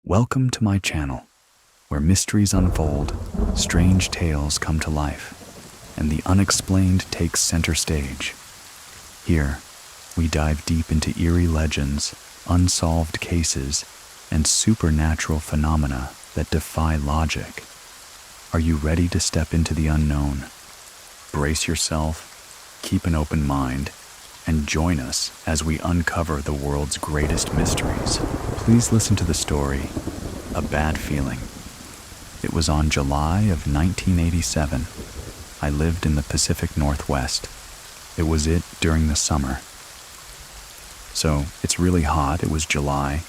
Welcome to my channel, where mysteries unfold, strange tales come to life, and the unexplained takes center stage. Here, we dive deep into eerie legends, unsolved cases, and supernatural phenomena that defy logic. Are you ready to step into the unknown? Brace yourself, keep an open mind, and join us as we uncover the world's greatest mysteries. Please listen to the story, A Bad Feeling. It was on July of 1987. I lived in the Pacific Northwest. It was during the summer. So, it's really hot, it was July.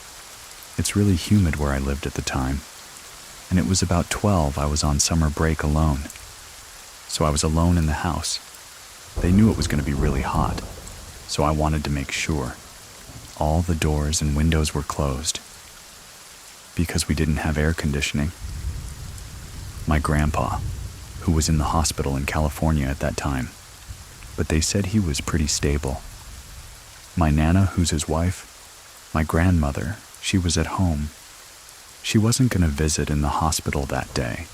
It's really humid where I lived at the time. And it was about 12, I was on summer break alone. So I was alone in the house. They knew it was going to be really hot, so I wanted to make sure. All the doors and windows were closed because we didn't have air conditioning. My grandpa, who was in the hospital in California at that time, but they said he was pretty stable. My Nana, who's his wife, my grandmother, she was at home. She wasn't going to visit in the hospital that day.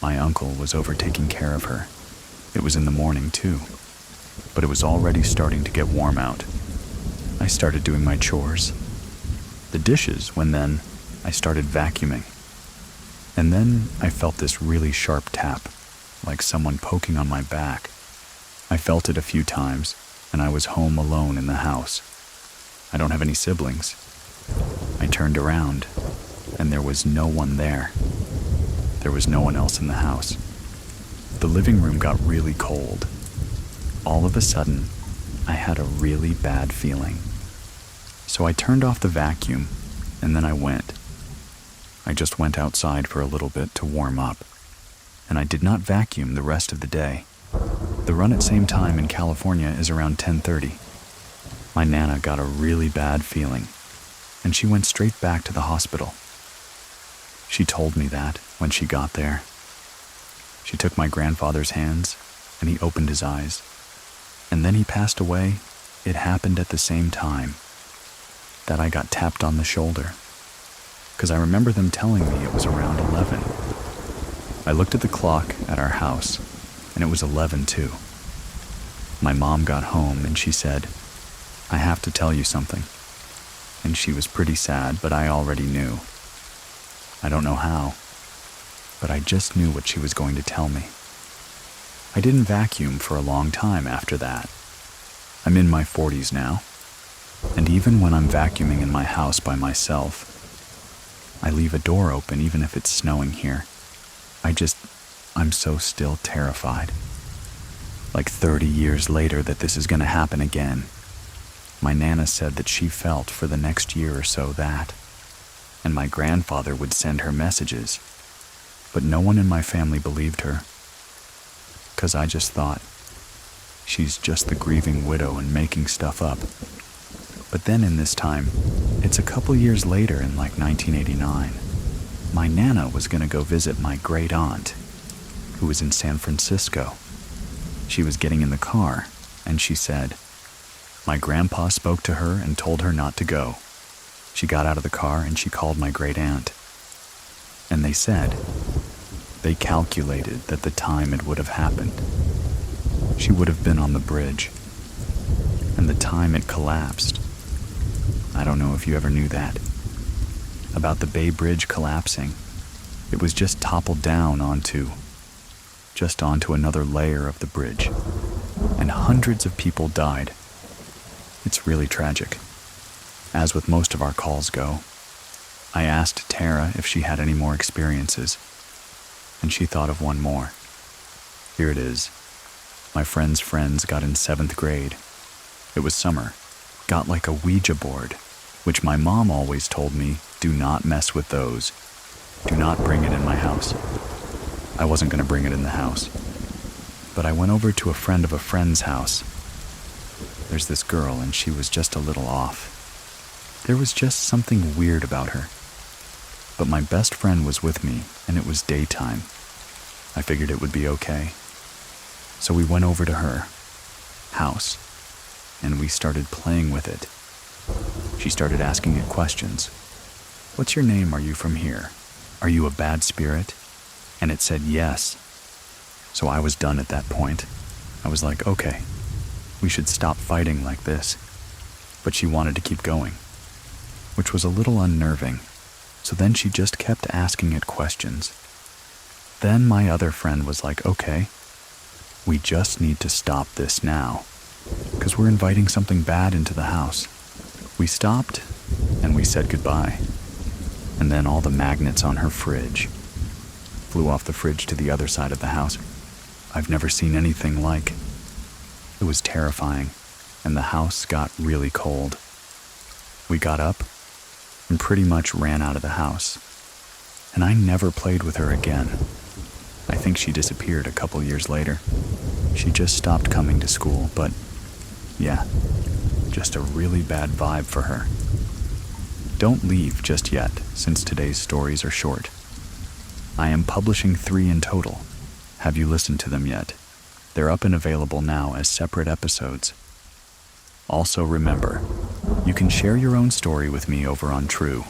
My uncle was over taking care of her. It was in the morning too, but it was already starting to get warm out. I started doing my chores, the dishes, when then I started vacuuming. And then I felt this really sharp tap, like someone poking on my back. I felt it a few times, and I was home alone in the house. I don't have any siblings. I turned around, and there was no one there. There was no one else in the house. The living room got really cold. All of a sudden, I had a really bad feeling. So I turned off the vacuum, and then I went. I just went outside for a little bit to warm up, and I did not vacuum the rest of the day. The run at same time in California is around 10:30. My Nana got a really bad feeling, and she went straight back to the hospital. She told me that when she got there. She took my grandfather's hands, and he opened his eyes. And then he passed away. It happened at the same time that I got tapped on the shoulder, because I remember them telling me it was around 11. I looked at the clock at our house, and it was 11 too. My mom got home, and she said, "I have to tell you something." And she was pretty sad, but I already knew. I don't know how, but I just knew what she was going to tell me. I didn't vacuum for a long time after that. I'm in my 40s now, and even when I'm vacuuming in my house by myself, I leave a door open even if it's snowing here. I'm so still terrified. Like 30 years later that this is going to happen again. My Nana said that she felt for the next year or so that, and my grandfather would send her messages, but no one in my family believed her, because I just thought, she's just the grieving widow and making stuff up. But then in this time, it's a couple years later in like 1989, my Nana was going to go visit my great aunt, who was in San Francisco. She was getting in the car, and she said, my grandpa spoke to her and told her not to go. She got out of the car and she called my great aunt. And they said, they calculated that the time it would have happened, she would have been on the bridge. And the time it collapsed, I don't know if you ever knew that, about the Bay Bridge collapsing. It was just toppled down onto another layer of the bridge, and hundreds of people died. It's really tragic. As with most of our calls go, I asked Tara if she had any more experiences, and she thought of one more. Here it is. My friend's friends got in 7th grade. It was summer. Got like a Ouija board, which my mom always told me, do not mess with those. Do not bring it in my house. I wasn't going to bring it in the house. But I went over to a friend of a friend's house. There's this girl, and she was just a little off. There was just something weird about her. But my best friend was with me, and it was daytime. I figured it would be okay. So we went over to her house, and we started playing with it. She started asking it questions. "What's your name? Are you from here? Are you a bad spirit?" And it said yes. So I was done at that point. I was like, okay, we should stop fighting like this. But she wanted to keep going, which was a little unnerving. So then she just kept asking it questions. Then my other friend was like, okay, we just need to stop this now, because we're inviting something bad into the house. We stopped, and we said goodbye. And then all the magnets on her fridge flew off the fridge to the other side of the house. I've never seen anything like. It was terrifying, and the house got really cold. We got up and pretty much ran out of the house. And I never played with her again. I think she disappeared a couple years later. She just stopped coming to school, but yeah, just a really bad vibe for her. Don't leave just yet, since today's stories are short. I am publishing 3 in total. Have you listened to them yet? They're up and available now as separate episodes. Also remember, you can share your own story with me over on True,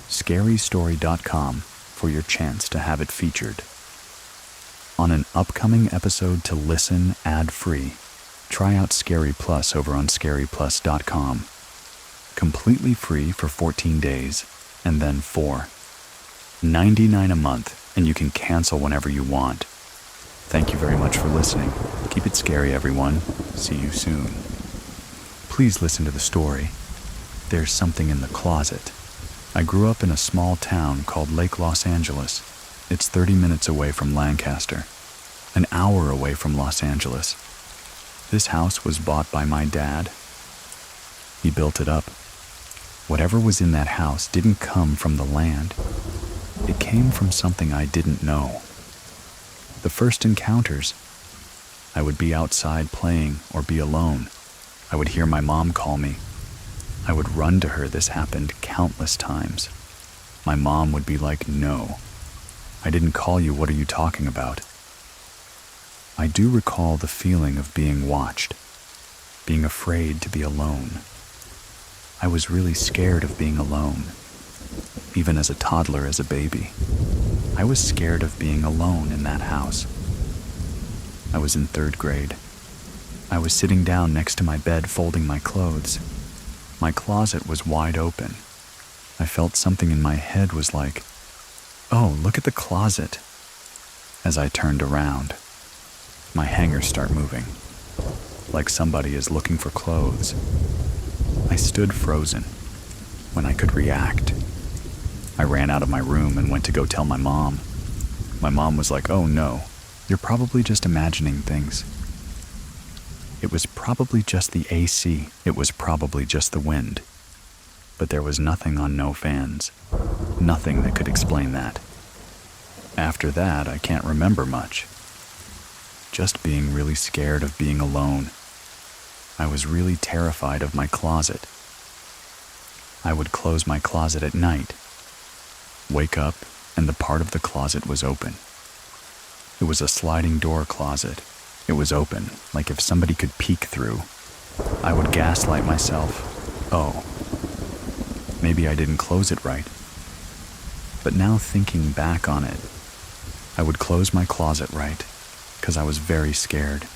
scarystory.com, for your chance to have it featured. On an upcoming episode to listen ad-free, try out Scary Plus over on scaryplus.com. Completely free for 14 days, and then $4.99 a month, and you can cancel whenever you want. Thank you very much for listening. Keep it scary, everyone. See you soon. Please listen to the story. There's something in the closet. I grew up in a small town called Lake Los Angeles. It's 30 minutes away from Lancaster, an hour away from Los Angeles. This house was bought by my dad. He built it up. Whatever was in that house didn't come from the land. It came from something I didn't know. The first encounters, I would be outside playing or be alone. I would hear my mom call me. I would run to her. This happened countless times. My mom would be like, "No, I didn't call you. What are you talking about?" I do recall the feeling of being watched, being afraid to be alone. I was really scared of being alone. Even as a toddler, as a baby, I was scared of being alone in that house. I was in 3rd grade. I was sitting down next to my bed folding my clothes. My closet was wide open. I felt something in my head was like, "Oh, look at the closet." As I turned around, my hangers start moving, like somebody is looking for clothes. I stood frozen. When I could react, I ran out of my room and went to go tell my mom. My mom was like, "Oh no, you're probably just imagining things." It was probably just the AC. It was probably just the wind. But there was nothing on no fans. Nothing that could explain that. After that, I can't remember much. Just being really scared of being alone. I was really terrified of my closet. I would close my closet at night, wake up, and the part of the closet was open. It was a sliding door closet. It was open, like if somebody could peek through. I would gaslight myself. Oh, maybe I didn't close it right. But now thinking back on it, I would close my closet right, because I was very scared.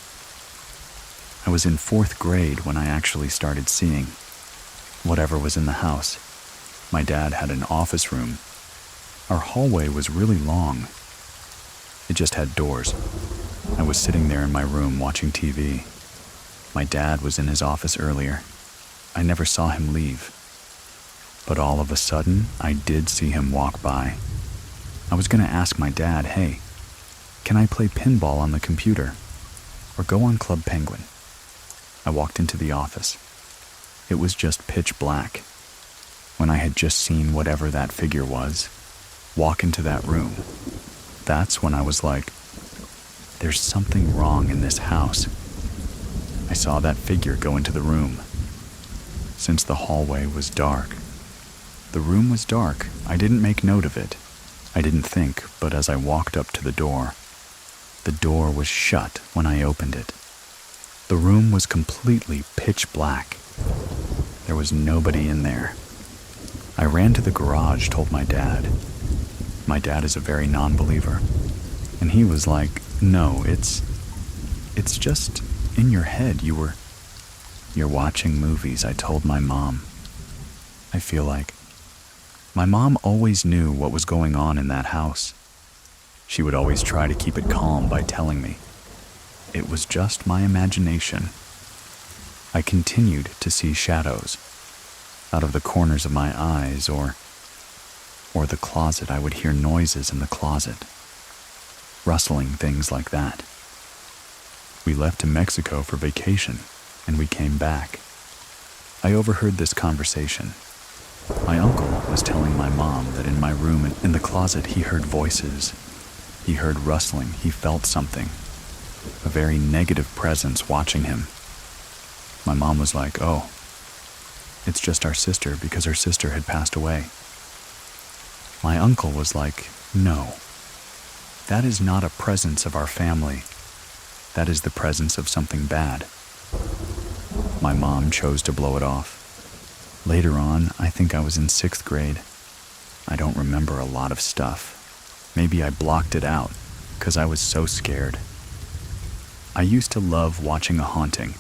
I was in 4th grade when I actually started seeing whatever was in the house. My dad had an office room. Our hallway was really long. It just had doors. I was sitting there in my room watching TV. My dad was in his office earlier. I never saw him leave. But all of a sudden, I did see him walk by. I was going to ask my dad, "Hey, can I play pinball on the computer? Or go on Club Penguin?" I walked into the office. It was just pitch black. When I had just seen whatever that figure was walk into that room, that's when I was like, there's something wrong in this house. I saw that figure go into the room. Since the hallway was dark, the room was dark. I didn't make note of it. I didn't think, but as I walked up to the door was shut when I opened it. The room was completely pitch black. There was nobody in there. I ran to the garage, told my dad. My dad is a very non-believer, and he was like, "No, it's just in your head. You're watching movies," I told my mom. I feel like my mom always knew what was going on in that house. She would always try to keep it calm by telling me it was just my imagination. I continued to see shadows out of the corners of my eyes or the closet. I would hear noises in the closet, rustling, things like that. We left to Mexico for vacation, and we came back. I overheard this conversation. My uncle was telling my mom that in my room in the closet he heard voices. He heard rustling. He felt something, a very negative presence watching him. My mom was like, "Oh, it's just our sister," because her sister had passed away. My uncle was like, "No, that is not a presence of our family. That is the presence of something bad." My mom chose to blow it off. Later on, I think I was in 6th grade. I don't remember a lot of stuff. Maybe I blocked it out because I was so scared. I used to love watching a haunting.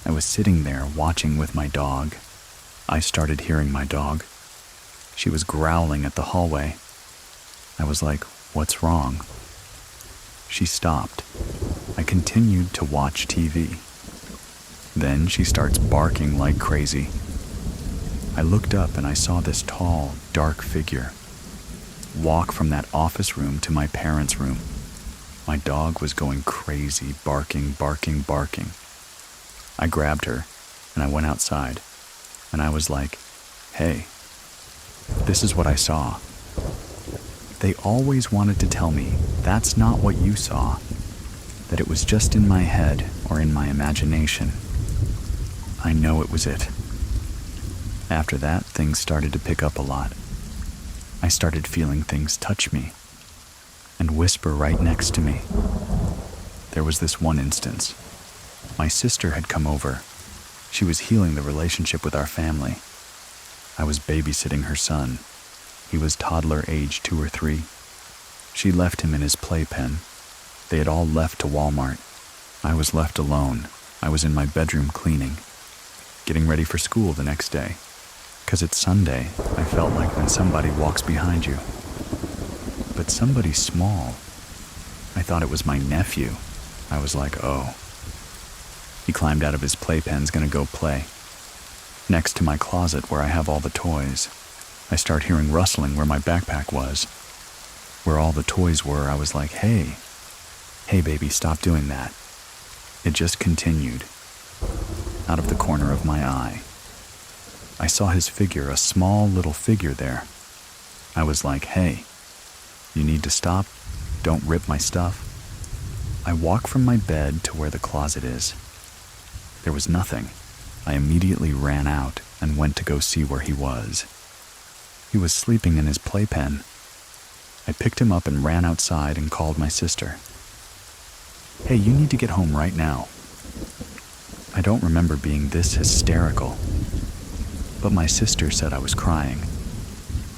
I was sitting there watching with my dog. I started hearing my dog. She was growling at the hallway. I was like, "What's wrong?" She stopped. I continued to watch TV. Then she starts barking like crazy. I looked up and I saw this tall, dark figure walk from that office room to my parents' room. My dog was going crazy, barking, barking, barking. I grabbed her and I went outside and I was like, "Hey, this is what I saw." They always wanted to tell me that's not what you saw, that it was just in my head or in my imagination. I know it was it. After that, things started to pick up a lot. I started feeling things touch me and whisper right next to me. There was this one instance. My sister had come over. She was healing the relationship with our family. I was babysitting her son. He was toddler age 2 or 3. She left him in his playpen. They had all left to Walmart. I was left alone. I was in my bedroom cleaning, getting ready for school the next day. 'Cause it's Sunday, I felt like when somebody walks behind you. But somebody small. I thought it was my nephew. I was like, oh. He climbed out of his playpen's gonna go play. Next to my closet where I have all the toys, I start hearing rustling where my backpack was. Where all the toys were, I was like, hey, baby, stop doing that. It just continued. Out of the corner of my eye, I saw his figure, a small little figure there. I was like, hey, you need to stop. Don't rip my stuff. I walk from my bed to where the closet is. There was nothing. I immediately ran out and went to go see where he was. He was sleeping in his playpen. I picked him up and ran outside and called my sister. Hey, you need to get home right now. I don't remember being this hysterical, but my sister said I was crying,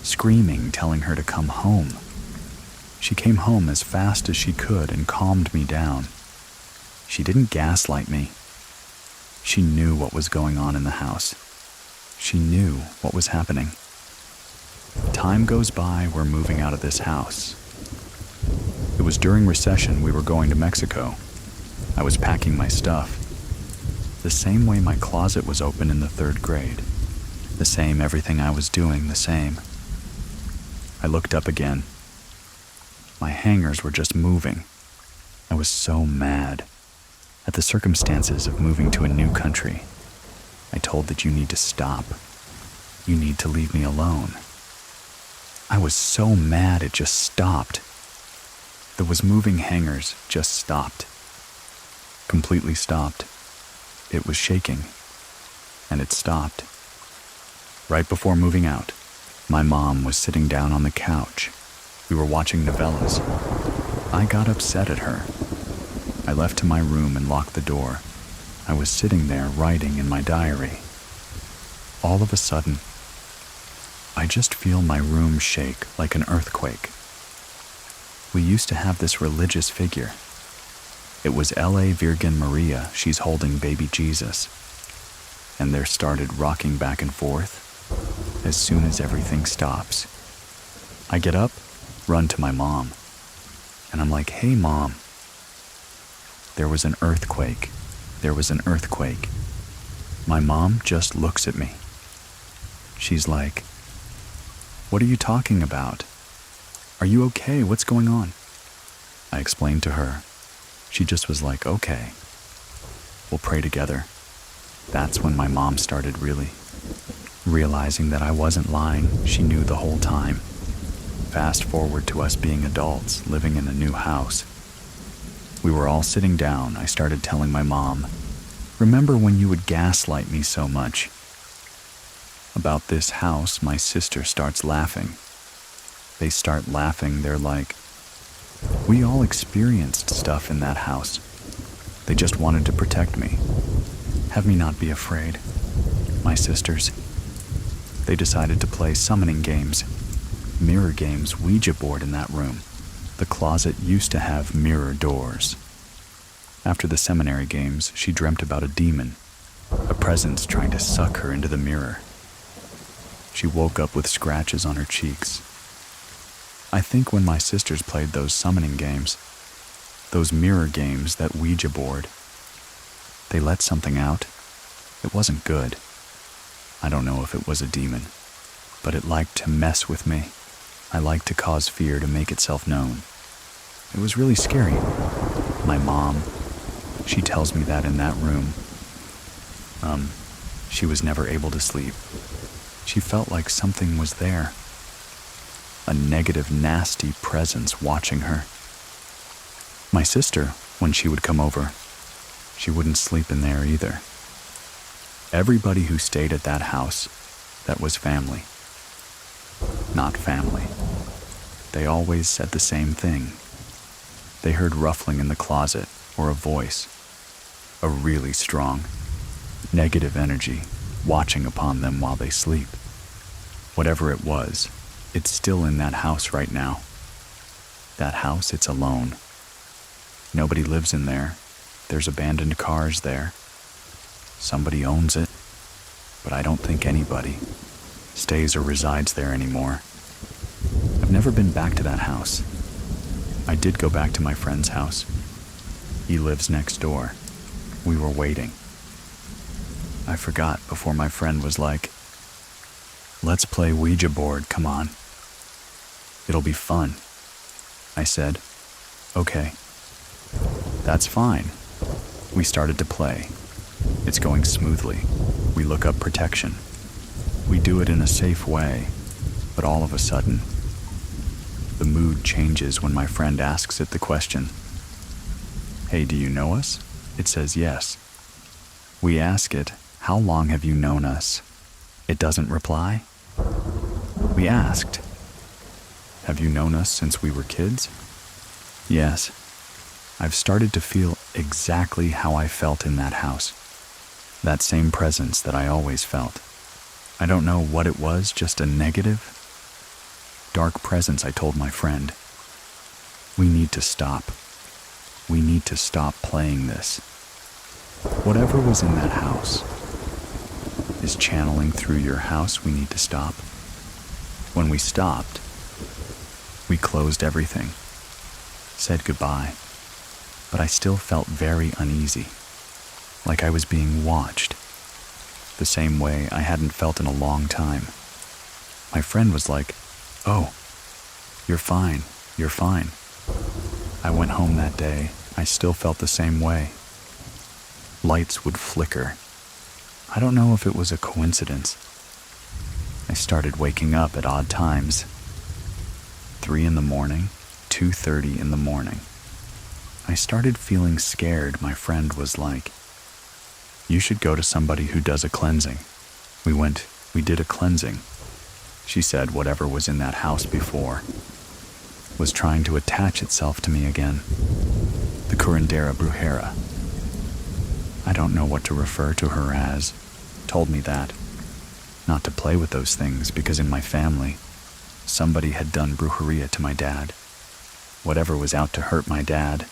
screaming, telling her to come home. She came home as fast as she could and calmed me down. She didn't gaslight me. She knew what was going on in the house. She knew what was happening. Time goes by, we're moving out of this house. It was during recession, we were going to Mexico. I was packing my stuff. The same way my closet was open in the 3rd grade. The same, everything I was doing, the same. I looked up again. My hangers were just moving. I was so mad at the circumstances of moving to a new country. I told that you need to stop. You need to leave me alone. I was so mad it just stopped. Those moving hangers just stopped. Completely stopped. It was shaking, and it stopped. Right before moving out, my mom was sitting down on the couch. We were watching novellas. I got upset at her. I left to my room and locked the door. I was sitting there writing in my diary. All of a sudden, I just feel my room shake like an earthquake. We used to have this religious figure. It was L.A. Virgin Maria, she's holding baby Jesus. And they're started rocking back and forth as soon as everything stops. I get up, run to my mom, and I'm like, "Hey, Mom, there was an earthquake. There was an earthquake." My mom just looks at me. She's like, "What are you talking about? Are you okay? What's going on?" I explained to her. She just was like, "Okay, we'll pray together." That's when my mom started really realizing that I wasn't lying. She knew the whole time. Fast forward to us being adults, living in a new house. We were all sitting down. I started telling my mom, "Remember when you would gaslight me so much about this house?" My sister starts laughing. They start laughing. They're like, "We all experienced stuff in that house. They just wanted to protect me, have me not be afraid." My sisters, they decided to play summoning games, mirror games, Ouija board in that room. The closet used to have mirror doors. After the seminary games, she dreamt about a demon, a presence trying to suck her into the mirror. She woke up with scratches on her cheeks. I think when my sisters played those summoning games, those mirror games, that Ouija board, they let something out. It wasn't good. I don't know if it was a demon, but it liked to mess with me. I liked to cause fear to make itself known. It was really scary. My mom, she tells me that in that room, she was never able to sleep. She felt like something was there. A negative, nasty presence watching her. My sister, when she would come over, she wouldn't sleep in there either. Everybody who stayed at that house, that was family. Not family. They always said the same thing. They heard ruffling in the closet, or a voice, a really strong, negative energy watching upon them while they sleep. Whatever it was, it's still in that house right now. That house, it's alone. Nobody lives in there. There's abandoned cars there. Somebody owns it, but I don't think anybody stays or resides there anymore. I've never been back to that house. I did go back to my friend's house. He lives next door. We were waiting. I forgot before my friend was like, "Let's play Ouija board, come on. It'll be fun." I said, "Okay." That's fine. We started to play. It's going smoothly. We look up protection. We do it in a safe way, but all of a sudden, the mood changes when my friend asks it the question, "Hey, do you know us?" It says yes. We ask it, "How long have you known us?" It doesn't reply. We asked, "Have you known us since we were kids?" Yes. I've started to feel exactly how I felt in that house. That same presence that I always felt. I don't know what it was, just a negative, dark presence. I told my friend, "We need to stop. We need to stop playing this. Whatever was in that house is channeling through your house. We need to stop." When we stopped, we closed everything, said goodbye, but I still felt very uneasy, like I was being watched, the same way I hadn't felt in a long time. My friend was like, "Oh, you're fine, you're fine." I went home that day. I still felt the same way. Lights would flicker. I don't know if it was a coincidence. I started waking up at odd times. 3 in the morning, 2:30 in the morning. I started feeling scared. My friend was like, "You should go to somebody who does a cleansing." We did a cleansing. She said whatever was in that house before was trying to attach itself to me again. The curandera brujera, I don't know what to refer to her as, told me that. not to play with those things because in my family, somebody had done brujeria to my dad. Whatever was out to hurt my dad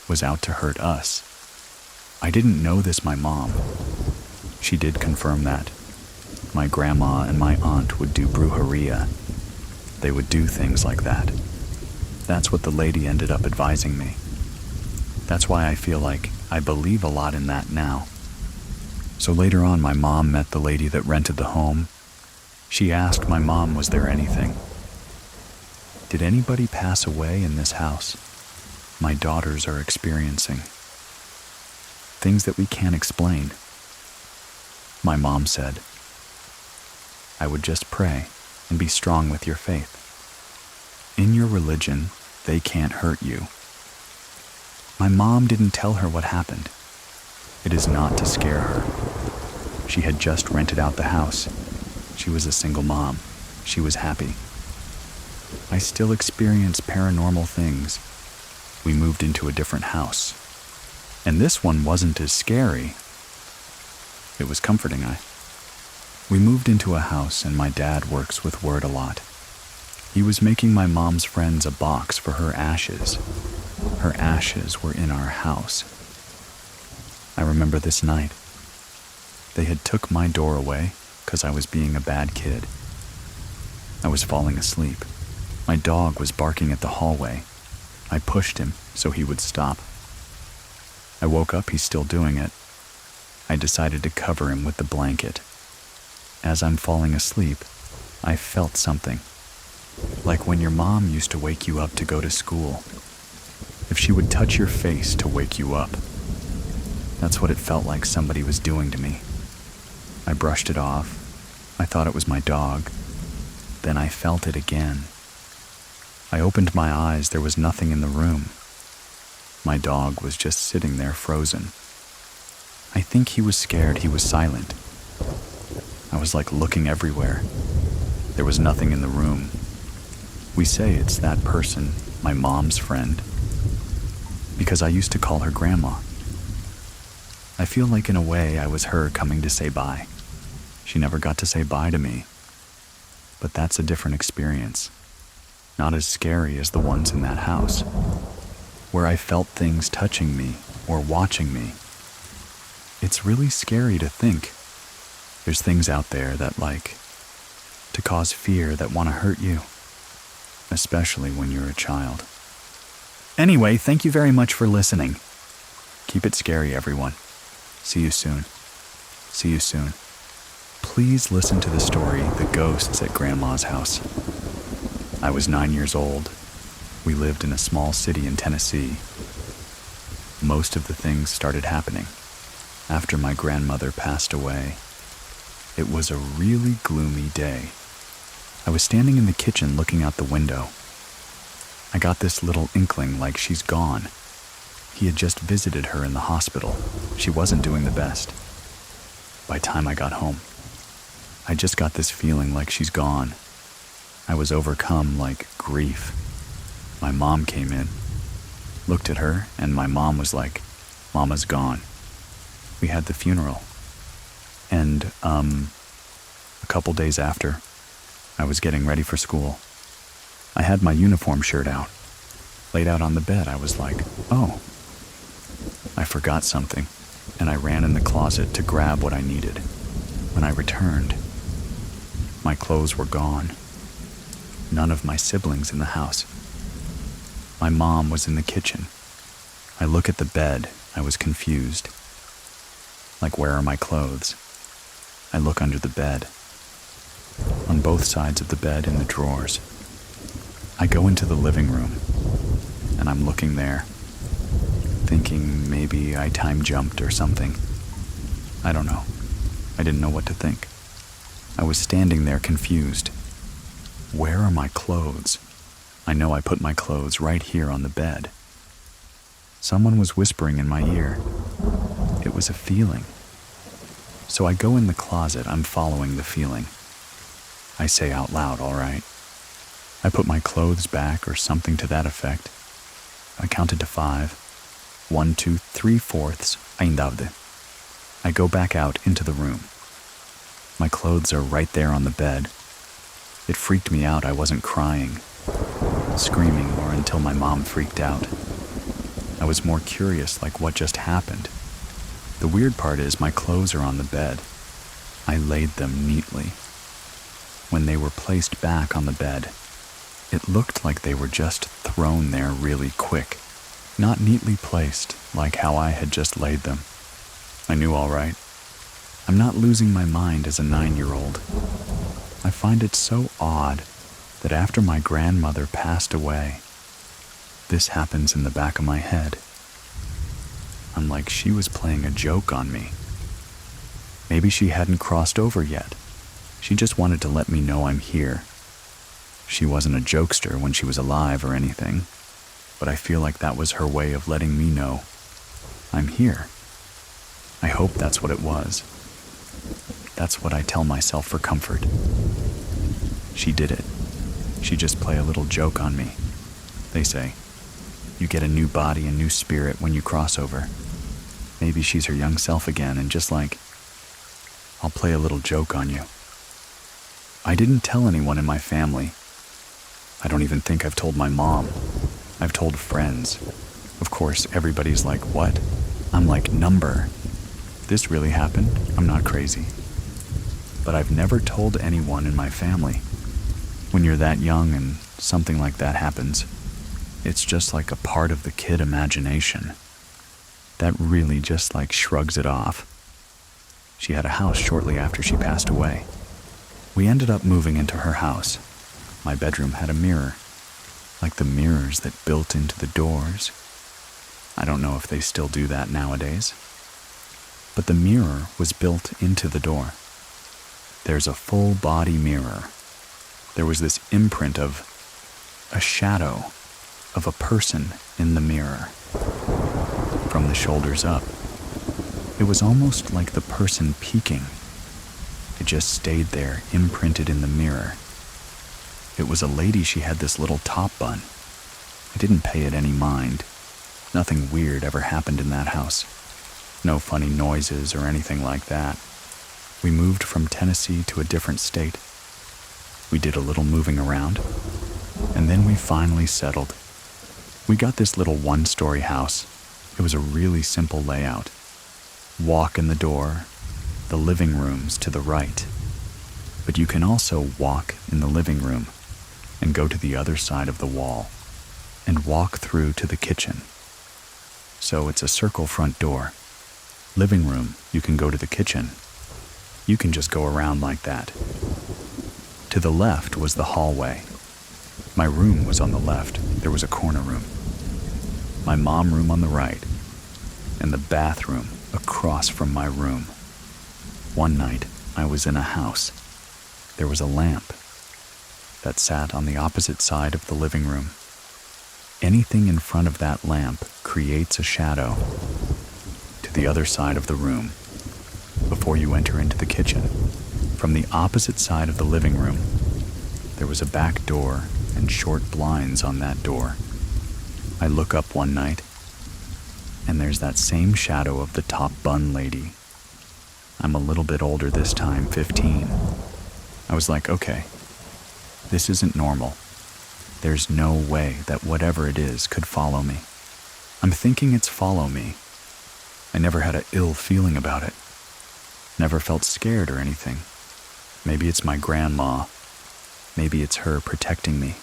was out to hurt us. I didn't know this my mom. She did confirm that. My grandma and my aunt would do brujeria. They would do things like that. That's what the lady ended up advising me. That's why I feel like I believe a lot in that now. So later on, my mom met the lady that rented the home. She asked my mom, was there anything? Did anybody pass away in this house? My daughters are experiencing things that we can't explain. My mom said, I would just pray and be strong with your faith. In your religion, they can't hurt you. My mom didn't tell her what happened. It is not to scare her. She had just rented out the house. She was a single mom. She was happy. I still experience paranormal things. We moved into a different house. And this one wasn't as scary. It was comforting. We moved into a house and my dad works with word a lot. He was making my mom's friends a box for her ashes. Her ashes were in our house. I remember this night. They had took my door away because I was being a bad kid. I was falling asleep. My dog was barking at the hallway. I pushed him so he would stop. I woke up, he's still doing it. I decided to cover him with the blanket. As I'm falling asleep, I felt something. Like when your mom used to wake you up to go to school. If she would touch your face to wake you up. That's what it felt like somebody was doing to me. I brushed it off. I thought it was my dog. Then I felt it again. I opened my eyes. There was nothing in the room. My dog was just sitting there frozen. I think he was scared. He was silent. I was like looking everywhere. There was nothing in the room. We say it's that person, my mom's friend, because I used to call her Grandma. I feel like in a way I was her coming to say bye. She never got to say bye to me. But that's a different experience. Not as scary as the ones in that house, where I felt things touching me or watching me. It's really scary to think there's things out there that to cause fear, that want to hurt you, especially when you're a child. Anyway, thank you very much for listening. Keep it scary, everyone. See you soon. See you soon. Please listen to the story, The Ghosts at Grandma's House. I was 9 years old. We lived in a small city in Tennessee. Most of the things started happening after my grandmother passed away. It was a really gloomy day. I was standing in the kitchen looking out the window. I got this little inkling like she's gone. He had just visited her in the hospital. She wasn't doing the best. By the time I got home, I just got this feeling like she's gone. I was overcome like grief. My mom came in, looked at her, and my mom was like, Mama's gone. We had the funeral. And, a couple days after, I was getting ready for school. I had my uniform shirt out, laid out on the bed. I was like, oh, I forgot something, and I ran in the closet to grab what I needed. When I returned, my clothes were gone. None of my siblings in the house. My mom was in the kitchen. I look at the bed. I was confused. Like, where are my clothes? I look under the bed. On both sides of the bed in the drawers. I go into the living room, and I'm looking there, thinking maybe I time jumped or something. I don't know. I didn't know what to think. I was standing there confused. Where are my clothes? I know I put my clothes right here on the bed. Someone was whispering in my ear. It was a feeling. So I go in the closet. I'm following the feeling. I say out loud, all right. I put my clothes back or something to that effect. I counted to 5. 1, 2, 3/4. Aindavde. I go back out into the room. My clothes are right there on the bed. It freaked me out I wasn't crying, screaming, or until my mom freaked out. I was more curious, like what just happened. The weird part is my clothes are on the bed. I laid them neatly. When they were placed back on the bed, it looked like they were just thrown there really quick, not neatly placed like how I had just laid them. I knew all right. I'm not losing my mind as a 9-year-old. I find it so odd that after my grandmother passed away, this happens in the back of my head. I'm like she was playing a joke on me. Maybe she hadn't crossed over yet. She just wanted to let me know I'm here. She wasn't a jokester when she was alive or anything, but I feel like that was her way of letting me know I'm here. I hope that's what it was. That's what I tell myself for comfort. She did it. She just played a little joke on me. They say, you get a new body and new spirit when you cross over. Maybe she's her young self again and just like, I'll play a little joke on you. I didn't tell anyone in my family. I don't even think I've told my mom. I've told friends. Of course, everybody's like, what? I'm like, number. This really happened? I'm not crazy. But I've never told anyone in my family. When you're that young and something like that happens, it's just like a part of the kid imagination. That really just like shrugs it off. She had a house shortly after she passed away. We ended up moving into her house. My bedroom had a mirror, like the mirrors that built into the doors. I don't know if they still do that nowadays. But the mirror was built into the door. There's a full body mirror. There was this imprint of a shadow of a person in the mirror. From the shoulders up, it was almost like the person peeking. It just stayed there, imprinted in the mirror. It was a lady. She had this little top bun. I didn't pay it any mind. Nothing weird ever happened in that house. No funny noises or anything like that. We moved from Tennessee to a different state. We did a little moving around, and then we finally settled. We got this little 1-story house. It was a really simple layout. Walk in the door, the living room's to the right. But you can also walk in the living room and go to the other side of the wall and walk through to the kitchen. So it's a circle front door. Living room, you can go to the kitchen. You can just go around like that. To the left was the hallway. My room was on the left. There was a corner room. My mom room on the right, and the bathroom across from my room. One night, I was in a house. There was a lamp that sat on the opposite side of the living room. Anything in front of that lamp creates a shadow to the other side of the room before you enter into the kitchen. From the opposite side of the living room, there was a back door and short blinds on that door. I look up one night, and there's that same shadow of the top bun lady. I'm a little bit older this time, 15. I was like, okay, this isn't normal. There's no way that whatever it is could follow me. I'm thinking it's follow me. I never had an ill feeling about it. Never felt scared or anything. Maybe it's my grandma. Maybe it's her protecting me.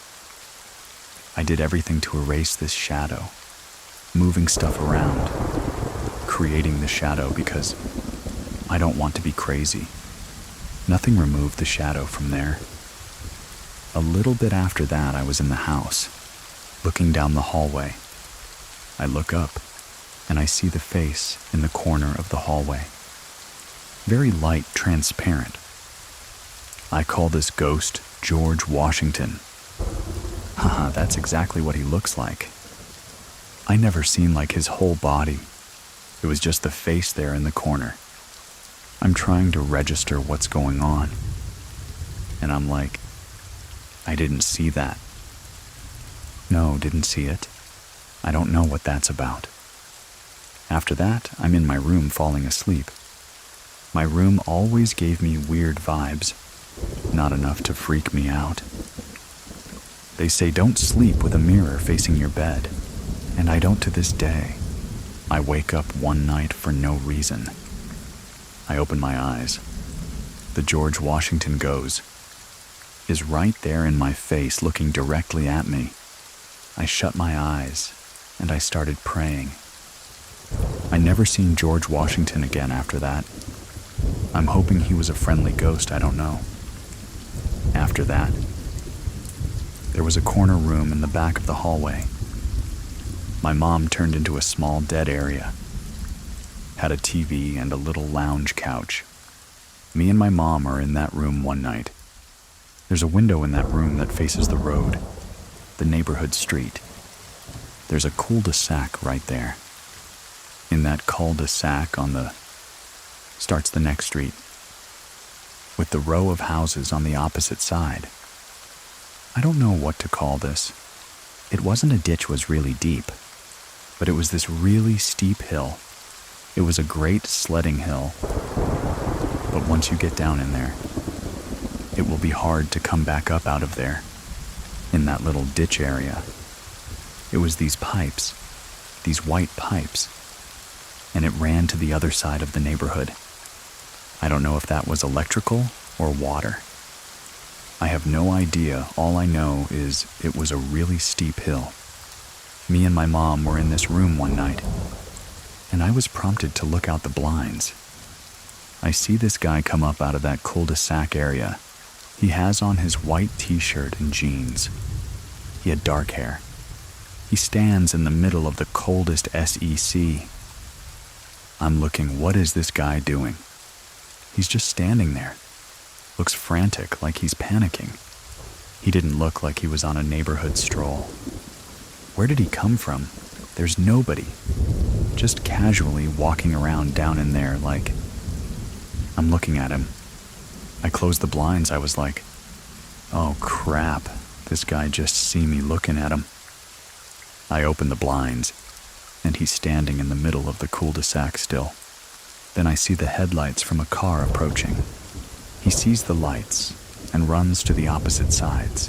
I did everything to erase this shadow, moving stuff around, creating the shadow because I don't want to be crazy. Nothing removed the shadow from there. A little bit after that, I was in the house, looking down the hallway. I look up, and I see the face in the corner of the hallway. Very light, transparent. I call this ghost George Washington. Haha, that's exactly what he looks like. I never seen like his whole body. It was just the face there in the corner. I'm trying to register what's going on. And I'm like, I didn't see that. No, didn't see it. I don't know what that's about. After that, I'm in my room falling asleep. My room always gave me weird vibes, not enough to freak me out. They say don't sleep with a mirror facing your bed, and I don't to this day. I wake up one night for no reason. I open my eyes. The George Washington is right there in my face, looking directly at me. I shut my eyes, and I started praying. I never seen George Washington again after that. I'm hoping he was a friendly ghost, I don't know. After that, there was a corner room in the back of the hallway. My mom turned into a small dead area. Had a TV and a little lounge couch. Me and my mom are in that room one night. There's a window in that room that faces the road, the neighborhood street. There's a cul-de-sac right there. In that cul-de-sac starts the next street, with the row of houses on the opposite side. I don't know what to call this. It wasn't a ditch was really deep, but it was this really steep hill. It was a great sledding hill, but once you get down in there, it will be hard to come back up out of there, in that little ditch area. It was these pipes, these white pipes, and it ran to the other side of the neighborhood. I don't know if that was electrical or water. I have no idea. All I know is it was a really steep hill. Me and my mom were in this room one night, and I was prompted to look out the blinds. I see this guy come up out of that cul-de-sac area. He has on his white t-shirt and jeans. He had dark hair. He stands in the middle of the coldest SEC. I'm looking, what is this guy doing? He's just standing there. Looks frantic, like he's panicking. He didn't look like he was on a neighborhood stroll. Where did he come from? There's nobody. Just casually walking around down in there like... I'm looking at him. I closed the blinds. I was like, oh crap, this guy just see me looking at him. I open the blinds, and he's standing in the middle of the cul-de-sac still. Then I see the headlights from a car approaching. He sees the lights and runs to the opposite sides,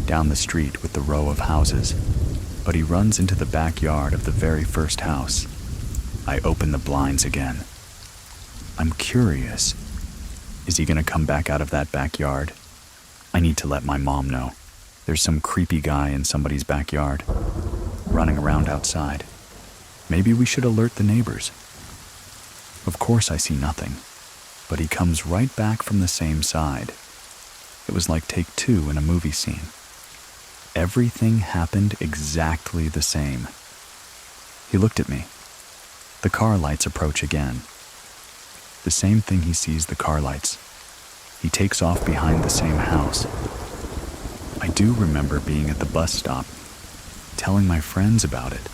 down the street with the row of houses, but he runs into the backyard of the very first house. I open the blinds again. I'm curious. Is he gonna come back out of that backyard? I need to let my mom know. There's some creepy guy in somebody's backyard, running around outside. Maybe we should alert the neighbors. Of course I see nothing, but he comes right back from the same side. It was like take two in a movie scene. Everything happened exactly the same. He looked at me. The car lights approach again. The same thing, he sees the car lights. He takes off behind the same house. I do remember being at the bus stop, telling my friends about it.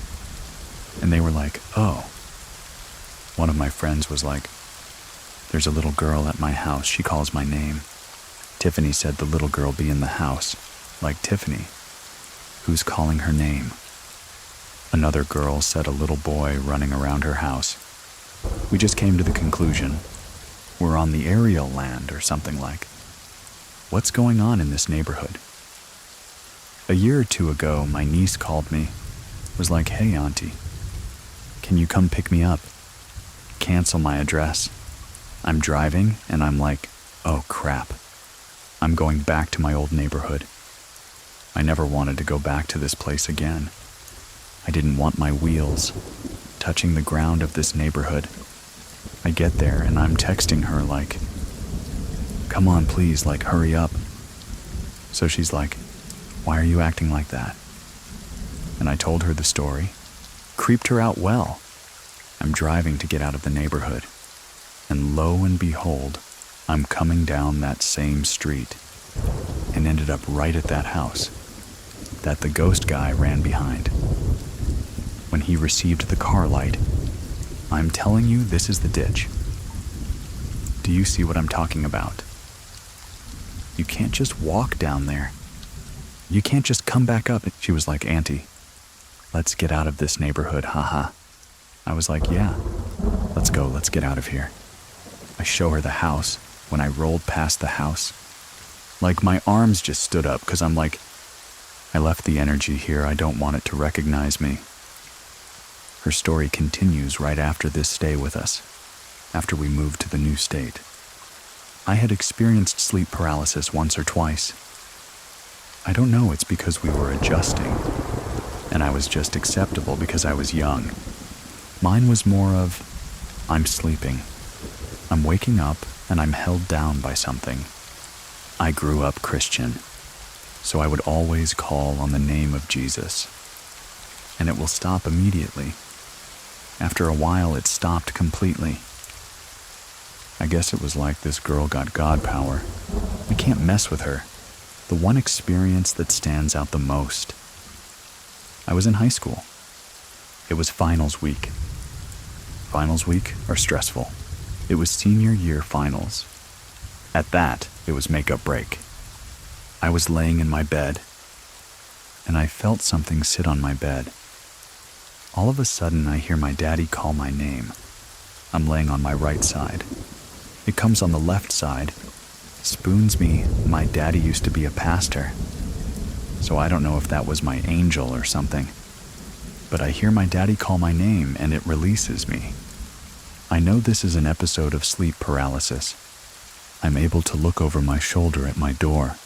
And they were like, oh. One of my friends was like, there's a little girl at my house. She calls my name. Tiffany said the little girl be in the house, like Tiffany. Who's calling her name? Another girl said a little boy running around her house. We just came to the conclusion, we're on the aerial land or something like. What's going on in this neighborhood? A year or two ago, my niece called me, was like, hey auntie, can you come pick me up? Cancel my address. I'm driving and I'm like, oh crap. I'm going back to my old neighborhood. I never wanted to go back to this place again. I didn't want my wheels touching the ground of this neighborhood. I get there and I'm texting her like, come on please, like hurry up. So she's like, why are you acting like that? And I told her the story. Creeped her out well. I'm driving to get out of the neighborhood. And lo and behold, I'm coming down that same street and ended up right at that house that the ghost guy ran behind. When he received the car light, I'm telling you, this is the ditch. Do you see what I'm talking about? You can't just walk down there. You can't just come back up. She was like, auntie, let's get out of this neighborhood, haha. I was like, yeah, let's go, let's get out of here. I show her the house. When I rolled past the house, like my arms just stood up because I'm like, I left the energy here. I don't want it to recognize me. Her story continues right after this stay with us, after we moved to the new state. I had experienced sleep paralysis once or twice. I don't know, it's because we were adjusting, and I was just acceptable because I was young. Mine was more of, I'm sleeping. I'm waking up and I'm held down by something. I grew up Christian, so I would always call on the name of Jesus, and it will stop immediately. After a while, it stopped completely. I guess it was like this girl got God power. We can't mess with her. The one experience that stands out the most. I was in high school. It was finals week. Finals week are stressful. It was senior year finals. At that, it was makeup break. I was laying in my bed, and I felt something sit on my bed. All of a sudden, I hear my daddy call my name. I'm laying on my right side. It comes on the left side, spoons me. My daddy used to be a pastor, so I don't know if that was my angel or something. But I hear my daddy call my name, and it releases me. I know this is an episode of sleep paralysis. I'm able to look over my shoulder at my door.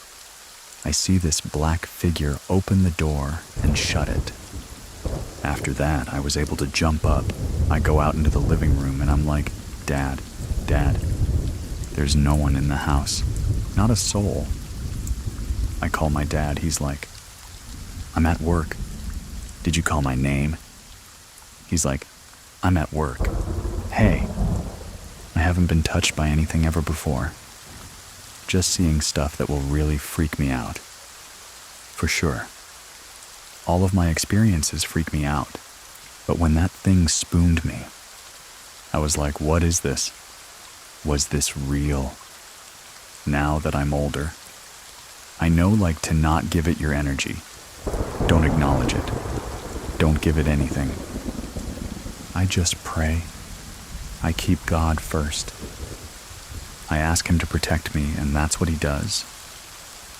I see this black figure open the door and shut it. After that, I was able to jump up. I go out into the living room and I'm like, Dad. There's no one in the house. Not a soul. I call my dad. He's like, I'm at work. Did you call my name? He's like, I'm at work. Hey, I haven't been touched by anything ever before. Just seeing stuff that will really freak me out. For sure. All of my experiences freak me out. But when that thing spooned me, I was like, what is this? Was this real? Now that I'm older, I know like to not give it your energy. Don't acknowledge it. Don't give it anything. I just pray. I keep God first. I ask him to protect me, and that's what he does.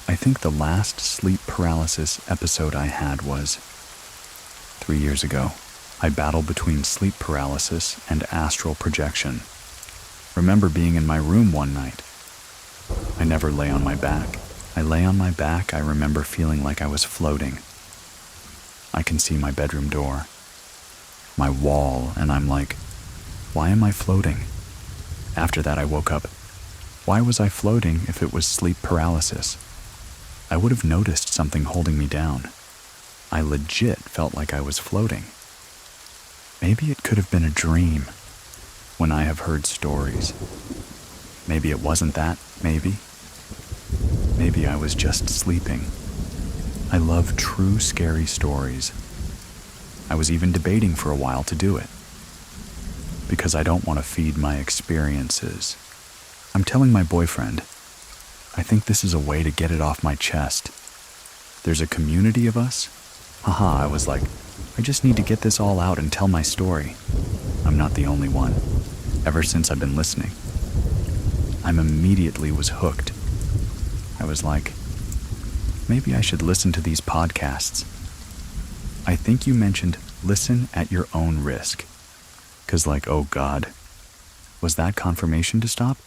I think the last sleep paralysis episode I had was 3 years ago. I battled between sleep paralysis and astral projection. Remember being in my room one night. I never lay on my back. I lay on my back. I remember feeling like I was floating. I can see my bedroom door, my wall, and I'm like, why am I floating? After that, I woke up. Why was I floating if it was sleep paralysis? I would have noticed something holding me down. I legit felt like I was floating. Maybe it could have been a dream when I have heard stories. Maybe it wasn't that, maybe. Maybe I was just sleeping. I love true scary stories. I was even debating for a while to do it, because I don't want to feed my experiences. I'm telling my boyfriend, I think this is a way to get it off my chest. There's a community of us. I was like, I just need to get this all out and tell my story. I'm not the only one. Ever since I've been listening, I'm immediately was hooked. I was like, maybe I should listen to these podcasts. I think you mentioned listen at your own risk. 'Cause like, oh God, was that confirmation to stop?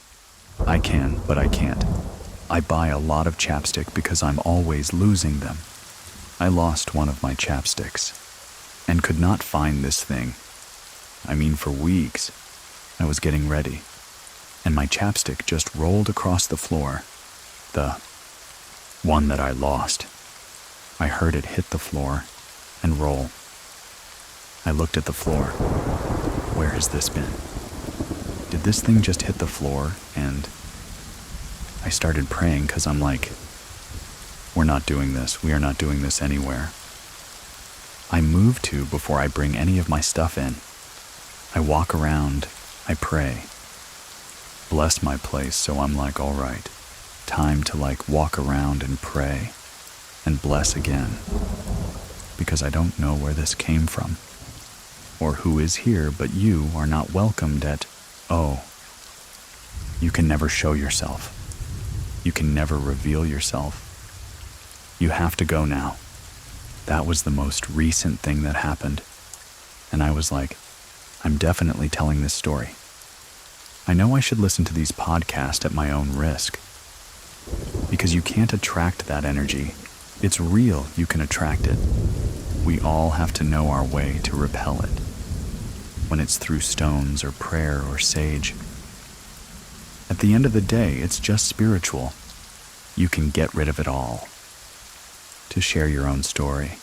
I can, but I can't. I buy a lot of chapstick because I'm always losing them. I lost one of my chapsticks and could not find this thing. I mean, for weeks, I was getting ready, and my chapstick just rolled across the floor. The one that I lost. I heard it hit the floor and roll. I looked at the floor. Where has this been? Did this thing just hit the floor? And I started praying because I'm like, we're not doing this. We are not doing this anywhere. I move to before I bring any of my stuff in. I walk around. I pray. Bless my place, so I'm like, all right, time to like walk around and pray and bless again, because I don't know where this came from or who is here, but you are not welcomed at, oh, You can never show yourself. You can never reveal yourself. You have to go now. That was the most recent thing that happened. And I was like, I'm definitely telling this story. I know I should listen to these podcasts at my own risk. Because you can't attract that energy. It's real, you can attract it. We all have to know our way to repel it. When it's through stones or prayer or sage. At the end of the day, it's just spiritual. You can get rid of it all. To share your own story,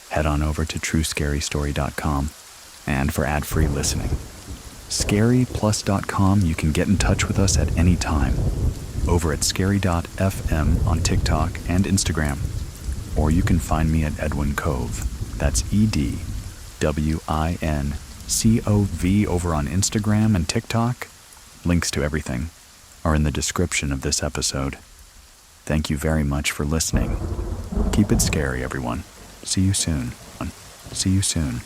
head on over to truescarystory.com. And for ad-free listening, scaryplus.com, you can get in touch with us at any time. Over at scary.fm on TikTok and Instagram. Or you can find me at Edwin Cove. That's EDWINCOV over on Instagram and TikTok. Links to everything are in the description of this episode. Thank you very much for listening. Keep it scary, everyone. See you soon. See you soon.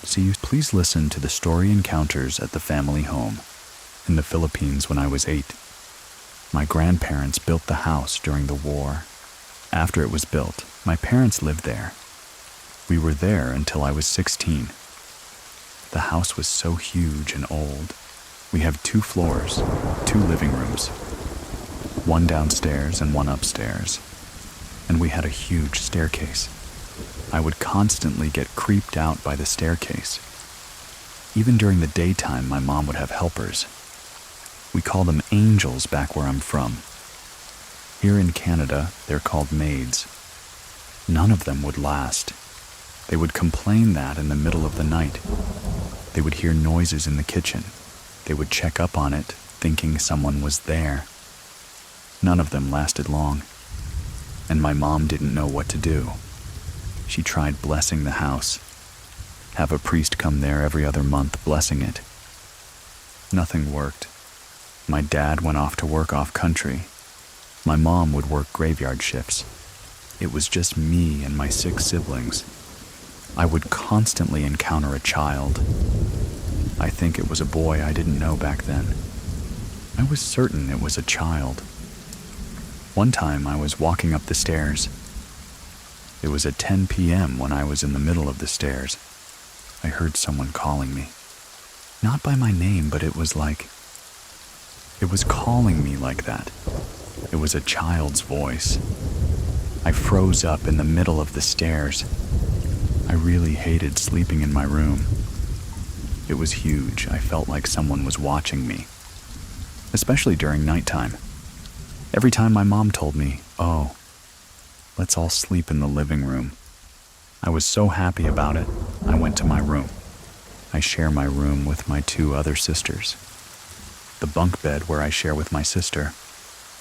See you. Please listen to the story encounters at the family home in the Philippines when I was 8. My grandparents built the house during the war. After it was built, my parents lived there. We were there until I was 16. The house was so huge and old. We have 2 floors, 2 living rooms, 1 downstairs and 1 upstairs. And we had a huge staircase. I would constantly get creeped out by the staircase. Even during the daytime, my mom would have helpers. We call them angels back where I'm from. Here in Canada, they're called maids. None of them would last. They would complain that in the middle of the night. They would hear noises in the kitchen. They would check up on it, thinking someone was there. None of them lasted long. And my mom didn't know what to do. She tried blessing the house. Have a priest come there every other month blessing it. Nothing worked. My dad went off to work off country. My mom would work graveyard shifts. It was just me and my 6 siblings. I would constantly encounter a child. I think it was a boy I didn't know back then. I was certain it was a child. One time I was walking up the stairs. It was at 10 p.m. when I was in the middle of the stairs. I heard someone calling me. Not by my name, but it was calling me like that. It was a child's voice. I froze up in the middle of the stairs. I really hated sleeping in my room. It was huge. I felt like someone was watching me, especially during nighttime. Every time my mom told me, "Oh, let's all sleep in the living room," I was so happy about it, I went to my room. I share my room with my 2 other sisters. The bunk bed where I share with my sister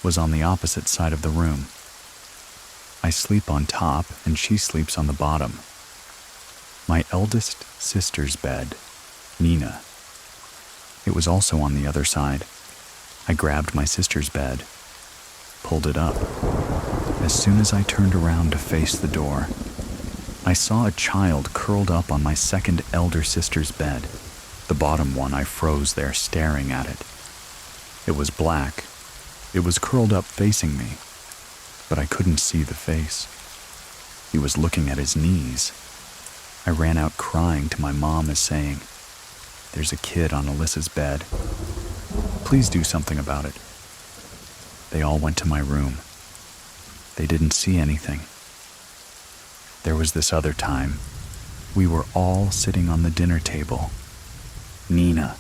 was on the opposite side of the room. I sleep on top and she sleeps on the bottom. My eldest sister's bed, Nina. It was also on the other side. I grabbed my sister's bed, pulled it up. As soon as I turned around to face the door, I saw a child curled up on my second elder sister's bed. The bottom one, I froze there staring at it. It was black. It was curled up facing me, but I couldn't see the face. He was looking at his knees. I ran out crying to my mom as saying, "There's a kid on Alyssa's bed. Please do something about it." They all went to my room. They didn't see anything. There was this other time. We were all sitting on the dinner table. Nina.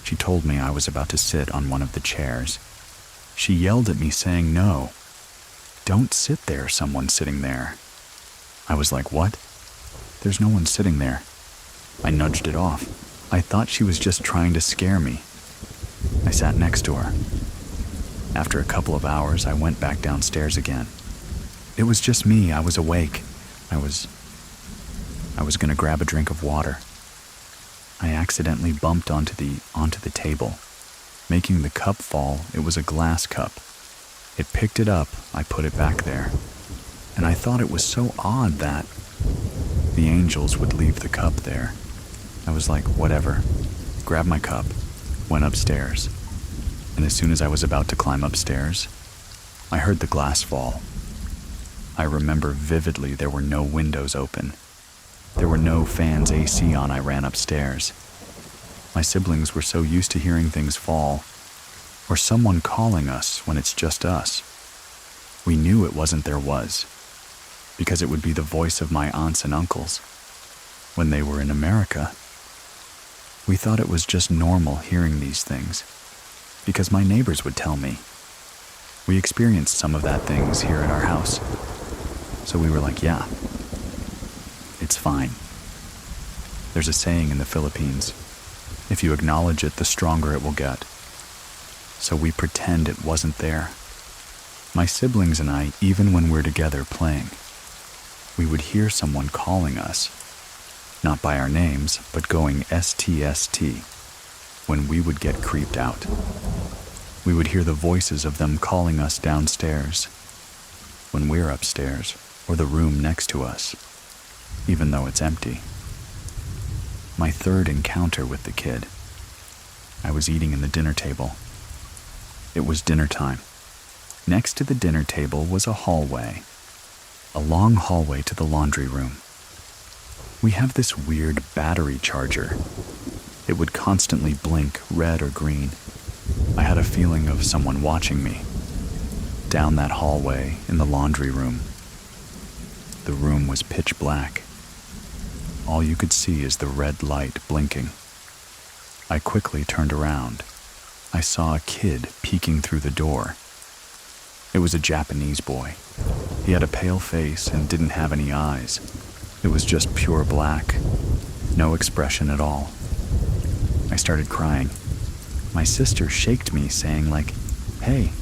She told me I was about to sit on one of the chairs. She yelled at me saying, "No, don't sit there, someone's sitting there." I was like, "What? There's no one sitting there." I nudged it off. I thought she was just trying to scare me. I sat next to her. After a couple of hours, I went back downstairs again. It was just me. I was awake. I was going to grab a drink of water. I accidentally bumped onto the table. Making the cup fall, it was a glass cup. It picked it up, I put it back there. And I thought it was so odd that the angels would leave the cup there. I was like, whatever. Grabbed my cup, went upstairs. and as soon as I was about to climb upstairs, I heard the glass fall. I remember vividly there were no windows open. There were no fans AC on. I ran upstairs. My siblings were so used to hearing things fall, or someone calling us when it's just us. We knew it wasn't there was, because it would be the voice of my aunts and uncles. When they were in America, we thought it was just normal hearing these things, because my neighbors would tell me. We experienced some of that things here at our house, so we were like, yeah, it's fine. There's a saying in the Philippines, if you acknowledge it, the stronger it will get. So we pretend it wasn't there. My siblings and I, even when we're together playing, we would hear someone calling us, not by our names, but going STST, when we would get creeped out. We would hear the voices of them calling us downstairs, when we're upstairs, or the room next to us, even though it's empty. My third encounter with the kid. I was eating in the dinner table. It was dinner time. Next to the dinner table was a hallway, a long hallway to the laundry room. We have this weird battery charger. It would constantly blink red or green. I had a feeling of someone watching me. Down that hallway in the laundry room. The room was pitch black. All you could see is the red light blinking. I quickly turned around. I saw a kid peeking through the door. It was a Japanese boy. He had a pale face and didn't have any eyes. It was just pure black, no expression at all. I started crying. My sister shaked me, saying like, "Hey,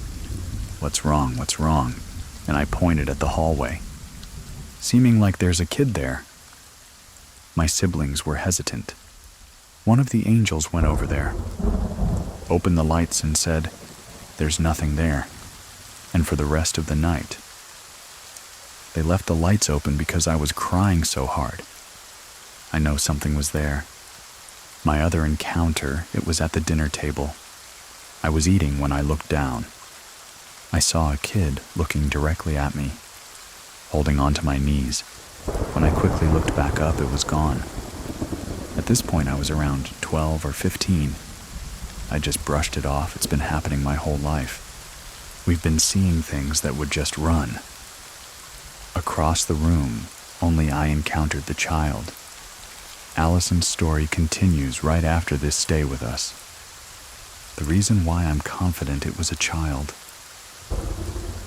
what's wrong, what's wrong?" And I pointed at the hallway, seeming like there's a kid there. My siblings were hesitant. One of the angels went over there, opened the lights and said, "There's nothing there," and for the rest of the night. They left the lights open because I was crying so hard. I know something was there. My other encounter, it was at the dinner table. I was eating when I looked down. I saw a kid looking directly at me, holding onto my knees. When I quickly looked back up, it was gone. At this point, I was around 12 or 15. I just brushed it off. It's been happening my whole life. We've been seeing things that would just run. Across the room, only I encountered the child. Allison's story continues right after this stay with us. The reason why I'm confident it was a child.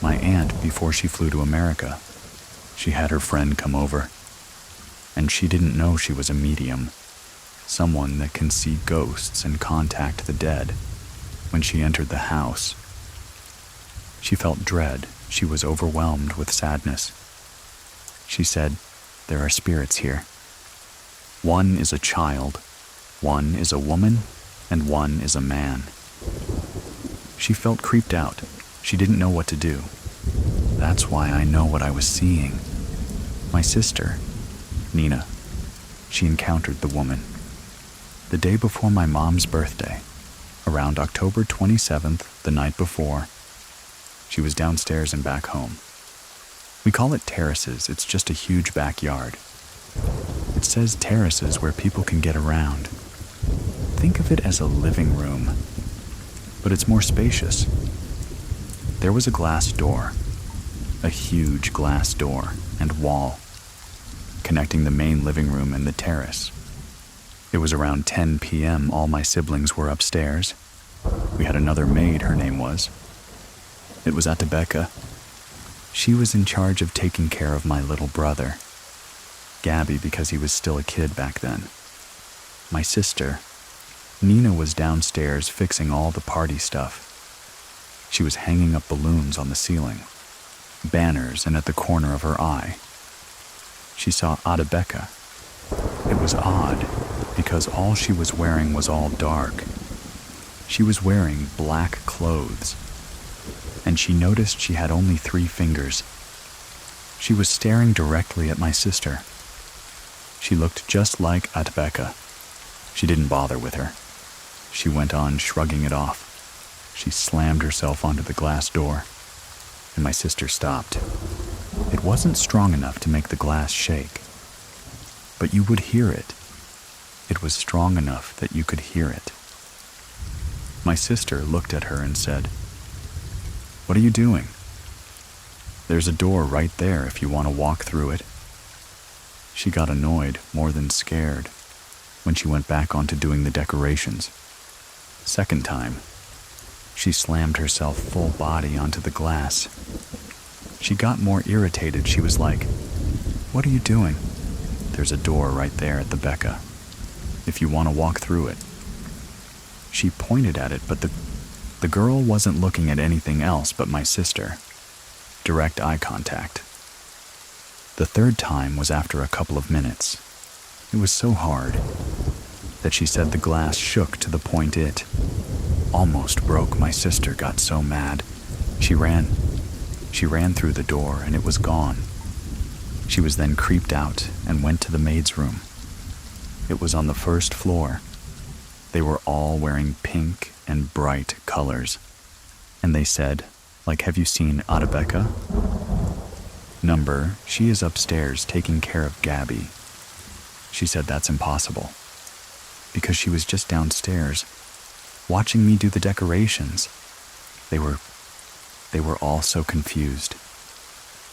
My aunt, before she flew to America, she had her friend come over, and she didn't know she was a medium, someone that can see ghosts and contact the dead. When she entered the house, she felt dread. She was overwhelmed with sadness. She said, "There are spirits here. One is a child, one is a woman, and one is a man." She felt creeped out. She didn't know what to do. That's why I know what I was seeing. My sister, Nina, she encountered the woman. The day before my mom's birthday, around October 27th, the night before, she was downstairs and back home. We call it terraces. It's just a huge backyard. It says terraces where people can get around. Think of it as a living room, but it's more spacious. There was a glass door, a huge glass door and wall, connecting the main living room and the terrace. It was around 10 p.m. All my siblings were upstairs. We had another maid, her name was. It was Atebeka. She was in charge of taking care of my little brother, Gabby, because he was still a kid back then. My sister, Nina, was downstairs fixing all the party stuff. She was hanging up balloons on the ceiling, banners, and at the corner of her eye, she saw Atebeka. It was odd, because all she was wearing was all dark. She was wearing black clothes, and she noticed she had only 3 fingers. She was staring directly at my sister. She looked just like Atebeka. She didn't bother with her. She went on shrugging it off. She slammed herself onto the glass door, and my sister stopped. It wasn't strong enough to make the glass shake, but you would hear it. It was strong enough that you could hear it. My sister looked at her and said, "What are you doing? There's a door right there if you want to walk through it." She got annoyed more than scared when she went back onto doing the decorations. Second time, she slammed herself full body onto the glass. She got more irritated. She was like, "What are you doing? There's a door right there at the Becca, if you want to walk through it." She pointed at it, but the girl wasn't looking at anything else but my sister. Direct eye contact. The third time was after a couple of minutes. It was so hard that she said the glass shook to the point it almost broke. My sister got so mad. She ran through the door and it was gone. She was then creeped out and went to the maid's room. It was on the first floor. They were all wearing pink and bright colors. And they said, like, "Have you seen Adabeka? She is upstairs taking care of Gabby." She said that's impossible, because she was just downstairs, watching me do the decorations. They were all so confused.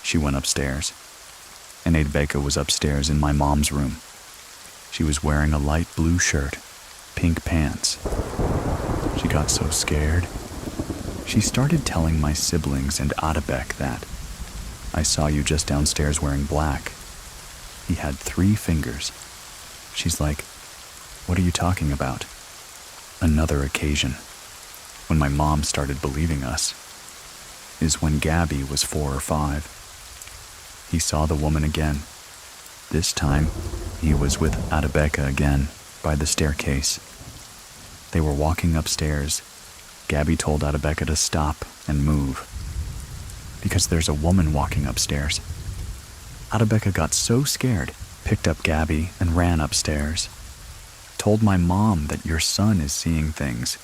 She went upstairs, and Adabeka was upstairs in my mom's room. She was wearing a light blue shirt, pink pants. She got so scared. She started telling my siblings and Adabek that, "I saw you just downstairs wearing black. He had 3 fingers." She's like, "What are you talking about?" Another occasion, when my mom started believing us, is when Gabby was 4 or 5. He saw the woman again. This time, he was with Adabeka again, by the staircase. They were walking upstairs. Gabby told Adabeka to stop and move, because there's a woman walking upstairs. Adabeka got so scared, picked up Gabby and ran upstairs. Told my mom that your son is seeing things.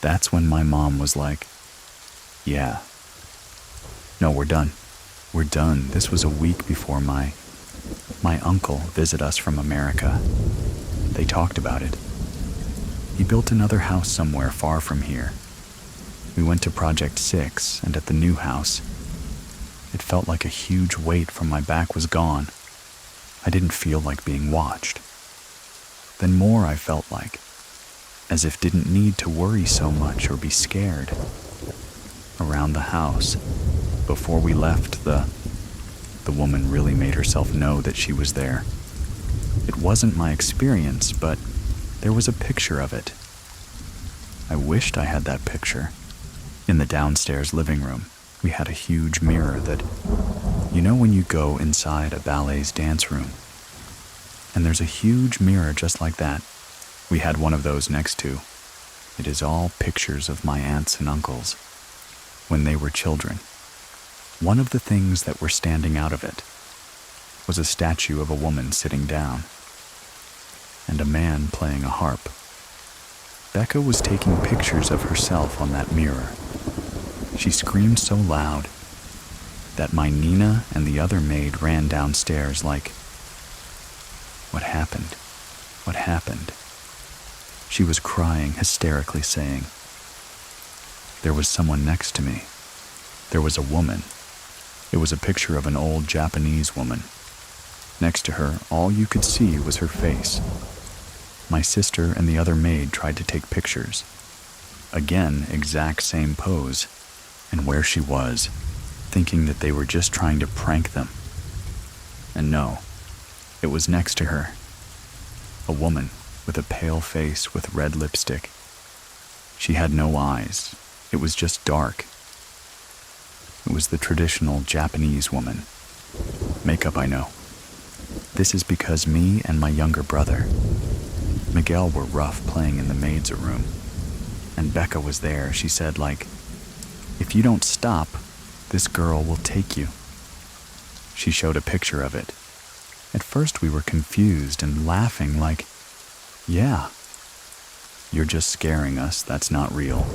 That's when my mom was like, "Yeah. No, we're done. We're done." This was a week before my uncle visited us from America. They talked about it. He built another house somewhere far from here. We went to Project 6, and at the new house, it felt like a huge weight from my back was gone. I didn't feel like being watched. Then more I felt like, as if didn't need to worry so much or be scared. Around the house, before we left, the woman really made herself know that she was there. It wasn't my experience, but there was a picture of it. I wished I had that picture. In the downstairs living room, we had a huge mirror that, you know when you go inside a ballet's dance room, and there's a huge mirror just like that. We had one of those next to. It is all pictures of my aunts and uncles when they were children. One of the things that were standing out of it was a statue of a woman sitting down and a man playing a harp. Becca was taking pictures of herself on that mirror. She screamed so loud that my Nina and the other maid ran downstairs like, "What happened? What happened?" She was crying hysterically, saying, "There was someone next to me. There was a woman. It was a picture of an old Japanese woman. Next to her, all you could see was her face." My sister and the other maid tried to take pictures. Again, exact same pose, and where she was, thinking that they were just trying to prank them. And no, it was next to her. A woman with a pale face with red lipstick. She had no eyes. It was just dark. It was the traditional Japanese woman. Makeup, I know. This is because me and my younger brother, Miguel, were rough playing in the maid's room. And Becca was there. She said, like, "If you don't stop, this girl will take you." She showed a picture of it. At first we were confused and laughing like, "Yeah, you're just scaring us. That's not real."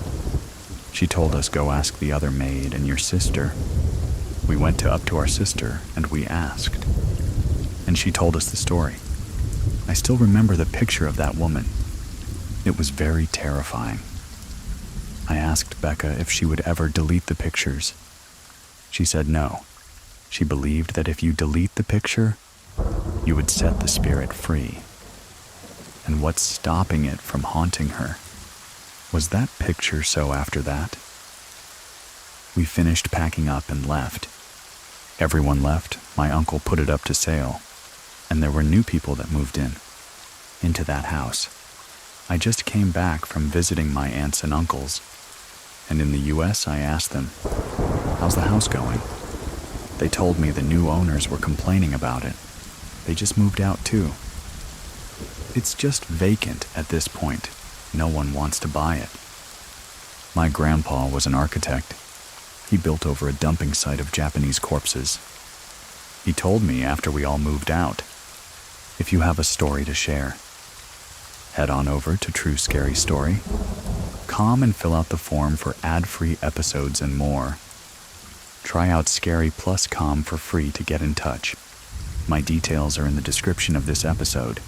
She told us, go ask the other maid and your sister. We went up to our sister and we asked. And she told us the story. I still remember the picture of that woman. It was very terrifying. I asked Becca if she would ever delete the pictures. She said no. She believed that if you delete the picture, you would set the spirit free. And what's stopping it from haunting her? Was that picture so after that? We finished packing up and left. Everyone left, my uncle put it up to sale, and there were new people that moved into that house. I just came back from visiting my aunts and uncles, and in the US I asked them, how's the house going? They told me the new owners were complaining about it. They just moved out too. It's just vacant at this point. No one wants to buy it. My grandpa was an architect. He built over a dumping site of Japanese corpses. He told me after we all moved out, if you have a story to share, head on over to True Scary Story, and fill out the form for ad-free episodes and more. Try out Scary plus Calm for free to get in touch. My details are in the description of this episode,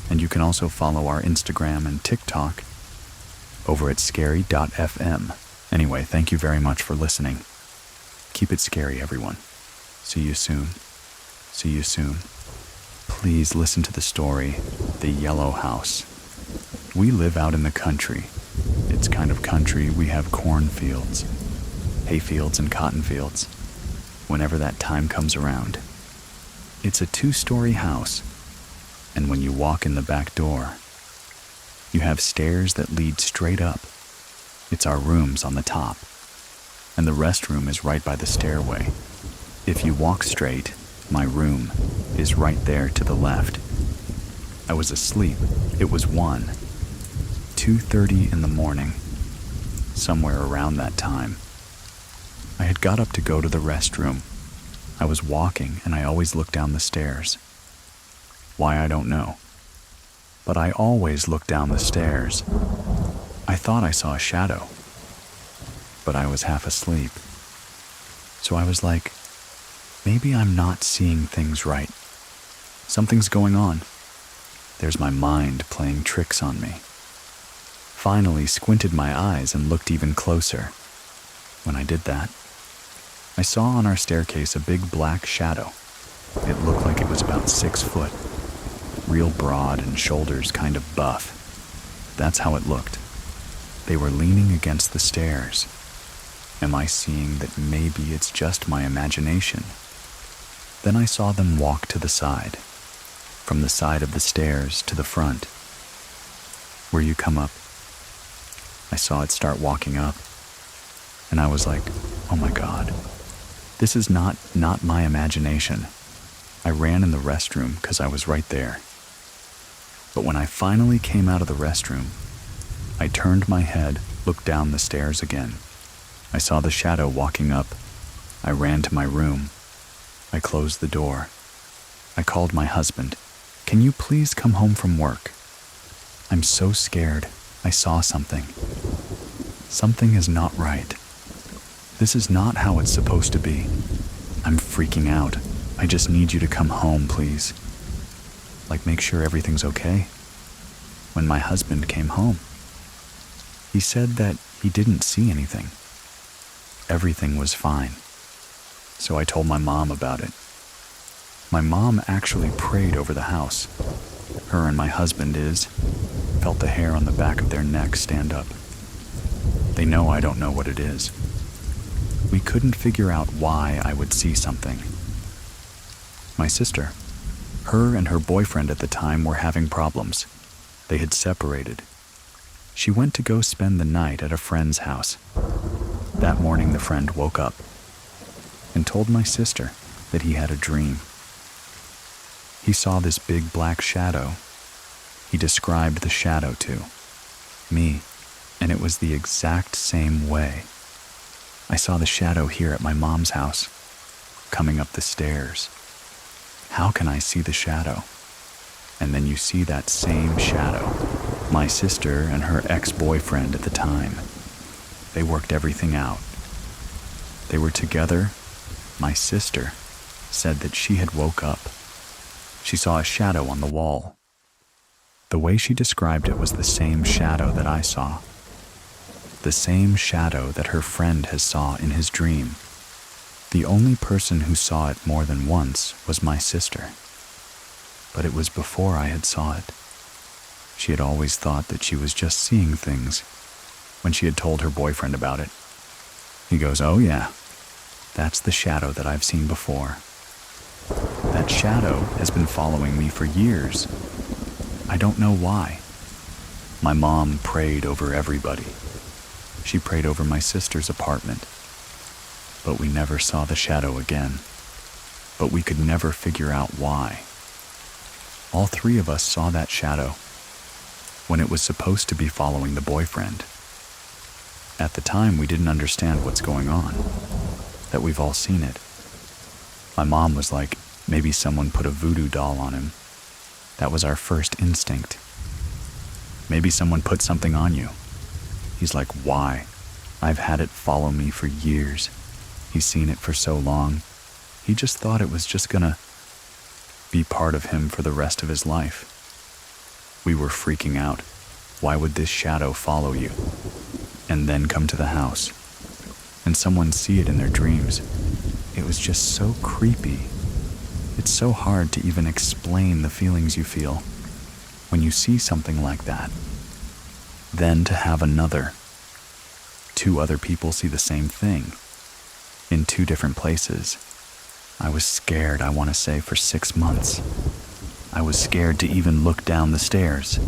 and you can also follow our Instagram and TikTok over at scary.fm. Anyway, thank you very much for listening. Keep it scary, everyone. See you soon. See you soon. Please listen to the story, The Yellow House. We live out in the country. It's kind of country. We have cornfields, hay fields, and cotton fields. Whenever that time comes around, it's a 2-story house, and when you walk in the back door, you have stairs that lead straight up. It's our rooms on the top, and the restroom is right by the stairway. If you walk straight, my room is right there to the left. I was asleep. It was 2:30 in the morning, somewhere around that time. I had got up to go to the restroom. I was walking, and I always look down the stairs. Why, I don't know. But I always look down the stairs. I thought I saw a shadow, but I was half asleep. So I was like, maybe I'm not seeing things right. Something's going on. There's my mind playing tricks on me. Finally squinted my eyes and looked even closer. When I did that, I saw on our staircase a big black shadow. It looked like it was about 6 foot, real broad and shoulders kind of buff. That's how it looked. They were leaning against the stairs. Am I seeing that maybe it's just my imagination? Then I saw them walk to the side, from the side of the stairs to the front. Where you come up, I saw it start walking up, and I was like, oh my God, this is not my imagination. I ran in the restroom because I was right there. But when I finally came out of the restroom, I turned my head, looked down the stairs again. I saw the shadow walking up. I ran to my room. I closed the door. I called my husband. Can you please come home from work? I'm so scared. I saw something. Something is not right. This is not how it's supposed to be. I'm freaking out. I just need you to come home, please. Like, make sure everything's okay. When my husband came home, he said that he didn't see anything. Everything was fine. So I told my mom about it. My mom actually prayed over the house. Her and my husband felt the hair on the back of their neck stand up. They know I don't know what it is. We couldn't figure out why I would see something. My sister, her and her boyfriend at the time were having problems. They had separated. She went to go spend the night at a friend's house. That morning the friend woke up and told my sister that he had a dream. He saw this big black shadow. He described the shadow to me, and it was the exact same way. I saw the shadow here at my mom's house, coming up the stairs. How can I see the shadow? And then you see that same shadow, my sister and her ex-boyfriend at the time. They worked everything out. They were together. My sister said that she had woke up. She saw a shadow on the wall. The way she described it was the same shadow that I saw. The same shadow that her friend has saw in his dream. The only person who saw it more than once was my sister. But it was before I had saw it. She had always thought that she was just seeing things when she had told her boyfriend about it. He goes, "Oh yeah, that's the shadow that I've seen before. That shadow has been following me for years. I don't know why." My mom prayed over everybody. She prayed over my sister's apartment. But we never saw the shadow again. But we could never figure out why. All three of us saw that shadow when it was supposed to be following the boyfriend. At the time, we didn't understand what's going on, that we've all seen it. My mom was like, maybe someone put a voodoo doll on him. That was our first instinct. Maybe someone put something on you. He's like, why? I've had it follow me for years. He's seen it for so long. He just thought it was just gonna be part of him for the rest of his life. We were freaking out. Why would this shadow follow you? And then come to the house, and someone see it in their dreams. It was just so creepy. It's so hard to even explain the feelings you feel when you see something like that. Then to have two other people see the same thing in two different places. I was scared, I want to say, for 6 months. I was scared to even look down the stairs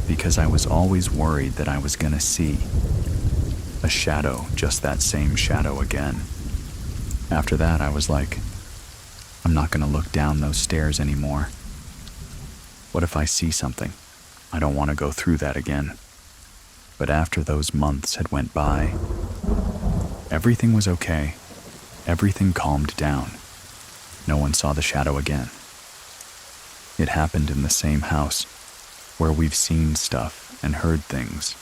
because I was always worried that I was going to see a shadow, just that same shadow again. After that, I was like, I'm not going to look down those stairs anymore. What if I see something? I don't want to go through that again. But after those months had went by, everything was okay. Everything calmed down. No one saw the shadow again. It happened in the same house where we've seen stuff and heard things.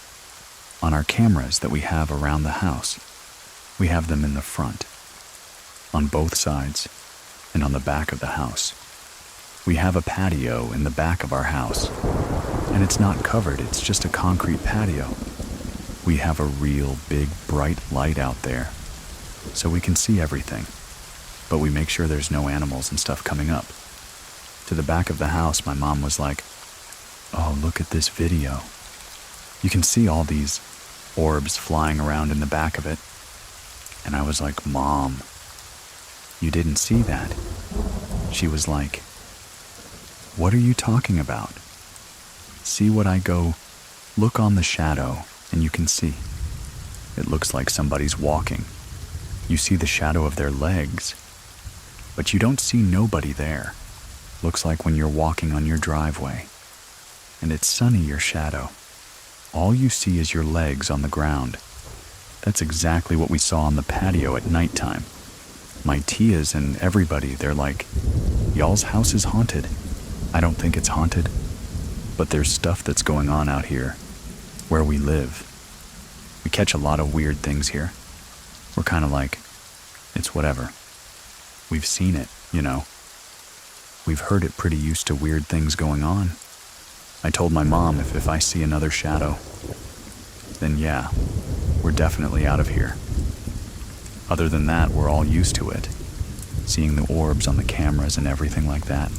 On our cameras that we have around the house, we have them in the front, on both sides, and on the back of the house. We have a patio in the back of our house, and it's not covered, it's just a concrete patio. We have a real big bright light out there, so we can see everything, but we make sure there's no animals and stuff coming up. To the back of the house, my mom was like, "Oh, look at this video. You can see all these orbs flying around in the back of it." And I was like, "Mom, you didn't see that." She was like, "What are you talking about? See what I go, look on the shadow, and you can see. It looks like somebody's walking. You see the shadow of their legs, but you don't see nobody there. Looks like when you're walking on your driveway, and it's sunny, your shadow. All you see is your legs on the ground. That's exactly what we saw on the patio at nighttime. My tias and everybody, they're like, y'all's house is haunted. I don't think it's haunted, but there's stuff that's going on out here where we live. We catch a lot of weird things here. We're kind of like, it's whatever. We've seen it, you know. We've heard it, pretty used to weird things going on. I told my mom if I see another shadow, then yeah, we're definitely out of here. Other than that, we're all used to it, seeing the orbs on the cameras and everything like that.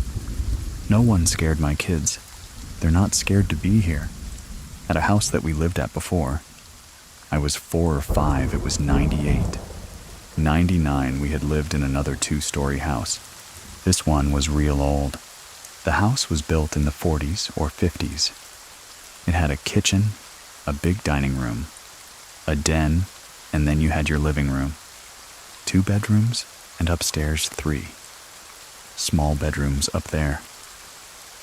No one scared my kids. They're not scared to be here. At a house that we lived at before, I was 4 or 5, it was 98. 99, we had lived in another 2-story house. This one was real old. The house was built in the 40s or 50s. It had a kitchen, a big dining room, a den, and then you had your living room. 2 bedrooms, and upstairs 3. Small bedrooms up there.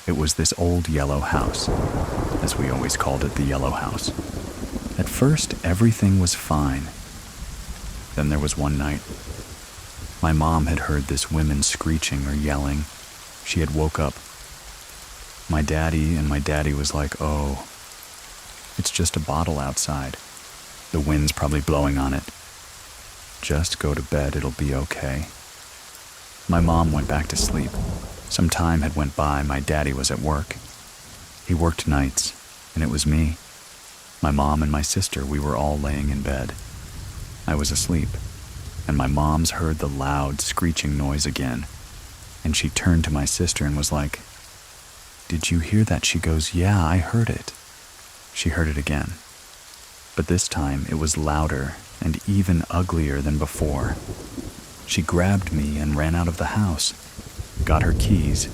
It was this old yellow house, as we always called it, the yellow house. At first, everything was fine. Then there was one night. My mom had heard this woman screeching or yelling. She had woke up. My daddy was like, "Oh, it's just a bottle outside." The wind's probably blowing on it. Just go to bed, it'll be okay. My mom went back to sleep. Some time had went by, my daddy was at work. He worked nights, and it was me. My mom and my sister, we were all laying in bed. I was asleep, and my mom's heard the loud, screeching noise again, and she turned to my sister and was like, "Did you hear that?" She goes, "Yeah, I heard it." She heard it again, but this time it was louder and even uglier than before. She grabbed me and ran out of the house, got her keys,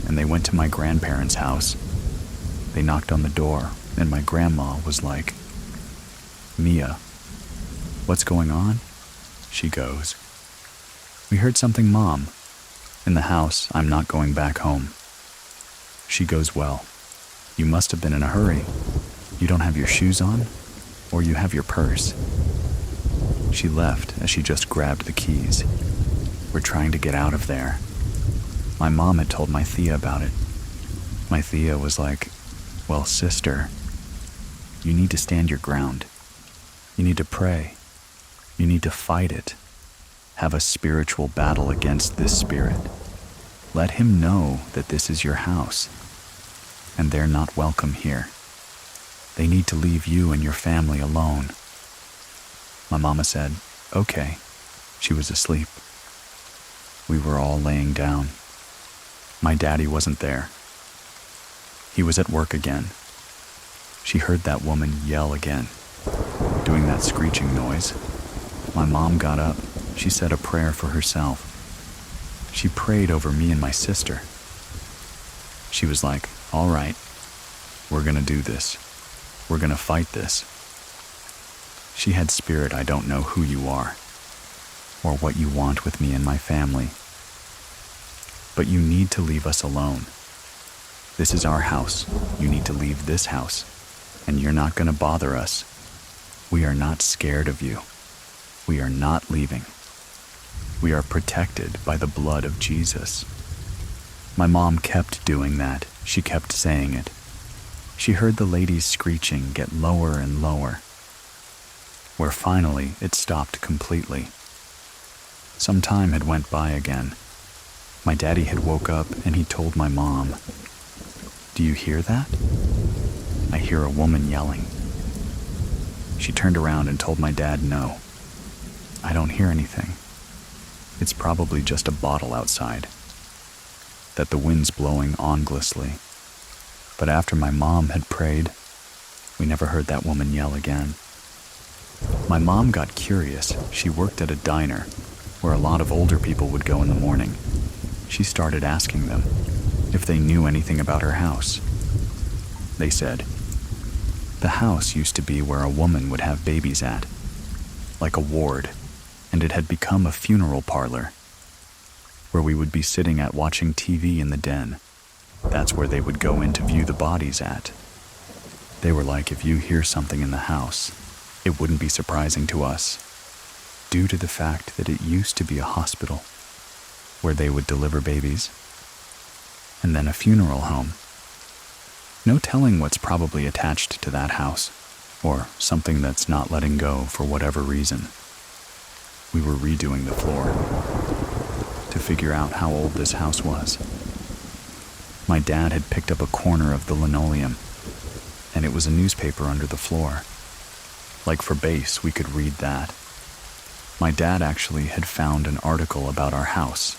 and they went to my grandparents' house. They knocked on the door, and my grandma was like, "Mia, what's going on?" She goes, "We heard something, Mom. In the house, I'm not going back home." She goes, "Well, you must have been in a hurry. You don't have your shoes on, or you have your purse." She left as she just grabbed the keys. We're trying to get out of there. My mom had told my Thea about it. My Thea was like, "Well, sister, you need to stand your ground. You need to pray. You need to fight it. Have a spiritual battle against this spirit. Let him know that this is your house, and they're not welcome here. They need to leave you and your family alone." My mama said, "Okay." She was asleep. We were all laying down. My daddy wasn't there. He was at work again. She heard that woman yell again, doing that screeching noise. My mom got up. She said a prayer for herself. She prayed over me and my sister. She was like, "All right, we're gonna do this. We're gonna fight this." She had spirit, "I don't know who you are or what you want with me and my family, but you need to leave us alone. This is our house. You need to leave this house, and you're not gonna bother us. We are not scared of you. We are not leaving. We are protected by the blood of Jesus." My mom kept doing that. She kept saying it. She heard the lady's screeching get lower and lower, where finally it stopped completely. Some time had went by again. My daddy had woke up and he told my mom, "Do you hear that? I hear a woman yelling." She turned around and told my dad, "No, I don't hear anything. It's probably just a bottle outside, that the wind's blowing ominously." But after my mom had prayed, we never heard that woman yell again. My mom got curious. She worked at a diner where a lot of older people would go in the morning. She started asking them if they knew anything about her house. They said, "The house used to be where a woman would have babies at, like a ward, and it had become a funeral parlor, where we would be sitting at watching TV in the den. That's where they would go in to view the bodies at." They were like, "If you hear something in the house, it wouldn't be surprising to us, due to the fact that it used to be a hospital where they would deliver babies, and then a funeral home. No telling what's probably attached to that house, or something that's not letting go for whatever reason." We were redoing the floor to figure out how old this house was. My dad had picked up a corner of the linoleum, and it was a newspaper under the floor. Like for base, we could read that. My dad actually had found an article about our house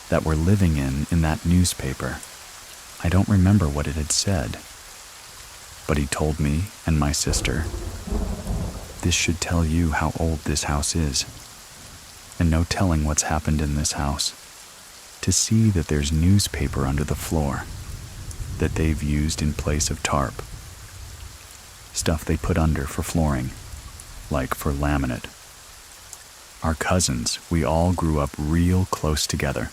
that we're living in that newspaper. I don't remember what it had said, but he told me and my sister, "This should tell you how old this house is, and no telling what's happened in this house. To see that there's newspaper under the floor that they've used in place of tarp. Stuff they put under for flooring, like for laminate. Our cousins, we all grew up real close together.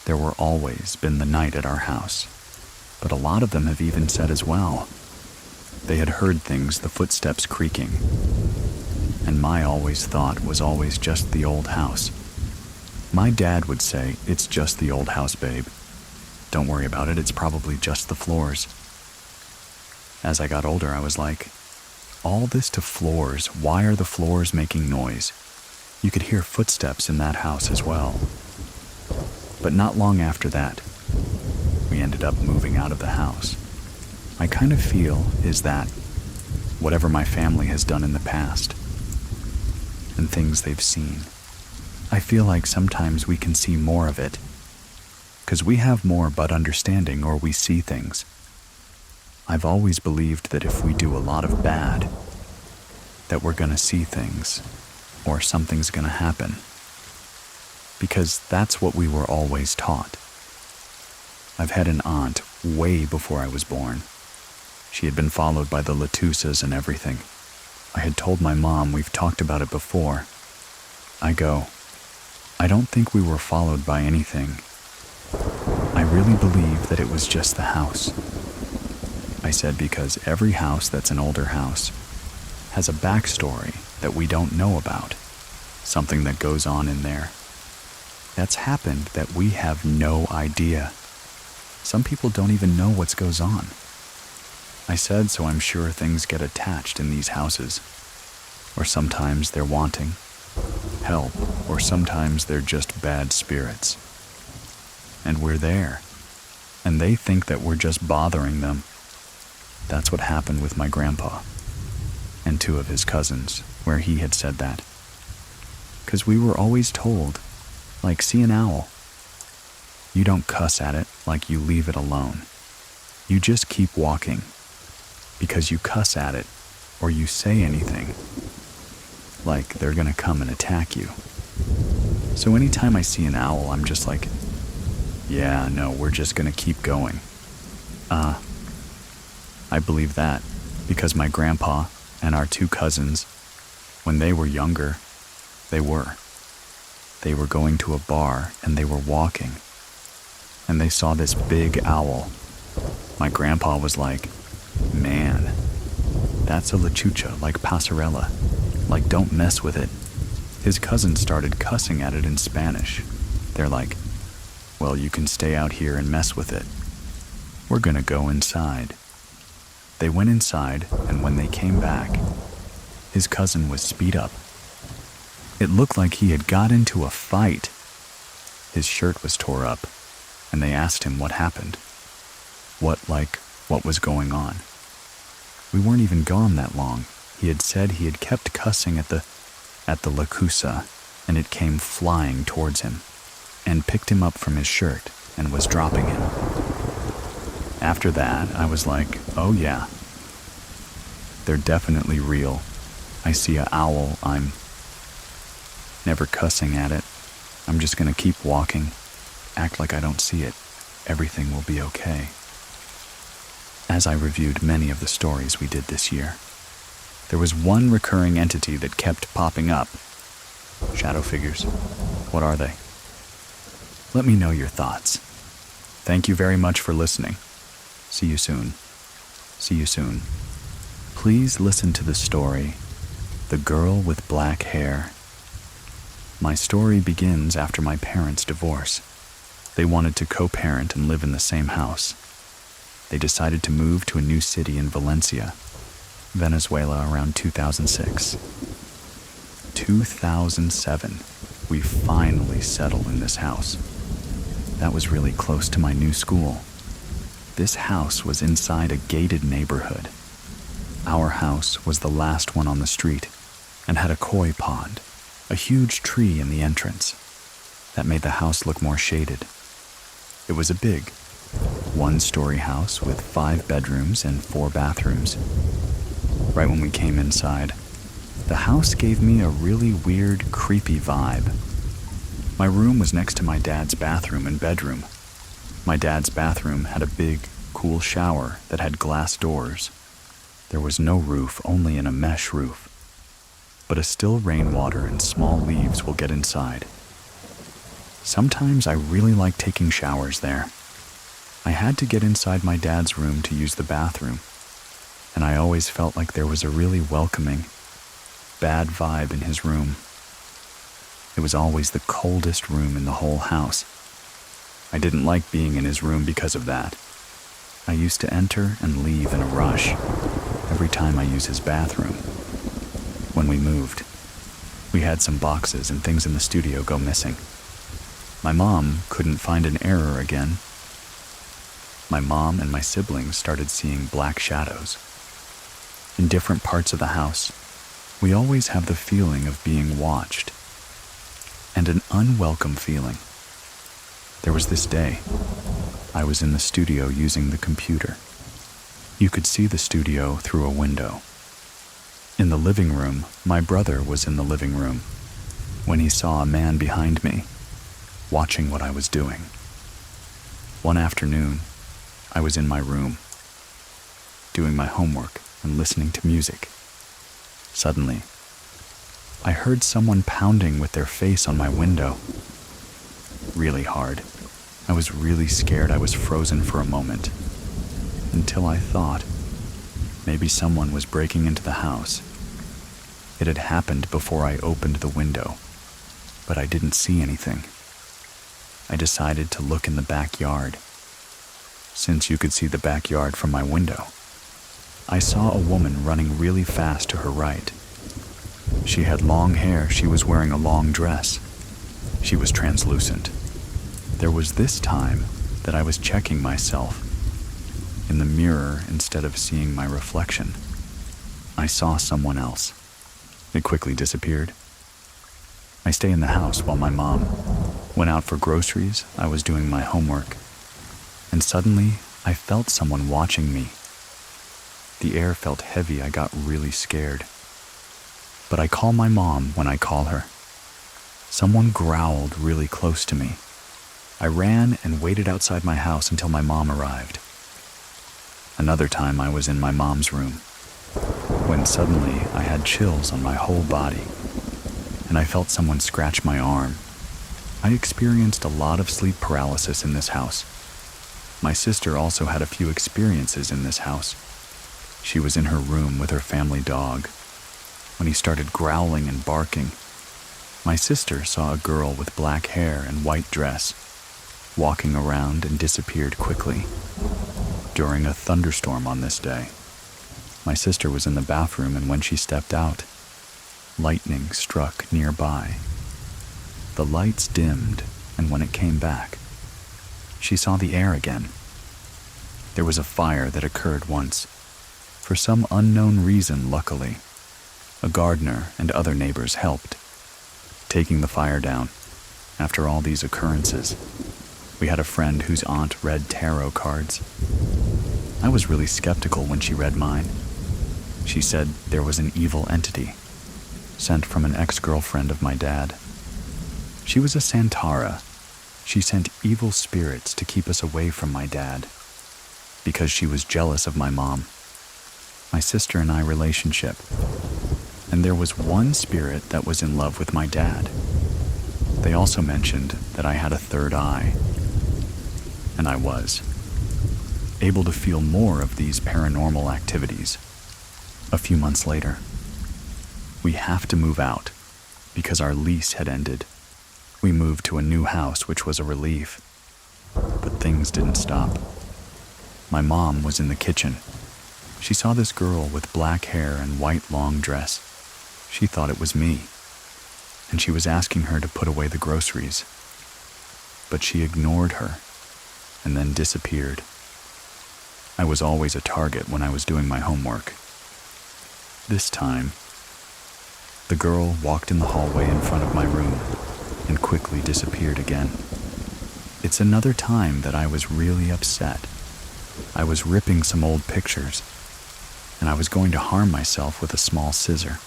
There were always been the night at our house, but a lot of them have even said as well, they had heard things, the footsteps creaking, and my always thought was always just the old house. My dad would say, "It's just the old house, babe. Don't worry about it, it's probably just the floors." As I got older, I was like, all this to floors. Why are the floors making noise? You could hear footsteps in that house as well. But not long after that, we ended up moving out of the house. I kind of feel is that whatever my family has done in the past and things they've seen, I feel like sometimes we can see more of it because we have more but understanding, or we see things. I've always believed that if we do a lot of bad, that we're gonna see things or something's gonna happen, because that's what we were always taught. I've had an aunt way before I was born. She had been followed by the Latusas and everything. I had told my mom we've talked about it before. I go, I don't think we were followed by anything. I really believe that it was just the house. I said because every house that's an older house has a backstory that we don't know about, something that goes on in there that's happened that we have no idea. Some people don't even know what goes on. I said, so I'm sure things get attached in these houses, or sometimes they're wanting help, or sometimes they're just bad spirits. And we're there, and they think that we're just bothering them. That's what happened with my grandpa and 2 of his cousins, where he had said that. 'Cause we were always told, like, see an owl. You don't cuss at it, like you leave it alone. You just keep walking, because you cuss at it or you say anything, like they're gonna come and attack you. So anytime I see an owl, I'm just like, yeah, no, we're just gonna keep going. I believe that because my grandpa and our 2 cousins, when they were younger, they were going to a bar and they were walking and they saw this big owl. My grandpa was like, man, that's a lechucha, like passerella. Like, don't mess with it. His cousins started cussing at it in Spanish. They're like, well, you can stay out here and mess with it. We're gonna go inside. They went inside, and when they came back, his cousin was speed up. It looked like he had got into a fight. His shirt was tore up, and they asked him what happened. What was going on? We weren't even gone that long. He had said he had kept cussing at the Lakusa, and it came flying towards him, and picked him up from his shirt, and was dropping him. After that, I was like, oh yeah, they're definitely real. I see an owl, I'm never cussing at it. I'm just gonna keep walking, act like I don't see it. Everything will be okay. As I reviewed many of the stories we did this year, there was one recurring entity that kept popping up. Shadow figures. What are they? Let me know your thoughts. Thank you very much for listening. See you soon. See you soon. Please listen to the story, The Girl with Black Hair. My story begins after my parents' divorce. They wanted to co-parent and live in the same house. They decided to move to a new city in Valencia, Venezuela, around 2006. 2007, we finally settled in this house. That was really close to my new school. This house was inside a gated neighborhood. Our house was the last one on the street and had a koi pond, a huge tree in the entrance. That made the house look more shaded. It was a big, 1-story house with 5 bedrooms and 4 bathrooms. Right when we came inside, the house gave me a really weird, creepy vibe. My room was next to my dad's bathroom and bedroom. My dad's bathroom had a big, cool shower that had glass doors. There was no roof, only an mesh roof. But a still rainwater and small leaves will get inside. Sometimes I really like taking showers there. I had to get inside my dad's room to use the bathroom, and I always felt like there was a really welcoming, bad vibe in his room. It was always the coldest room in the whole house. I didn't like being in his room because of that. I used to enter and leave in a rush every time I use his bathroom. When we moved, we had some boxes and things in the studio go missing. My mom couldn't find an error again. My mom and my siblings started seeing black shadows. In different parts of the house, we always have the feeling of being watched, and an unwelcome feeling. There was this day, I was in the studio using the computer. You could see the studio through a window. In the living room, my brother was in the living room when he saw a man behind me, watching what I was doing. One afternoon, I was in my room, doing my homework and listening to music. Suddenly, I heard someone pounding with their face on my window. Really hard. I was really scared. I was frozen for a moment, until I thought maybe someone was breaking into the house. It had happened before I opened the window, but I didn't see anything. I decided to look in the backyard, since you could see the backyard from my window. I saw a woman running really fast to her right. She had long hair. She was wearing a long dress. She was translucent. There was this time that I was checking myself in the mirror instead of seeing my reflection. I saw someone else. It quickly disappeared. I stay in the house while my mom went out for groceries. I was doing my homework, and suddenly I felt someone watching me. The air felt heavy. I got really scared. But I call my mom when I call her. Someone growled really close to me. I ran and waited outside my house until my mom arrived. Another time I was in my mom's room, when suddenly I had chills on my whole body, and I felt someone scratch my arm. I experienced a lot of sleep paralysis in this house. My sister also had a few experiences in this house. She was in her room with her family dog when he started growling and barking. My sister saw a girl with black hair and white dress walking around and disappeared quickly. During a thunderstorm on this day, my sister was in the bathroom, and when she stepped out, lightning struck nearby. The lights dimmed, and when it came back, she saw the air again. There was a fire that occurred once. For some unknown reason, luckily, a gardener and other neighbors helped, taking the fire down. After all these occurrences, we had a friend whose aunt read tarot cards. I was really skeptical when she read mine. She said there was an evil entity sent from an ex-girlfriend of my dad. She was a Santara. She sent evil spirits to keep us away from my dad because she was jealous of my mom, my sister and I relationship. And there was one spirit that was in love with my dad. They also mentioned that I had a third eye, and I was able to feel more of these paranormal activities. A few months later, we have to move out because our lease had ended. We moved to a new house, which was a relief, but things didn't stop. My mom was in the kitchen. She saw this girl with black hair and white long dress. She thought it was me, and she was asking her to put away the groceries. But she ignored her and then disappeared. I was always a target when I was doing my homework. This time, the girl walked in the hallway in front of my room and quickly disappeared again. It's another time that I was really upset. I was ripping some old pictures, and I was going to harm myself with a small scissor.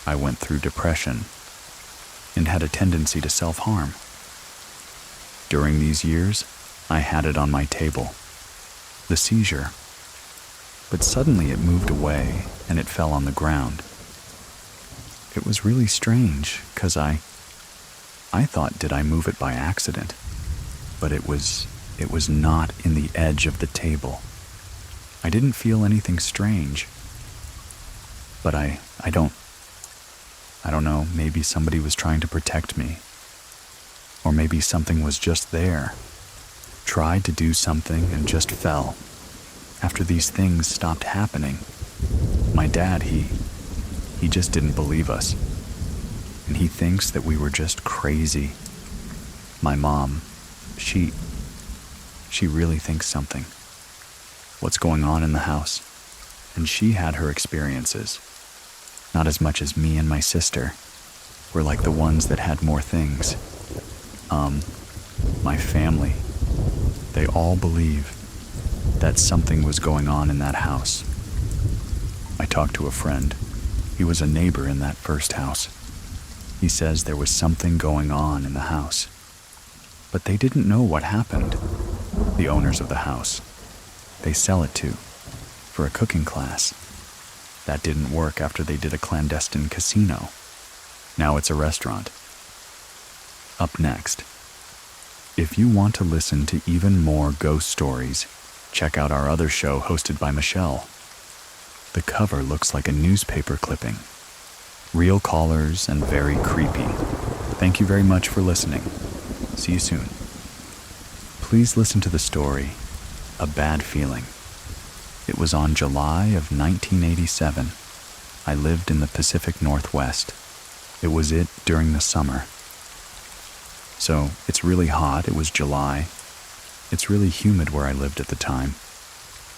I went through depression and had a tendency to self-harm. During these years, I had it on my table, the seizure, but suddenly it moved away and it fell on the ground. It was really strange, because I thought, did I move it by accident? But it was not in the edge of the table. I didn't feel anything strange, but I don't know, maybe somebody was trying to protect me, or maybe something was just there. tried to do something and just fell. After these things stopped happening, my dad, he just didn't believe us. And he thinks that we were just crazy. My mom, she really thinks something. What's going on in the house? And she had her experiences. Not as much as me and my sister. We're like the ones that had more things. My family, they all believe that something was going on in that house. I talked to a friend. He was a neighbor in that first house. He says there was something going on in the house. But they didn't know what happened. The owners of the house. They sell it to, for a cooking class. That didn't work after they did a clandestine casino. Now it's a restaurant. Up next. If you want to listen to even more ghost stories, check out our other show hosted by Michelle. The cover looks like a newspaper clipping. Real callers and very creepy. Thank you very much for listening. See you soon. Please listen to the story, A Bad Feeling. It was on July of 1987. I lived in the Pacific Northwest. It was during the summer. So, it's really hot, it was July. It's really humid where I lived at the time.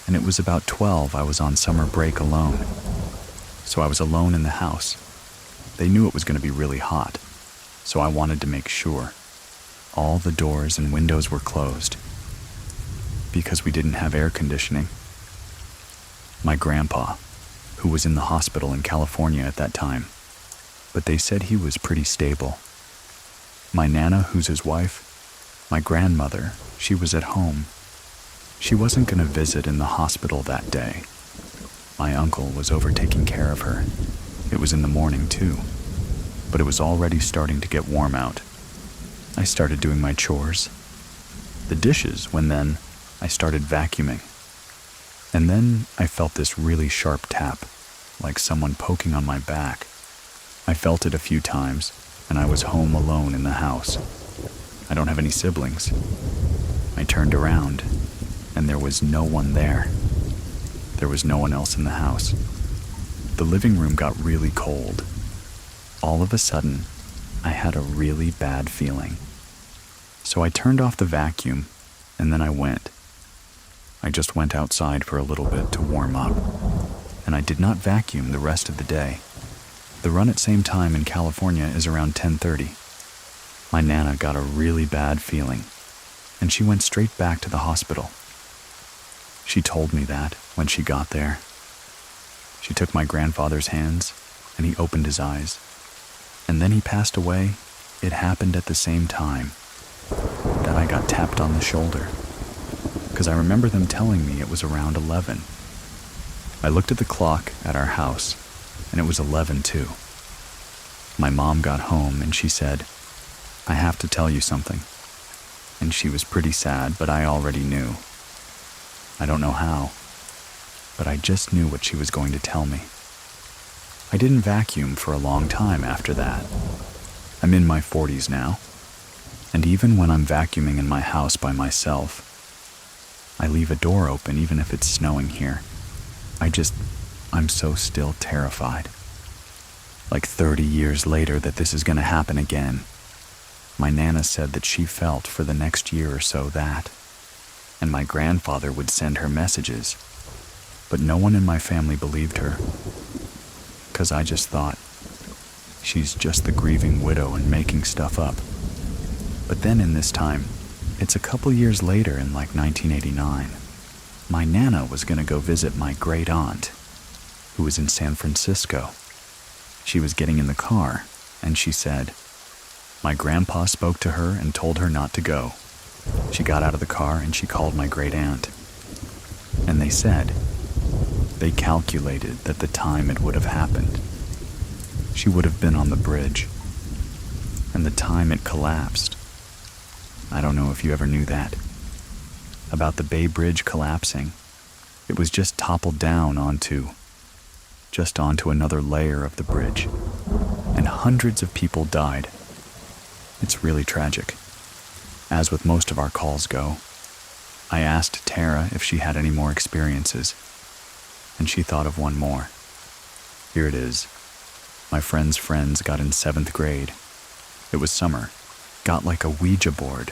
And it was about 12, I was on summer break alone. So I was alone in the house. They knew it was going to be really hot, so I wanted to make sure. All the doors and windows were closed, because we didn't have air conditioning. My grandpa, who was in the hospital in California at that time, but they said he was pretty stable. My Nana, who's his wife, my grandmother, she was at home. She wasn't going to visit in the hospital that day. My uncle was over taking care of her. It was in the morning too, but it was already starting to get warm out. I started doing my chores, the dishes, when then I started vacuuming. And then I felt this really sharp tap, like someone poking on my back. I felt it a few times, and I was home alone in the house. I don't have any siblings. I turned around, and there was no one there. There was no one else in the house. The living room got really cold. All of a sudden, I had a really bad feeling. So I turned off the vacuum, and then I went. I just went outside for a little bit to warm up, and I did not vacuum the rest of the day. The run at same time in California is around 10:30. My Nana got a really bad feeling, and she went straight back to the hospital. She told me that when she got there. She took my grandfather's hands, and he opened his eyes. And then he passed away. It happened at the same time that I got tapped on the shoulder, because I remember them telling me it was around 11. I looked at the clock at our house, and it was 11 too. My mom got home, and she said, "I have to tell you something." And she was pretty sad, but I already knew. I don't know how, but I just knew what she was going to tell me. I didn't vacuum for a long time after that. I'm in my 40s now, and even when I'm vacuuming in my house by myself, I leave a door open even if it's snowing here. I'm so still terrified. Like 30 years later that this is going to happen again. My Nana said that she felt for the next year or so that, and my grandfather would send her messages, but no one in my family believed her, because I just thought, she's just the grieving widow and making stuff up. But then in this time, it's a couple years later in like 1989, my Nana was going to go visit my great aunt, who was in San Francisco. She was getting in the car, and she said, my grandpa spoke to her and told her not to go. She got out of the car and she called my great aunt. And they said, they calculated that the time it would have happened, she would have been on the bridge, and the time it collapsed. I don't know if you ever knew that. About the Bay Bridge collapsing, it was just toppled down onto another layer of the bridge, and hundreds of people died. It's really tragic. As with most of our calls go, I asked Tara if she had any more experiences, and she thought of one more. Here it is. My friend's friends got in 7th grade. It was summer. Got like a Ouija board,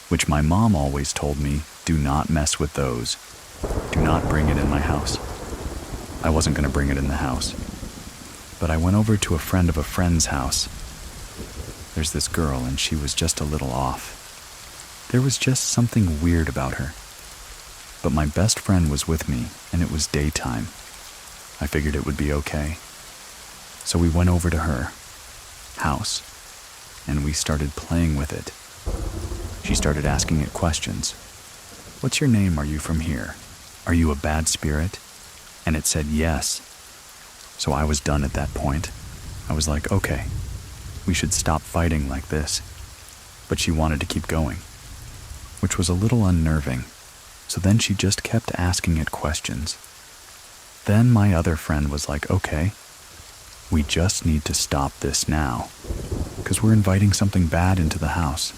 which my mom always told me, do not mess with those. Do not bring it in my house. I wasn't going to bring it in the house. But I went over to a friend of a friend's house. There's this girl, and she was just a little off. There was just something weird about her. But my best friend was with me, and it was daytime. I figured it would be okay. So we went over to her house, and we started playing with it. She started asking it questions. What's your name? Are you from here? Are you a bad spirit? And it said yes. So I was done at that point. I was like, okay, we should stop fighting like this. But she wanted to keep going, which was a little unnerving. So then she just kept asking it questions. Then my other friend was like, okay, we just need to stop this now, because we're inviting something bad into the house.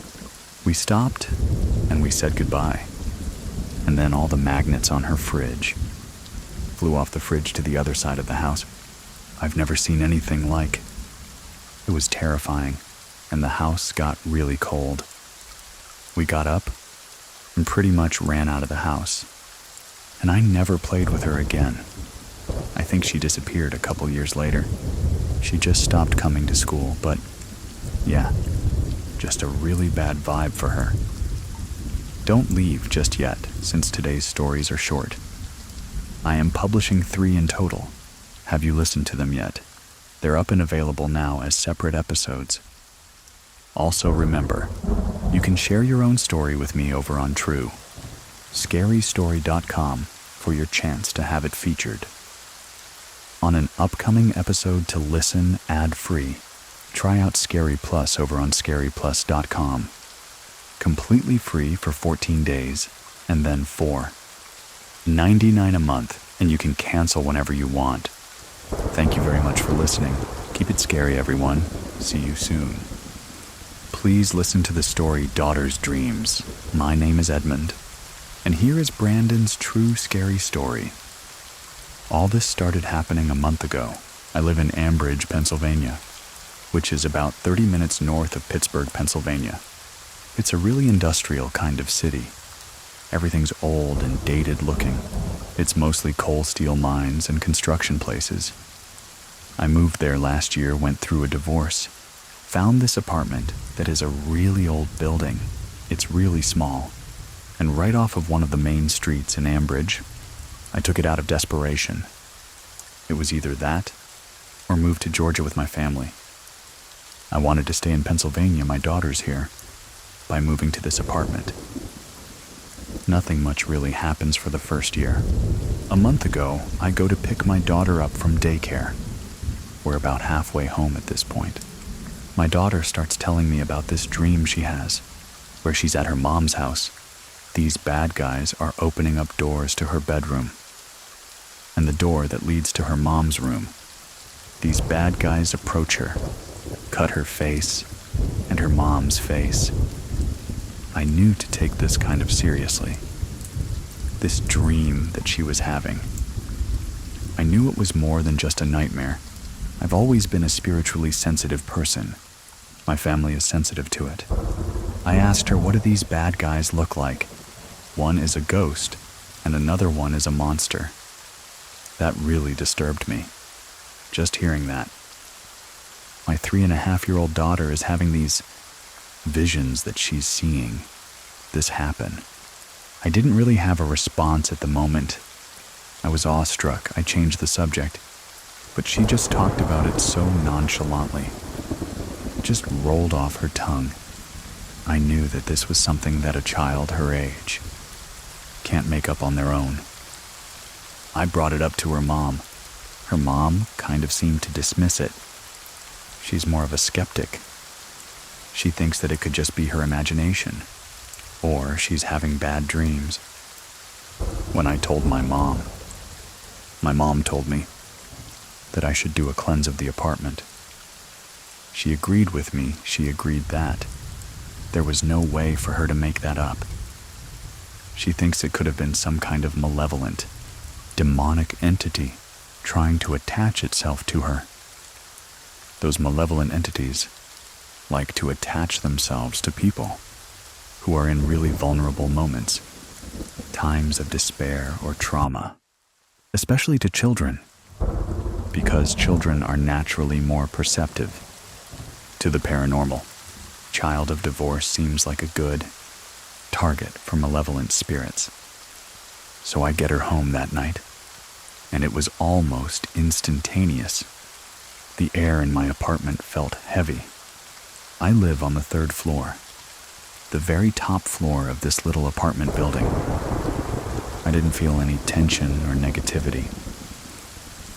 We stopped, and we said goodbye. And then all the magnets on her fridge flew off the fridge to the other side of the house. I've never seen anything like. It was terrifying, and the house got really cold. We got up and pretty much ran out of the house. And I never played with her again. I think she disappeared a couple years later. She just stopped coming to school, but yeah, just a really bad vibe for her. Don't leave just yet, since today's stories are short. I am publishing 3 in total. Have you listened to them yet? They're up and available now as separate episodes. Also remember, you can share your own story with me over on True, scarystory.com, for your chance to have it featured. On an upcoming episode to listen ad-free, try out Scary Plus over on scaryplus.com. Completely free for 14 days, and then $4.99 a month, and you can cancel whenever you want. Thank you very much for listening. Keep it scary, everyone. See you soon. Please listen to the story Daughter's Dreams. My name is Edmund, and here is Brandon's true scary story. All this started happening a month ago. I live in Ambridge, Pennsylvania, which is about 30 minutes north of Pittsburgh, Pennsylvania. It's a really industrial kind of city. Everything's old and dated looking. It's mostly coal steel mines and construction places. I moved there last year, went through a divorce, found this apartment that is a really old building. It's really small, and right off of one of the main streets in Ambridge. I took it out of desperation. It was either that or move to Georgia with my family. I wanted to stay in Pennsylvania, my daughter's here, by moving to this apartment. Nothing much really happens for the first year. A month ago, I go to pick my daughter up from daycare. We're about halfway home at this point. My daughter starts telling me about this dream she has, where she's at her mom's house. These bad guys are opening up doors to her bedroom, and the door that leads to her mom's room. These bad guys approach her, cut her face, and her mom's face. I knew to take this kind of seriously. This dream that she was having. I knew it was more than just a nightmare. I've always been a spiritually sensitive person. My family is sensitive to it. I asked her, what do these bad guys look like? One is a ghost, and another one is a monster. That really disturbed me, just hearing that. My 3.5-year-old daughter is having these visions that she's seeing this happen. I didn't really have a response at the moment. I was awestruck. I changed the subject, but she just talked about it so nonchalantly. It just rolled off her tongue. I knew that this was something that a child her age can't make up on their own. I brought it up to her mom. Her mom kind of seemed to dismiss it. She's more of a skeptic. She thinks that it could just be her imagination, or she's having bad dreams. When I told my mom told me that I should do a cleanse of the apartment. She agreed with me. She agreed that there was no way for her to make that up. She thinks it could have been some kind of malevolent, demonic entity trying to attach itself to her. Those malevolent entities like to attach themselves to people who are in really vulnerable moments, times of despair or trauma, especially to children, because children are naturally more perceptive to the paranormal. Child of divorce seems like a good target for malevolent spirits. So I get her home that night, and it was almost instantaneous. The air in my apartment felt heavy. I live on the 3rd floor, the very top floor of this little apartment building. I didn't feel any tension or negativity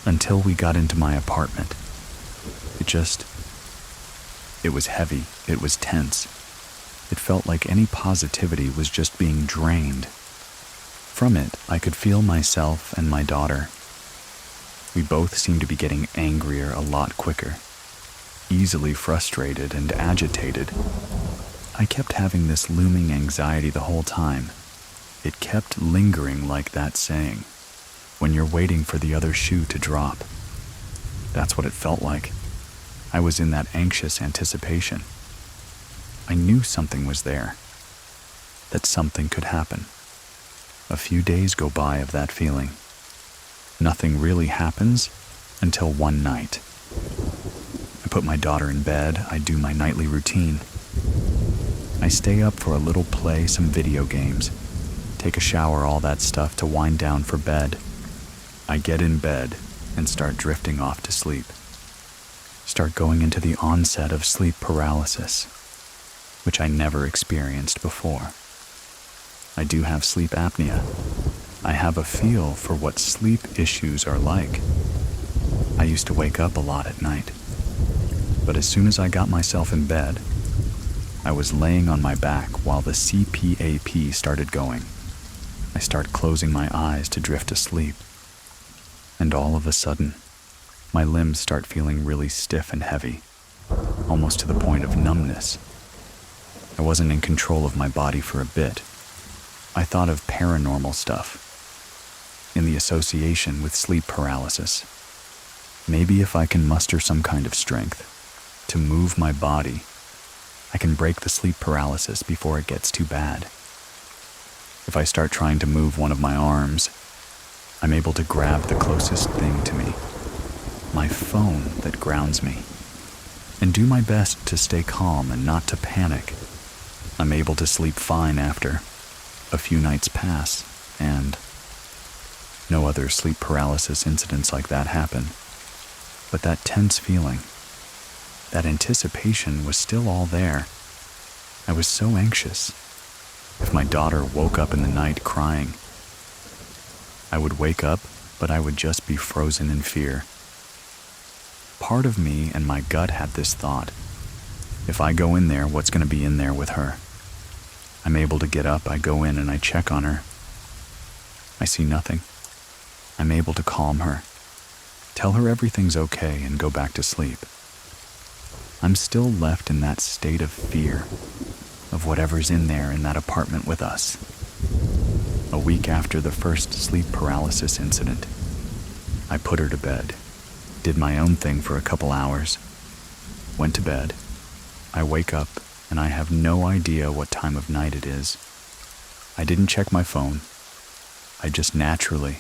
until we got into my apartment. It was heavy, it was tense. It felt like any positivity was just being drained. From it, I could feel myself and my daughter. We both seemed to be getting angrier a lot quicker, easily frustrated and agitated. I kept having this looming anxiety the whole time. It kept lingering like that saying, when you're waiting for the other shoe to drop. That's what it felt like. I was in that anxious anticipation. I knew something was there, that something could happen. A few days go by of that feeling. Nothing really happens until one night. I put my daughter in bed, I do my nightly routine. I stay up for a little play, some video games, take a shower, all that stuff to wind down for bed. I get in bed and start drifting off to sleep. Start going into the onset of sleep paralysis, which I never experienced before. I do have sleep apnea. I have a feel for what sleep issues are like. I used to wake up a lot at night, but as soon as I got myself in bed, I was laying on my back while the CPAP started going. I start closing my eyes to drift asleep, and all of a sudden, my limbs start feeling really stiff and heavy, almost to the point of numbness. I wasn't in control of my body for a bit. I thought of paranormal stuff in the association with sleep paralysis. Maybe if I can muster some kind of strength to move my body, I can break the sleep paralysis before it gets too bad. If I start trying to move one of my arms, I'm able to grab the closest thing to me, my phone that grounds me, and do my best to stay calm and not to panic. I'm able to sleep fine after. A few nights pass, and no other sleep paralysis incidents like that happen. But that tense feeling, that anticipation was still all there. I was so anxious. If my daughter woke up in the night crying, I would wake up, but I would just be frozen in fear. Part of me and my gut had this thought, if I go in there, what's going to be in there with her? I'm able to get up, I go in and I check on her. I see nothing. I'm able to calm her, tell her everything's okay, and go back to sleep. I'm still left in that state of fear of whatever's in there in that apartment with us. A week after the first sleep paralysis incident, I put her to bed, did my own thing for a couple hours, went to bed. I wake up and I have no idea what time of night it is. I didn't check my phone. I just naturally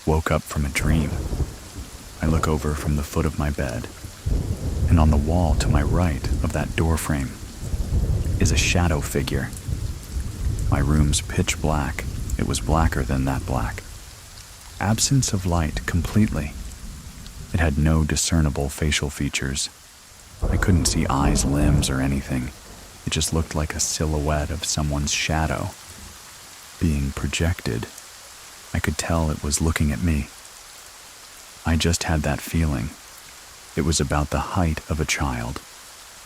woke up from a dream. I look over from the foot of my bed, and on the wall to my right of that door frame is a shadow figure. My room's pitch black. It was blacker than that black. Absence of light completely. It had no discernible facial features. I couldn't see eyes, limbs, or anything. It just looked like a silhouette of someone's shadow being projected. I could tell it was looking at me. I just had that feeling. It was about the height of a child,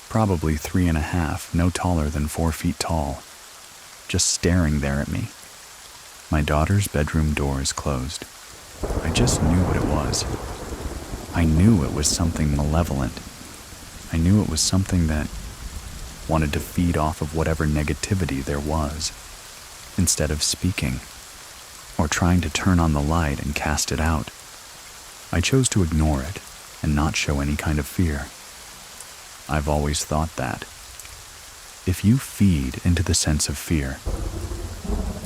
probably 3.5, no taller than 4 feet tall, just staring there at me. My daughter's bedroom door is closed. I just knew what it was. I knew it was something malevolent. I knew it was something that wanted to feed off of whatever negativity there was. instead of speaking or trying to turn on the light and cast it out. I chose to ignore it and not show any kind of fear. I've always thought that if you feed into the sense of fear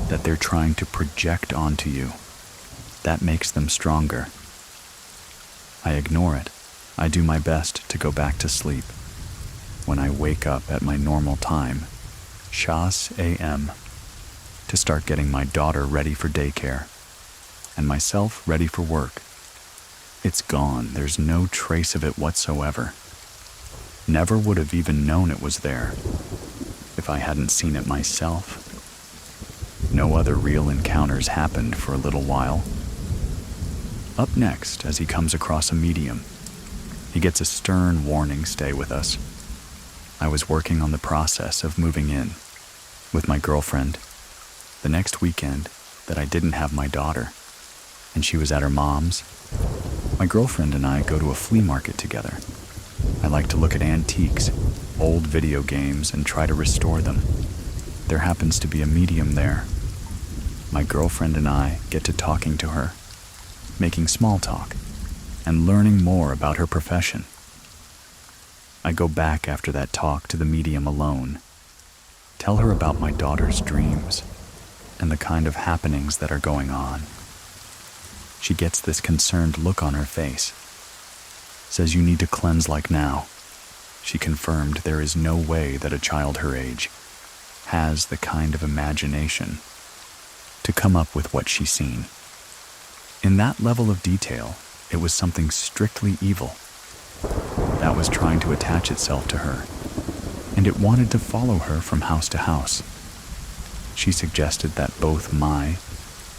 that they're trying to project onto you, that makes them stronger. I ignore it. I do my best to go back to sleep. When I wake up at my normal time, Shas a.m., to start getting my daughter ready for daycare and myself ready for work, it's gone. There's no trace of it whatsoever. Never would have even known it was there if I hadn't seen it myself. No other real encounters happened for a little while. Up next, as he comes across a medium, he gets a stern warning, stay with us. I was working on the process of moving in with my girlfriend the next weekend that I didn't have my daughter, and she was at her mom's. My girlfriend and I go to a flea market together. I like to look at antiques, old video games, and try to restore them. There happens to be a medium there. My girlfriend and I get to talking to her, making small talk, and learning more about her profession. I go back after that talk to the medium alone, tell her about my daughter's dreams and the kind of happenings that are going on. She gets this concerned look on her face, says you need to cleanse like now. She confirmed there is no way that a child her age has the kind of imagination to come up with what she's seen. In that level of detail, it was something strictly evil that was trying to attach itself to her, and it wanted to follow her from house to house. She suggested that both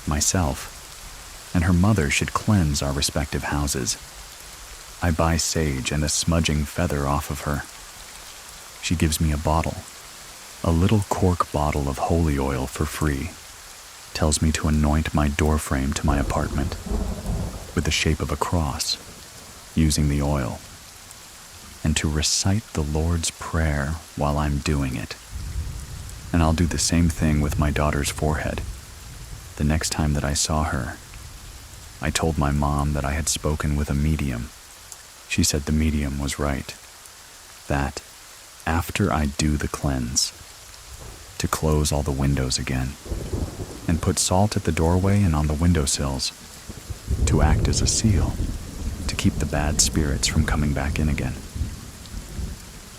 myself, and her mother should cleanse our respective houses. I buy sage and a smudging feather off of her. She gives me a bottle, a little cork bottle of holy oil for free, tells me to anoint my doorframe to my apartment with the shape of a cross, using the oil, and to recite the Lord's Prayer while I'm doing it. And I'll do the same thing with my daughter's forehead. The next time that I saw her, I told my mom that I had spoken with a medium. She said the medium was right, that after I do the cleanse, to close all the windows again, and put salt at the doorway and on the windowsills, to act as a seal, to keep the bad spirits from coming back in again.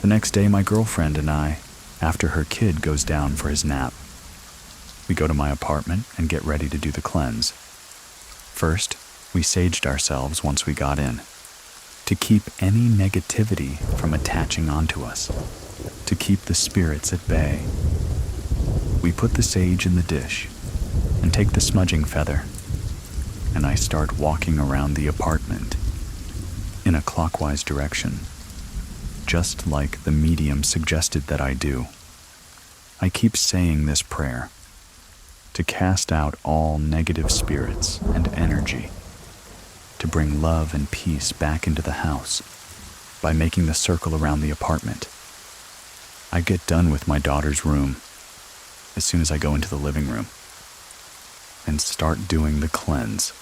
The next day, my girlfriend and I, after her kid goes down for his nap, we go to my apartment and get ready to do the cleanse. First, we saged ourselves once we got in, to keep any negativity from attaching onto us, to keep the spirits at bay. We put the sage in the dish and take the smudging feather, and I start walking around the apartment in a clockwise direction, just like the medium suggested that I do. I keep saying this prayer to cast out all negative spirits and energy, to bring love and peace back into the house by making the circle around the apartment. I get done with my daughter's room as soon as I go into the living room and start doing the cleanse.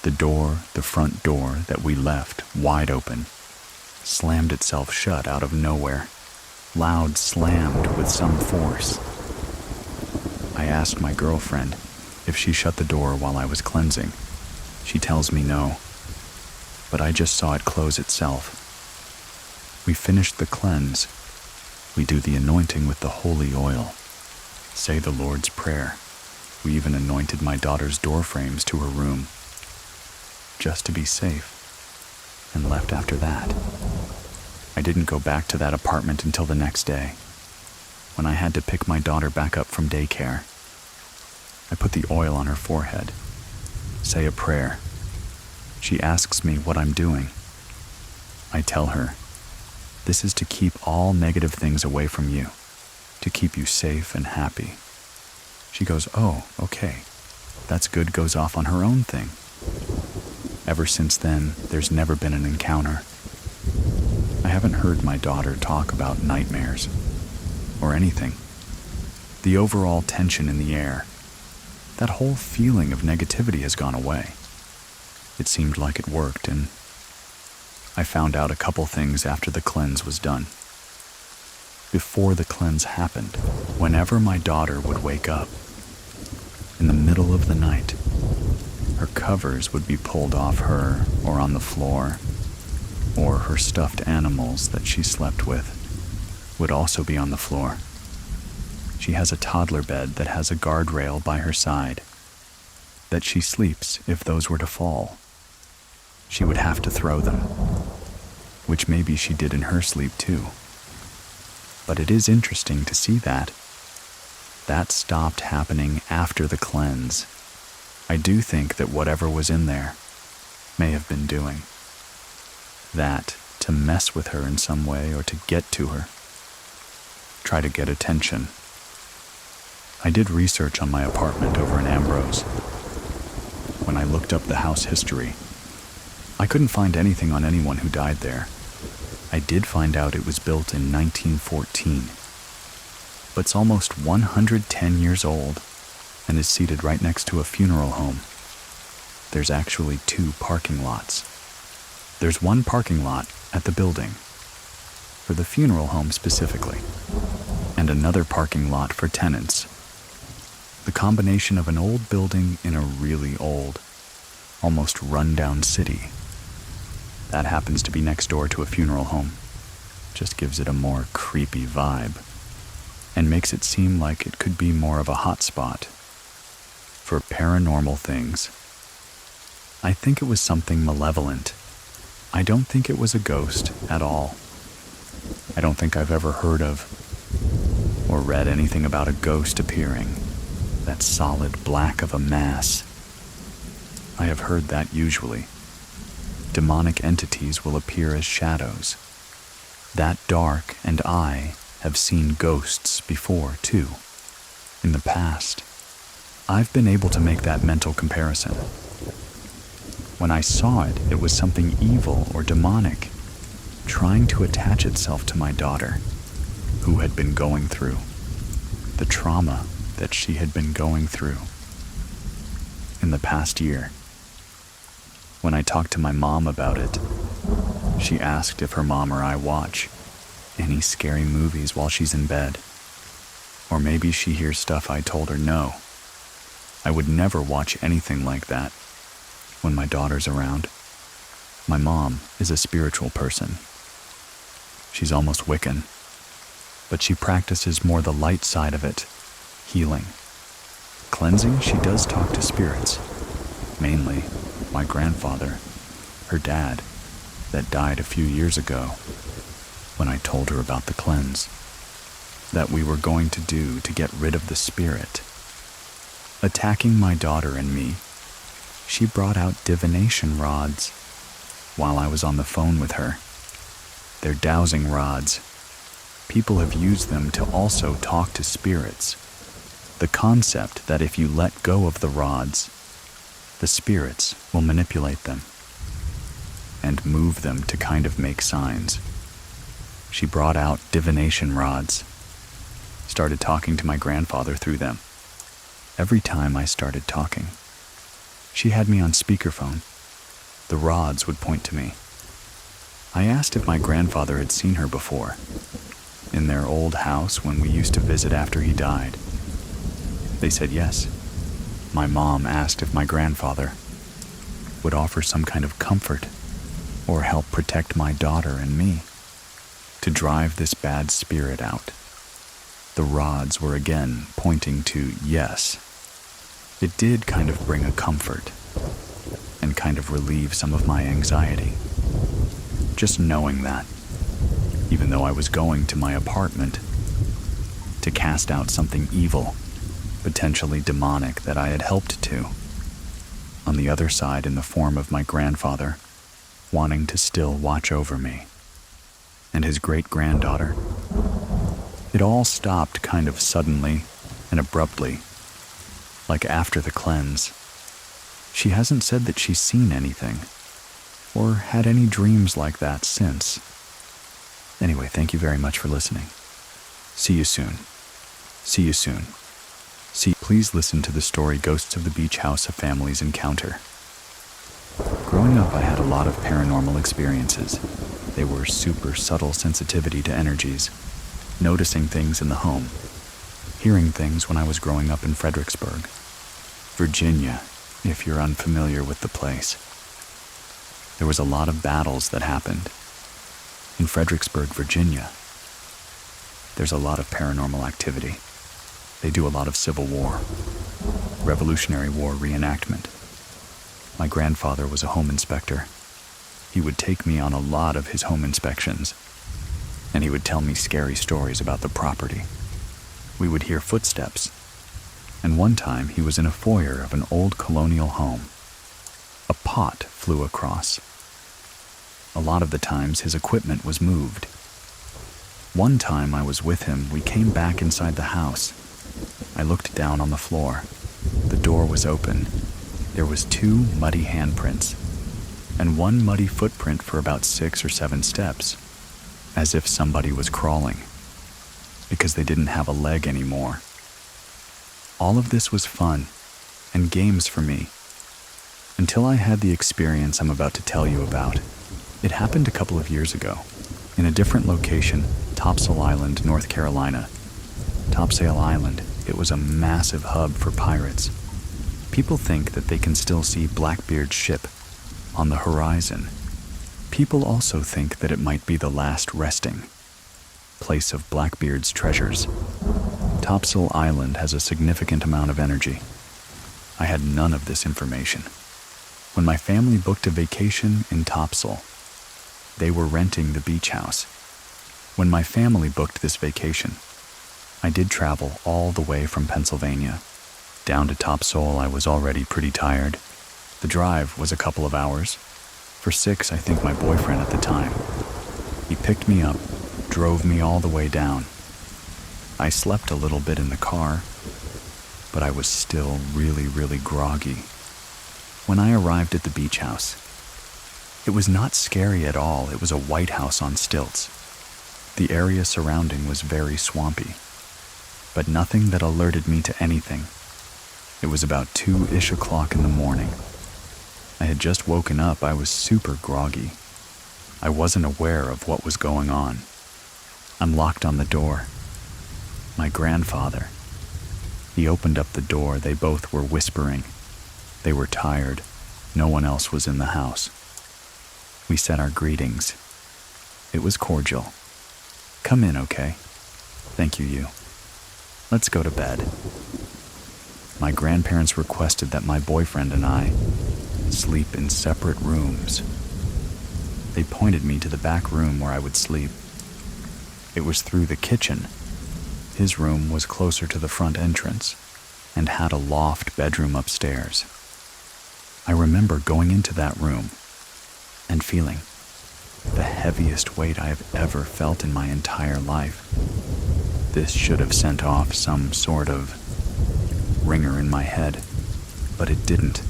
The front door that we left wide open, slammed itself shut out of nowhere, loud slammed with some force. I asked my girlfriend if she shut the door while I was cleansing. She tells me no, but I just saw it close itself. We finished the cleanse. We do the anointing with the holy oil, say the Lord's Prayer. We even anointed my daughter's door frames to her room, just to be safe, and left after that. I didn't go back to that apartment until the next day, when I had to pick my daughter back up from daycare. I put the oil on her forehead, say a prayer. She asks me what I'm doing. I tell her, this is to keep all negative things away from you, to keep you safe and happy. She goes, oh, okay, that's good, goes off on her own thing. Ever since then, there's never been an encounter. I haven't heard my daughter talk about nightmares or anything. The overall tension in the air, that whole feeling of negativity has gone away. It seemed like it worked, and I found out a couple things after the cleanse was done. Before the cleanse happened, whenever my daughter would wake up, in the middle of the night, her covers would be pulled off her or on the floor, or her stuffed animals that she slept with would also be on the floor. She has a toddler bed that has a guardrail by her side, that she sleeps if those were to fall. She would have to throw them, which maybe she did in her sleep too. But it is interesting to see that. That stopped happening after the cleanse. I do think that whatever was in there may have been doing that to mess with her in some way or to get to her, try to get attention. I did research on my apartment over in Ambrose. When I looked up the house history, I couldn't find anything on anyone who died there. I did find out it was built in 1914, but it's almost 110 years old and is seated right next to a funeral home. There's actually 2 parking lots. There's one parking lot at the building, for the funeral home specifically, and another parking lot for tenants. The combination of an old building in a really old, almost run-down city. That happens to be next door to a funeral home. Just gives it a more creepy vibe, and makes it seem like it could be more of a hotspot for paranormal things. I think it was something malevolent. I don't think it was a ghost at all. I don't think I've ever heard of or read anything about a ghost appearing, that solid black of a mass. I have heard that usually demonic entities will appear as shadows. That dark, and I have seen ghosts before too. In the past, I've been able to make that mental comparison. When I saw it, it was something evil or demonic trying to attach itself to my daughter, who had been going through the trauma that she had been going through in the past year. When I talked to my mom about it, she asked if her mom or I watch any scary movies while she's in bed. Or maybe she hears stuff I told her no. I would never watch anything like that when my daughter's around. My mom is a spiritual person. She's almost Wiccan, but she practices more the light side of it, healing. Cleansing, she does talk to spirits, mainly my grandfather, her dad, that died a few years ago, when I told her about the cleanse, that we were going to do to get rid of the spirit attacking my daughter and me. She brought out divination rods while I was on the phone with her. They're dowsing rods. People have used them to also talk to spirits. The concept that if you let go of the rods, the spirits will manipulate them and move them to kind of make signs. She brought out divination rods, started talking to my grandfather through them. Every time I started talking, she had me on speakerphone. The rods would point to me. I asked if my grandfather had seen her before, in their old house when we used to visit after he died. They said yes. My mom asked if my grandfather would offer some kind of comfort or help protect my daughter and me, to drive this bad spirit out. The rods were again pointing to yes. It did kind of bring a comfort and kind of relieve some of my anxiety. Just knowing that, even though I was going to my apartment to cast out something evil, potentially demonic that I had helped to, on the other side in the form of my grandfather, wanting to still watch over me, and his great-granddaughter. It all stopped kind of suddenly and abruptly, like after the cleanse. She hasn't said that she's seen anything, or had any dreams like that since. Anyway, thank you very much for listening. See you soon. See you soon. Please listen to the story Ghosts of the Beach House a Family's Encounter. Growing up, I had a lot of paranormal experiences. They were super subtle sensitivity to energies, noticing things in the home, hearing things when I was growing up in Fredericksburg, Virginia, if you're unfamiliar with the place. There was a lot of battles that happened. In Fredericksburg, Virginia, there's a lot of paranormal activity. They do a lot of Civil War, Revolutionary War reenactment. My grandfather was a home inspector. He would take me on a lot of his home inspections, and he would tell me scary stories about the property. We would hear footsteps, and one time he was in a foyer of an old colonial home. A pot flew across. A lot of the times his equipment was moved. One time I was with him, we came back inside the house. I looked down on the floor. The door was open. There was 2 muddy handprints, and 1 muddy footprint for about 6 or 7 steps, as if somebody was crawling, because they didn't have a leg anymore. All of this was fun and games for me, until I had the experience I'm about to tell you about. It happened a couple of years ago, in a different location, Topsail Island, North Carolina. Topsail Island, it was a massive hub for pirates. People think that they can still see Blackbeard's ship on the horizon. People also think that it might be the last resting place of Blackbeard's treasures. Topsail Island has a significant amount of energy. I had none of this information. When my family booked a vacation in Topsail, they were renting the beach house. When my family booked this vacation, I did travel all the way from Pennsylvania. Down to Topsail, I was already pretty tired. The drive was a couple of hours. For 6, I think my boyfriend at the time. He picked me up, drove me all the way down. I slept a little bit in the car, but I was still really groggy. When I arrived at the beach house, it was not scary at all. It was a white house on stilts. The area surrounding was very swampy, but nothing that alerted me to anything. It was about 2-ish o'clock in the morning. I had just woken up. I was super groggy. I wasn't aware of what was going on. I'm locked on the door. My grandfather. He opened up the door. They both were whispering. They were tired. No one else was in the house. We said our greetings. It was cordial. Come in, okay? Thank you. Let's go to bed. My grandparents requested that my boyfriend and I sleep in separate rooms. They pointed me to the back room where I would sleep. It was through the kitchen. His room was closer to the front entrance and had a loft bedroom upstairs. I remember going into that room and feeling the heaviest weight I have ever felt in my entire life. This should have sent off some sort of ringer in my head, but it didn't.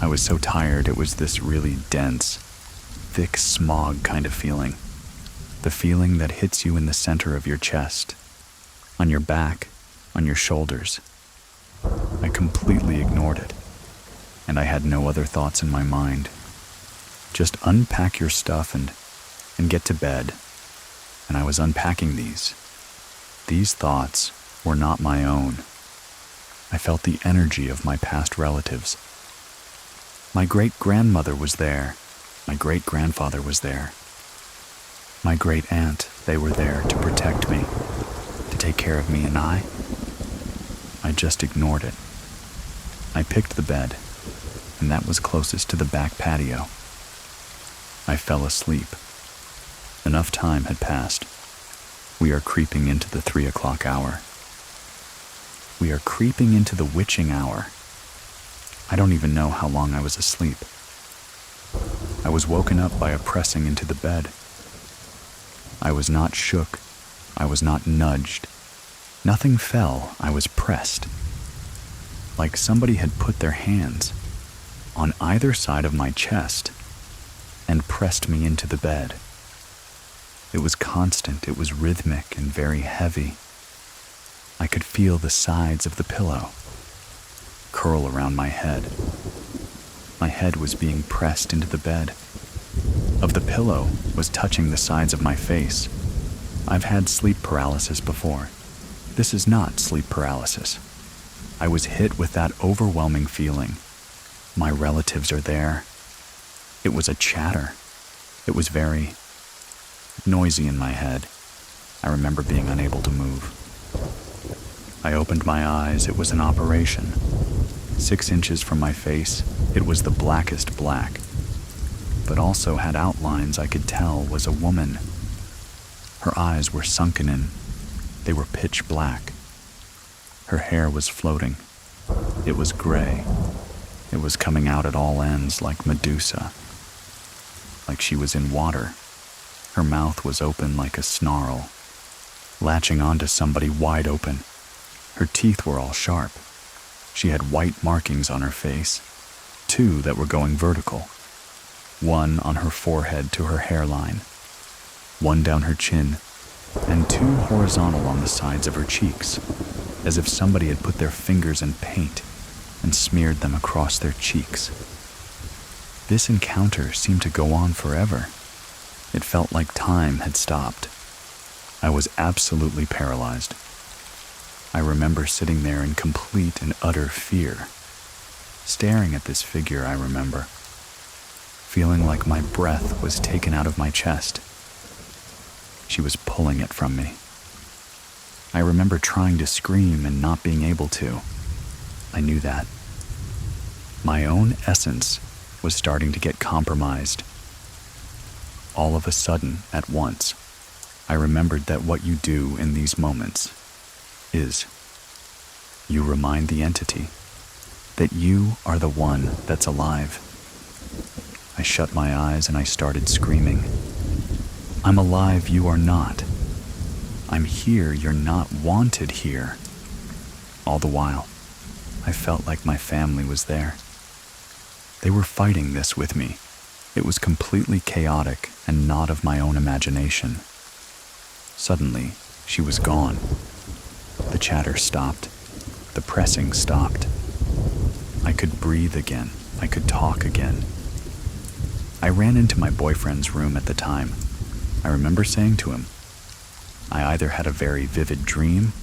I was so tired. It was this really dense, thick smog kind of feeling. The feeling that hits you in the center of your chest, on your back, on your shoulders. I completely ignored it, and I had no other thoughts in my mind. Just unpack your stuff and get to bed. And I was unpacking these. These thoughts were not my own. I felt the energy of my past relatives. My great-grandmother was there. My great-grandfather was there. My great-aunt, they were there to protect me, to take care of me, and I just ignored it. I picked the bed, and that was closest to the back patio. I fell asleep. Enough time had passed. We are creeping into the 3 o'clock hour. We are creeping into the witching hour. I don't even know how long I was asleep. I was woken up by a pressing into the bed. I was not shook. I was not nudged. Nothing fell. I was pressed. Like somebody had put their hands on either side of my chest and pressed me into the bed. It was constant. It was rhythmic and very heavy. I could feel the sides of the pillow curl around my head. My head was being pressed into the bed. Of the pillow was touching the sides of my face. I've had sleep paralysis before. This is not sleep paralysis. I was hit with that overwhelming feeling. My relatives are there. It was a chatter. It was very noisy in my head. I remember being unable to move. I opened my eyes. It was an operation. 6 inches from my face, it was the blackest black, but also had outlines I could tell was a woman. Her eyes were sunken in. They were pitch black. Her hair was floating. It was gray. It was coming out at all ends like Medusa, like she was in water. Her mouth was open like a snarl, latching onto somebody wide open. Her teeth were all sharp. She had white markings on her face, 2 that were going vertical, 1 on her forehead to her hairline, 1 down her chin, and 2 horizontal on the sides of her cheeks, as if somebody had put their fingers in paint and smeared them across their cheeks. This encounter seemed to go on forever. It felt like time had stopped. I was absolutely paralyzed. I remember sitting there in complete and utter fear, staring at this figure. I remember feeling like my breath was taken out of my chest. She was pulling it from me. I remember trying to scream and not being able to. I knew that. My own essence was starting to get compromised. All of a sudden, at once, I remembered that what you do in these moments is you remind the entity that you are the one that's alive. I shut my eyes and I started screaming. I'm alive, you are not. I'm here, you're not wanted here. All the while, I felt like my family was there. They were fighting this with me. It was completely chaotic and not of my own imagination. Suddenly, she was gone. The chatter stopped. The pressing stopped. I could breathe again. I could talk again. I ran into my boyfriend's room at the time. I remember saying to him, I either had a very vivid dream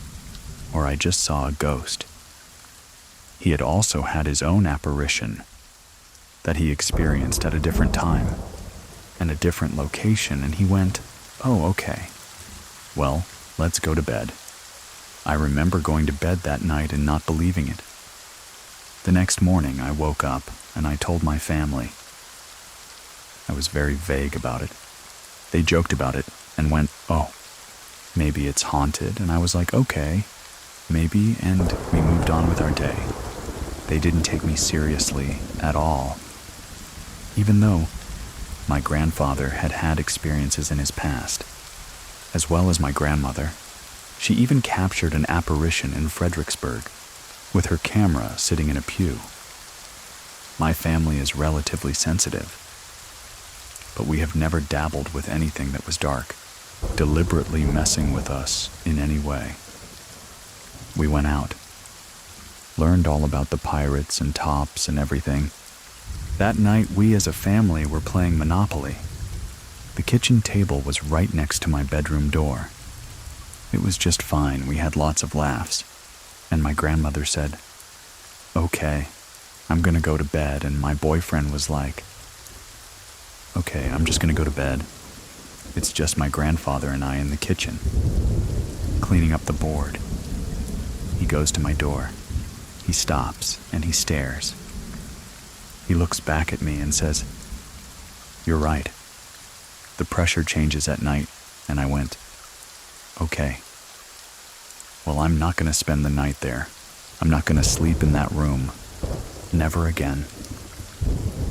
or I just saw a ghost. He had also had his own apparition that he experienced at a different time and a different location, and he went, oh, okay. Well, let's go to bed. I remember going to bed that night and not believing it. The next morning, I woke up and I told my family. I was very vague about it. They joked about it and went, oh, maybe it's haunted. And I was like, okay, maybe, and we moved on with our day. They didn't take me seriously at all. Even though my grandfather had had experiences in his past, as well as my grandmother. She even captured an apparition in Fredericksburg with her camera sitting in a pew. My family is relatively sensitive, but we have never dabbled with anything that was dark, deliberately messing with us in any way. We went out, learned all about the pirates and tops and everything. That night, we as a family were playing Monopoly. The kitchen table was right next to my bedroom door. It was just fine. We had lots of laughs. And my grandmother said, okay, I'm going to go to bed. And my boyfriend was like, okay, I'm just going to go to bed. It's just my grandfather and I in the kitchen, cleaning up the board. He goes to my door. He stops and he stares. He looks back at me and says, you're right. The pressure changes at night. And I went, okay. Well, I'm not going to spend the night there. I'm not going to sleep in that room. Never again.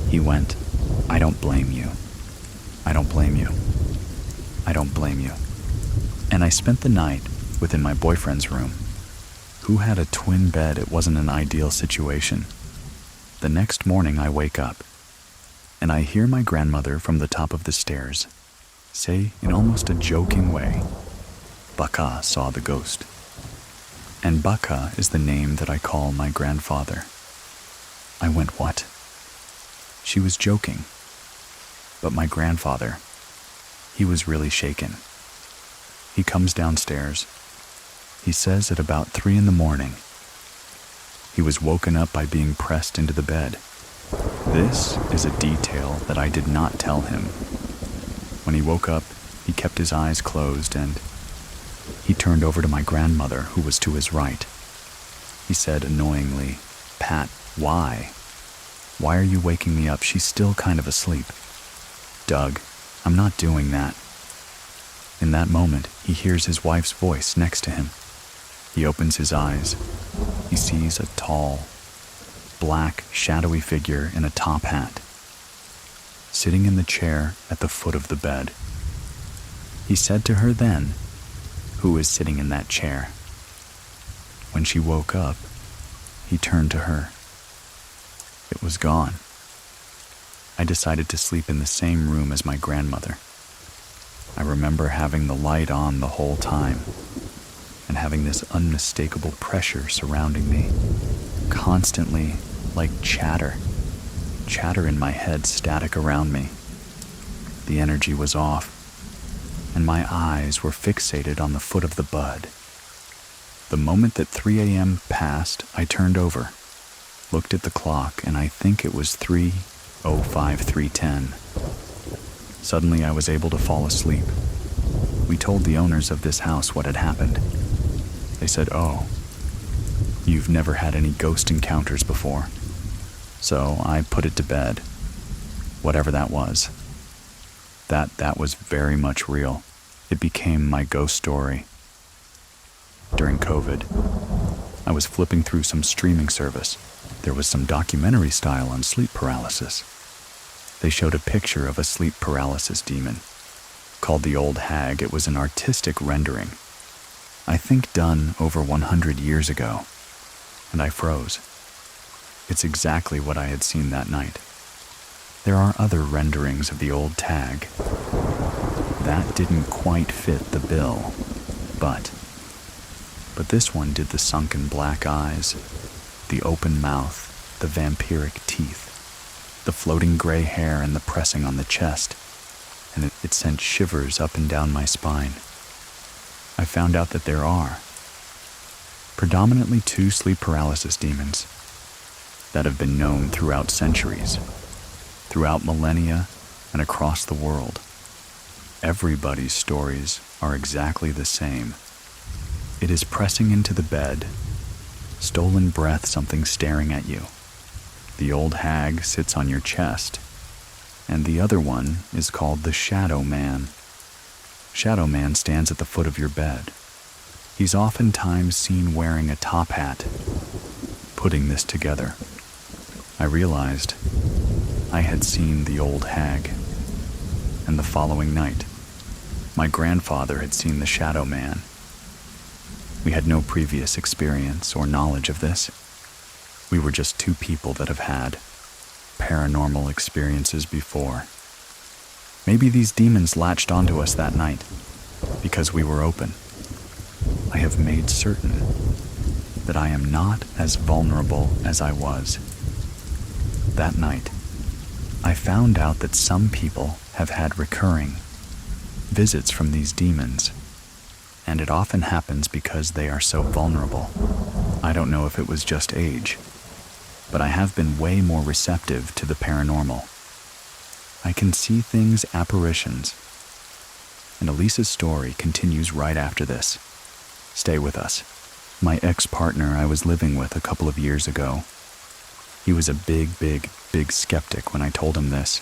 He went, I don't blame you. I don't blame you. I don't blame you. And I spent the night within my boyfriend's room. Who had a twin bed? It wasn't an ideal situation. The next morning I wake up, and I hear my grandmother from the top of the stairs say in almost a joking way, Baka saw the ghost. And Baka is the name that I call my grandfather. I went, what? She was joking. But my grandfather, he was really shaken. He comes downstairs. He says at about 3 a.m, he was woken up by being pressed into the bed. This is a detail that I did not tell him. When he woke up, he kept his eyes closed and he turned over to my grandmother, who was to his right. He said annoyingly, "Pat, why? Why are you waking me up? She's still kind of asleep." "Doug, I'm not doing that." In that moment, he hears his wife's voice next to him. He opens his eyes. He sees a tall, black, shadowy figure in a top hat, sitting in the chair at the foot of the bed. He said to her then, "Who is sitting in that chair?" When she woke up, he turned to her. It was gone. I decided to sleep in the same room as my grandmother. I remember having the light on the whole time and having this unmistakable pressure surrounding me, constantly like chatter in my head, static around me. The energy was off, and my eyes were fixated on the foot of the bed. The moment that 3 a.m. passed, I turned over, looked at the clock, and I think it was 3:05, 3:10. Suddenly I was able to fall asleep. We told the owners of this house what had happened. They said, "Oh, you've never had any ghost encounters before." So I put it to bed, whatever that was. That was very much real. It became my ghost story. During COVID, I was flipping through some streaming service. There was some documentary style on sleep paralysis. They showed a picture of a sleep paralysis demon. Called the Old Hag. It was an artistic rendering, I think done over 100 years ago, and I froze. It's exactly what I had seen that night. There are other renderings of the old tag. That didn't quite fit the bill, but this one did. The sunken black eyes, the open mouth, the vampiric teeth, the floating gray hair, and the pressing on the chest, and it sent shivers up and down my spine. I found out that there are predominantly 2 sleep paralysis demons that have been known throughout centuries, throughout millennia, and across the world. Everybody's stories are exactly the same. It is pressing into the bed, stolen breath, something staring at you. The old hag sits on your chest, and the other one is called the Shadow Man. Shadow Man stands at the foot of your bed. He's oftentimes seen wearing a top hat. Putting this together, I realized I had seen the old hag, and the following night, my grandfather had seen the Shadow Man. We had no previous experience or knowledge of this. We were just 2 people that have had paranormal experiences before. Maybe these demons latched onto us that night because we were open. I have made certain that I am not as vulnerable as I was. That night, I found out that some people have had recurring visits from these demons, and it often happens because they are so vulnerable. I don't know if it was just age, but I have been way more receptive to the paranormal. I can see things, apparitions, and Elisa's story continues right after this. Stay with us. My ex-partner I was living with a couple of years ago, he was a big skeptic. When I told him this,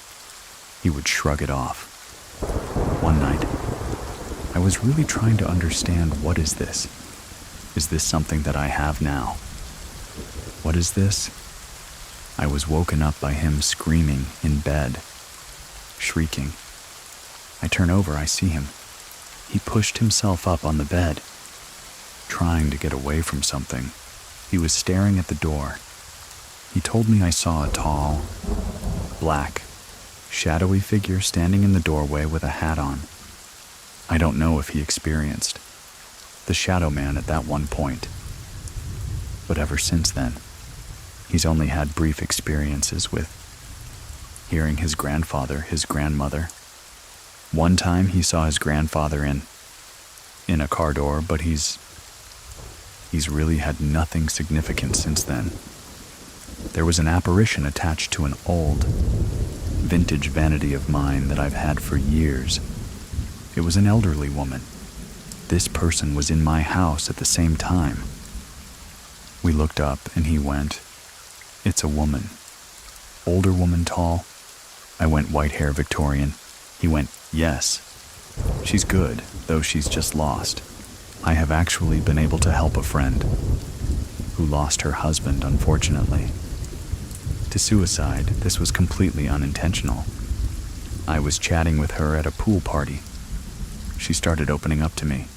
he would shrug it off. One night, I was really trying to understand, what is this? Is this something that I have now? What is this? I was woken up by him screaming in bed, shrieking. I turn over, I see him. He pushed himself up on the bed, trying to get away from something. He was staring at the door. He told me I saw a tall, black, shadowy figure standing in the doorway with a hat on. I don't know if he experienced the Shadow Man at that one point, But ever since then, he's only had brief experiences with hearing his grandfather, his grandmother. One time he saw his grandfather in a car door, but he's really had nothing significant since then. There was an apparition attached to an old, vintage vanity of mine that I've had for years. It was an elderly woman. This person was in my house at the same time. We looked up and he went, "It's a woman. Older woman, tall." I went, "White hair, Victorian." He went, "Yes. She's good, though she's just lost. I have actually been able to help a friend who lost her husband, unfortunately, to suicide. This was completely unintentional. I was chatting with her at a pool party. She started opening up to me,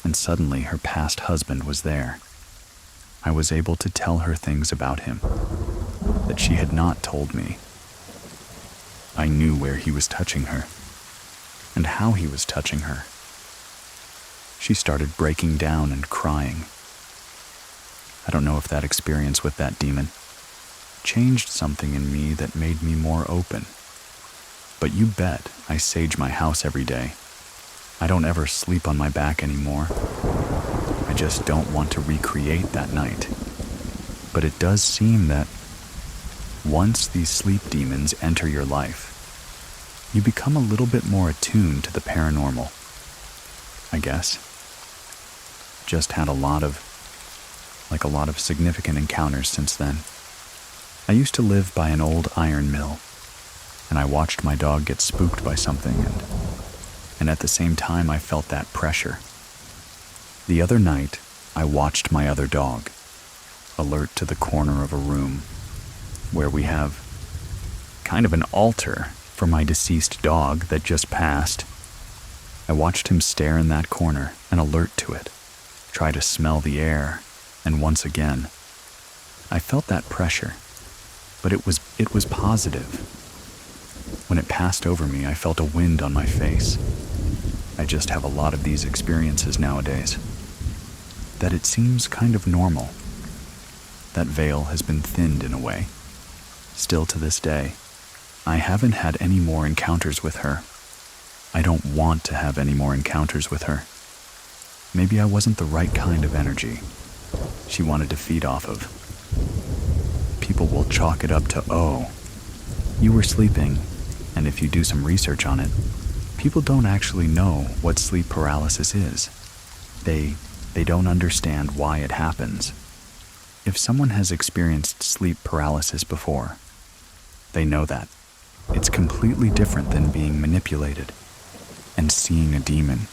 and suddenly her past husband was there. I was able to tell her things about him that she had not told me. I knew where he was touching her and how he was touching her. She started breaking down and crying. I don't know if that experience with that demon changed something in me that made me more open. But you bet I sage my house every day. I don't ever sleep on my back anymore. I just don't want to recreate that night. But it does seem that once these sleep demons enter your life, you become a little bit more attuned to the paranormal, I guess. Just had a lot of significant encounters since then. I used to live by an old iron mill, and I watched my dog get spooked by something, and at the same time I felt that pressure. The other night, I watched my other dog alert to the corner of a room where we have kind of an altar for my deceased dog that just passed. I watched him stare in that corner and alert to it, try to smell the air, and once again, I felt that pressure, but it was positive. When it passed over me, I felt a wind on my face. I just have a lot of these experiences nowadays, that it seems kind of normal. That veil has been thinned in a way. Still to this day, I haven't had any more encounters with her. I don't want to have any more encounters with her. Maybe I wasn't the right kind of energy she wanted to feed off of. People will chalk it up to, "Oh, you were sleeping," and if you do some research on it, people don't actually know what sleep paralysis is. They don't understand why it happens. If someone has experienced sleep paralysis before, they know that it's completely different than being manipulated and seeing a demon.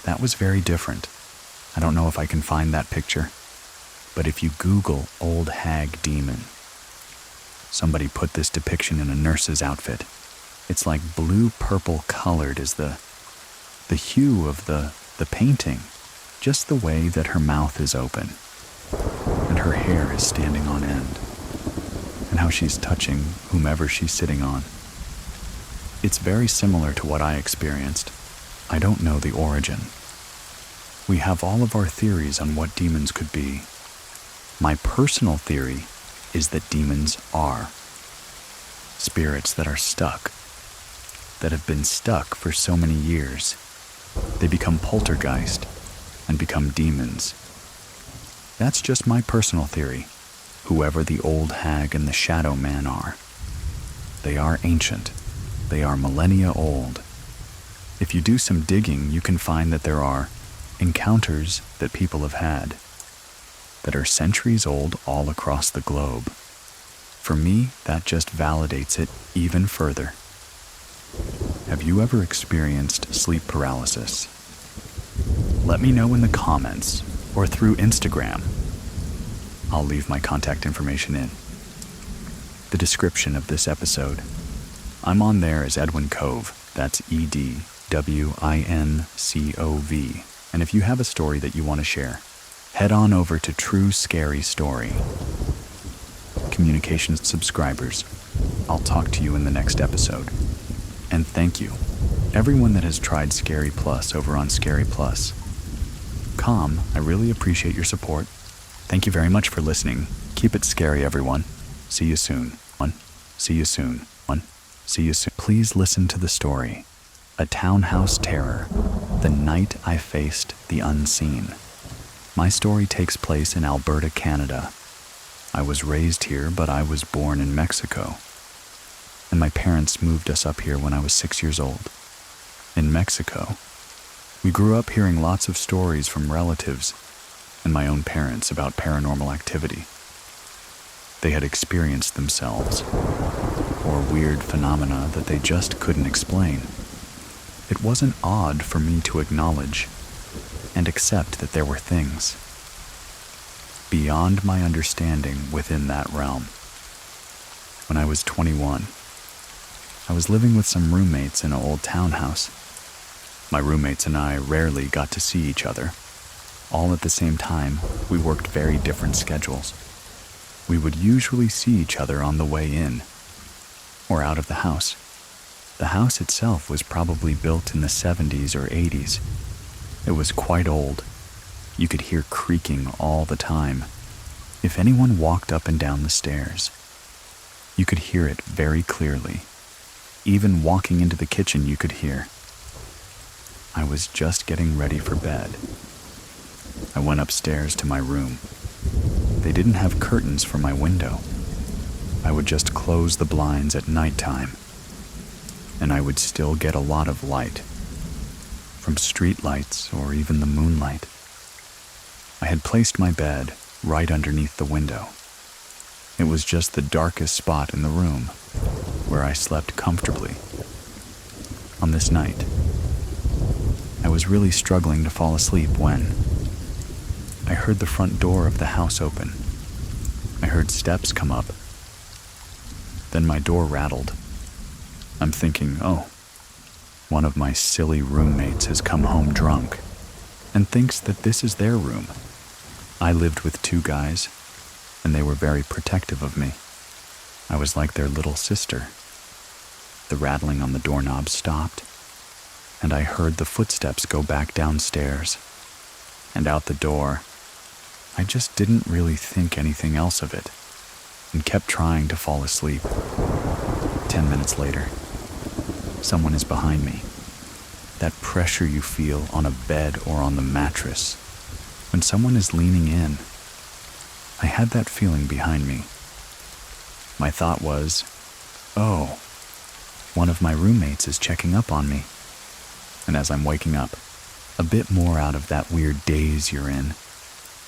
That was very different. I don't know if I can find that picture, but if you Google old hag demon, somebody put this depiction in a nurse's outfit. It's like blue-purple colored is the hue of the painting, just the way that her mouth is open and her hair is standing on end, and how she's touching whomever she's sitting on. It's very similar to what I experienced. I don't know the origin. We have all of our theories on what demons could be. My personal theory is that demons are spirits that are stuck, that have been stuck for so many years. They become poltergeist and become demons. That's just my personal theory. Whoever the old hag and the shadow man are, they are ancient. They are millennia old. If you do some digging, you can find that there are encounters that people have had that are centuries old all across the globe. For me, that just validates it even further. Have you ever experienced sleep paralysis? Let me know in the comments or through Instagram. I'll leave my contact information in the description of this episode. I'm on there as Edwin Cove. That's EDWINCOV. And if you have a story that you want to share, head on over to True Scary Story Communications subscribers. I'll talk to you in the next episode. And thank you, everyone that has tried Scary Plus over on Scary Plus. I really appreciate your support. Thank you very much for listening. Keep it scary, everyone. See you soon. See you soon. See you soon. Please listen to the story. A Townhouse Terror. The Night I Faced the Unseen. My story takes place in Alberta, Canada. I was raised here, but I was born in Mexico. And my parents moved us up here when I was 6 years old. In Mexico, we grew up hearing lots of stories from relatives and my own parents about paranormal activity they had experienced themselves, or weird phenomena that they just couldn't explain. It wasn't odd for me to acknowledge and accept that there were things beyond my understanding within that realm. When I was 21, I was living with some roommates in an old townhouse. My roommates and I rarely got to see each other. All at the same time, we worked very different schedules. We would usually see each other on the way in or out of the house. The house itself was probably built in the 70s or 80s. It was quite old. You could hear creaking all the time. If anyone walked up and down the stairs, you could hear it very clearly. Even walking into the kitchen, you could hear. I was just getting ready for bed. I went upstairs to my room. They didn't have curtains for my window. I would just close the blinds at nighttime, and I would still get a lot of light, from street lights or even the moonlight. I had placed my bed right underneath the window. It was just the darkest spot in the room, where I slept comfortably. On this night, I was really struggling to fall asleep when I heard the front door of the house open. I heard steps come up. Then my door rattled. I'm thinking, oh, one of my silly roommates has come home drunk and thinks that this is their room. I lived with 2 guys, and they were very protective of me. I was like their little sister. The rattling on the doorknob stopped, and I heard the footsteps go back downstairs and out the door. I just didn't really think anything else of it and kept trying to fall asleep. 10 minutes later, someone is behind me. That pressure you feel on a bed or on the mattress when someone is leaning in. I had that feeling behind me. My thought was, oh, one of my roommates is checking up on me. And as I'm waking up, a bit more out of that weird daze you're in,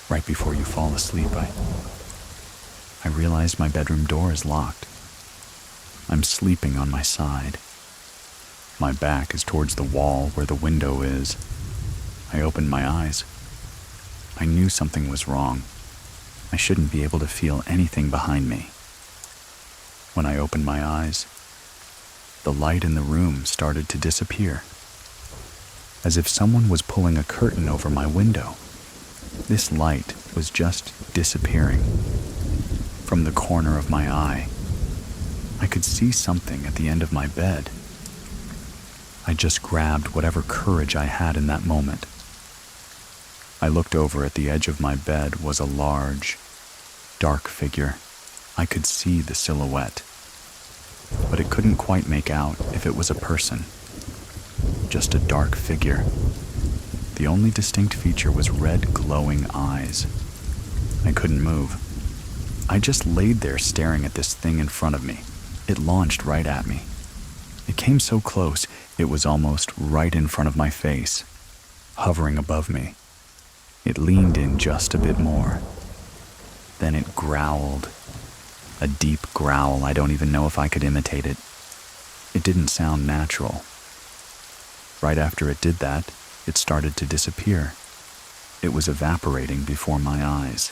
right before you fall asleep, I realize my bedroom door is locked. I'm sleeping on my side. My back is towards the wall where the window is. I opened my eyes. I knew something was wrong. I shouldn't be able to feel anything behind me. When I opened my eyes, the light in the room started to disappear, as if someone was pulling a curtain over my window. This light was just disappearing. From the corner of my eye, I could see something at the end of my bed. I just grabbed whatever courage I had in that moment. I looked over at the edge of my bed was a large, dark figure. I could see the silhouette, but it couldn't quite make out if it was a person. Just a dark figure. The only distinct feature was red glowing eyes. I couldn't move. I just laid there staring at this thing in front of me. It launched right at me. It came so close, it was almost right in front of my face, hovering above me. It leaned in just a bit more. Then it growled. A deep growl. I don't even know if I could imitate it. It didn't sound natural. Right after it did that, it started to disappear. It was evaporating before my eyes.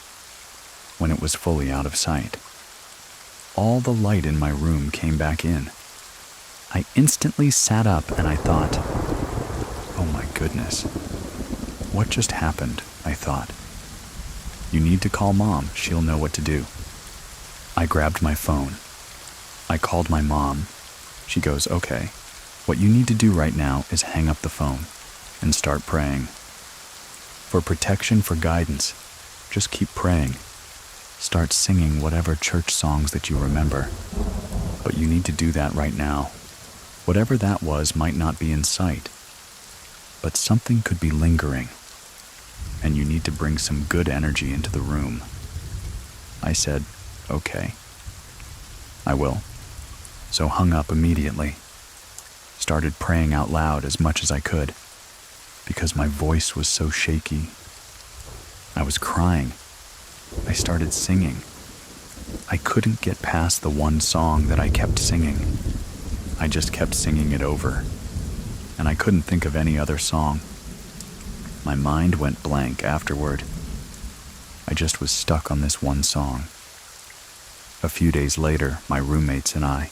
When it was fully out of sight, all the light in my room came back in. I instantly sat up and I thought, oh my goodness, what just happened? I thought. You need to call Mom, she'll know what to do. I grabbed my phone. I called my mom. She goes, okay, what you need to do right now is hang up the phone and start praying. For protection, for guidance, Just keep praying. Start singing whatever church songs that you remember. But you need to do that right now. Whatever that was might not be in sight, but something could be lingering, and you need to bring some good energy into the room. I said, okay. I will. So hung up immediately. Started praying out loud as much as I could, because my voice was so shaky. I was crying. I started singing. I couldn't get past the one song that I kept singing. I just kept singing it over, and I couldn't think of any other song. My mind went blank afterward. I just was stuck on this one song. A few days later, my roommates and I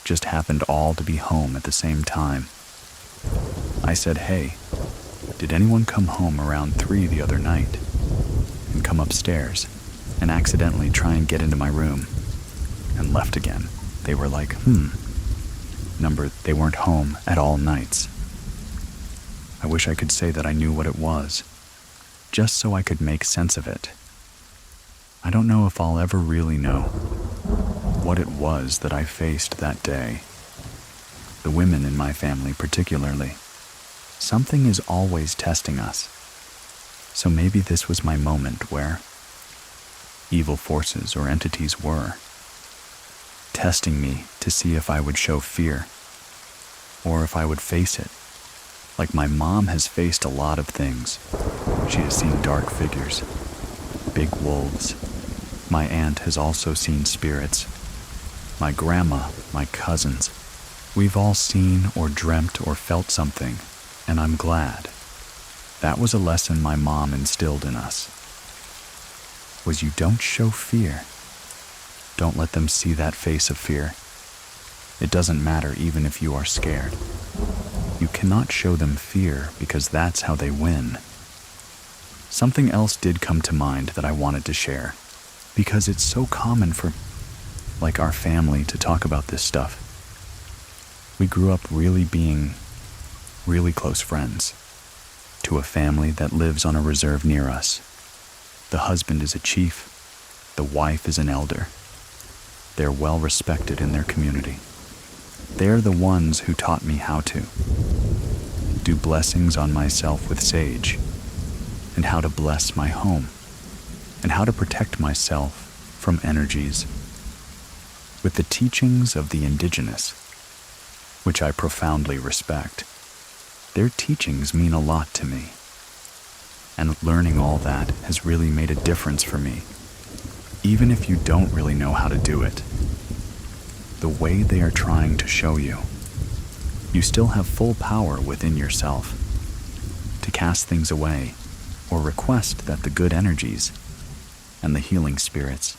just happened all to be home at the same time. I said, hey, did anyone come home around 3 the other night and come upstairs and accidentally try and get into my room and left again? They were like, they weren't home at all nights. I wish I could say that I knew what it was, just so I could make sense of it. I don't know if I'll ever really know what it was that I faced that day. The women in my family particularly. Something is always testing us. So maybe this was my moment where evil forces or entities were testing me to see if I would show fear, or if I would face it. Like my mom has faced a lot of things. She has seen dark figures, big wolves. My aunt has also seen spirits. My grandma, my cousins. We've all seen or dreamt or felt something, and I'm glad. That was a lesson my mom instilled in us. Was you don't show fear. Don't let them see that face of fear. It doesn't matter even if you are scared. You cannot show them fear because that's how they win. Something else did come to mind that I wanted to share, because it's so common for, like, our family to talk about this stuff. We grew up being really close friends to a family that lives on a reserve near us. The husband is a chief. The wife is an elder. They're well respected in their community. They're the ones who taught me how to do blessings on myself with sage, and how to bless my home, and how to protect myself from energies with the teachings of the indigenous, which I profoundly respect. Their teachings mean a lot to me, and learning all that has really made a difference for me, even if you don't really know how to do it. The way they are trying to show you, you still have full power within yourself to cast things away or request that the good energies and the healing spirits,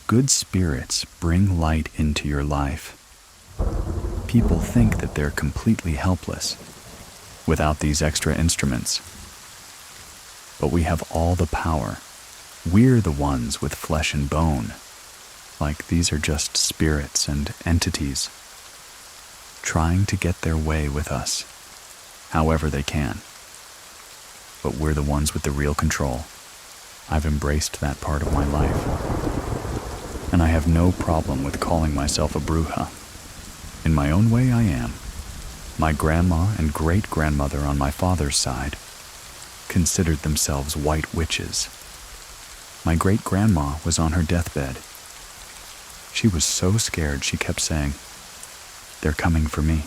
good spirits, bring light into your life. People think that they're completely helpless without these extra instruments, but we have all the power. We're the ones with flesh and bone. Like these are just spirits and entities trying to get their way with us, however they can. But we're the ones with the real control. I've embraced that part of my life, and I have no problem with calling myself a bruja. In my own way, I am. My grandma and great-grandmother on my father's side considered themselves white witches. My great-grandma was on her deathbed. She was so scared she kept saying, "They're coming for me.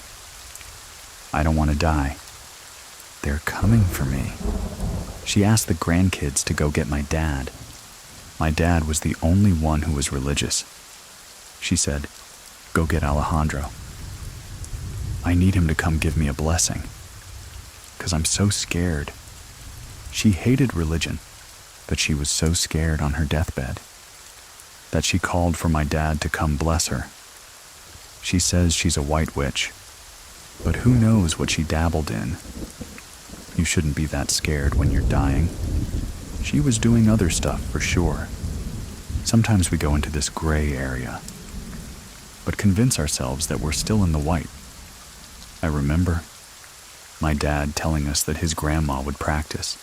I don't want to die. They're coming for me." She asked the grandkids to go get my dad. My dad was the only one who was religious. She said, "Go get Alejandro. I need him to come give me a blessing, 'cause I'm so scared." She hated religion, but she was so scared on her deathbed that she called for my dad to come bless her. She says she's a white witch, but who knows what she dabbled in. You shouldn't be that scared when you're dying. She was doing other stuff for sure. Sometimes we go into this gray area, but convince ourselves that we're still in the white. I remember my dad telling us that his grandma would practice,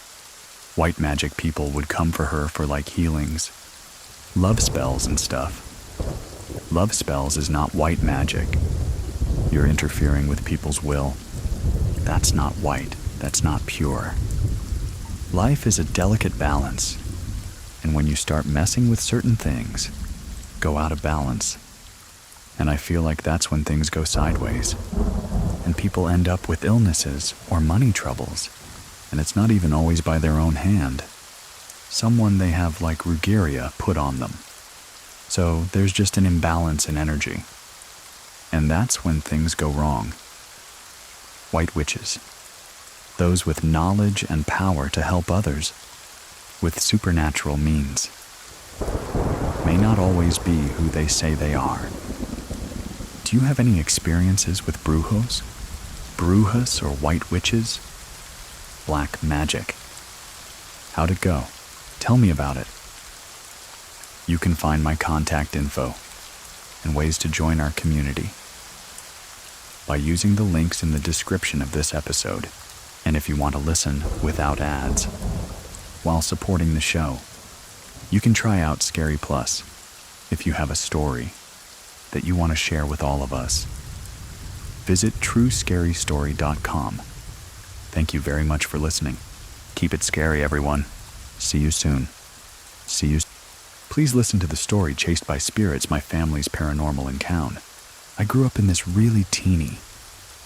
White magic people would come for her for like healings, love spells and stuff. Love spells is not white magic. You're interfering with people's will. That's not white. That's not pure. Life is a delicate balance, and when you start messing with certain things, go out of balance. And I feel like that's when things go sideways, and people end up with illnesses or money troubles, and it's not even always by their own hand. Someone they have like Rugeria put on them. So there's just an imbalance in energy, and that's when things go wrong. White witches, those with knowledge and power to help others with supernatural means, may not always be who they say they are. Do you have any experiences with brujos? Brujas or white witches? Black magic. How'd it go? Tell me about it. You can find my contact info and ways to join our community by using the links in the description of this episode. And if you want to listen without ads while supporting the show, you can try out Scary Plus if you have a story that you want to share with all of us. Visit truescarystory.com. Thank you very much for listening. Keep it scary, everyone. See you soon. Please listen to the story Chased by Spirits, My Family's Paranormal Encounter. I grew up in this really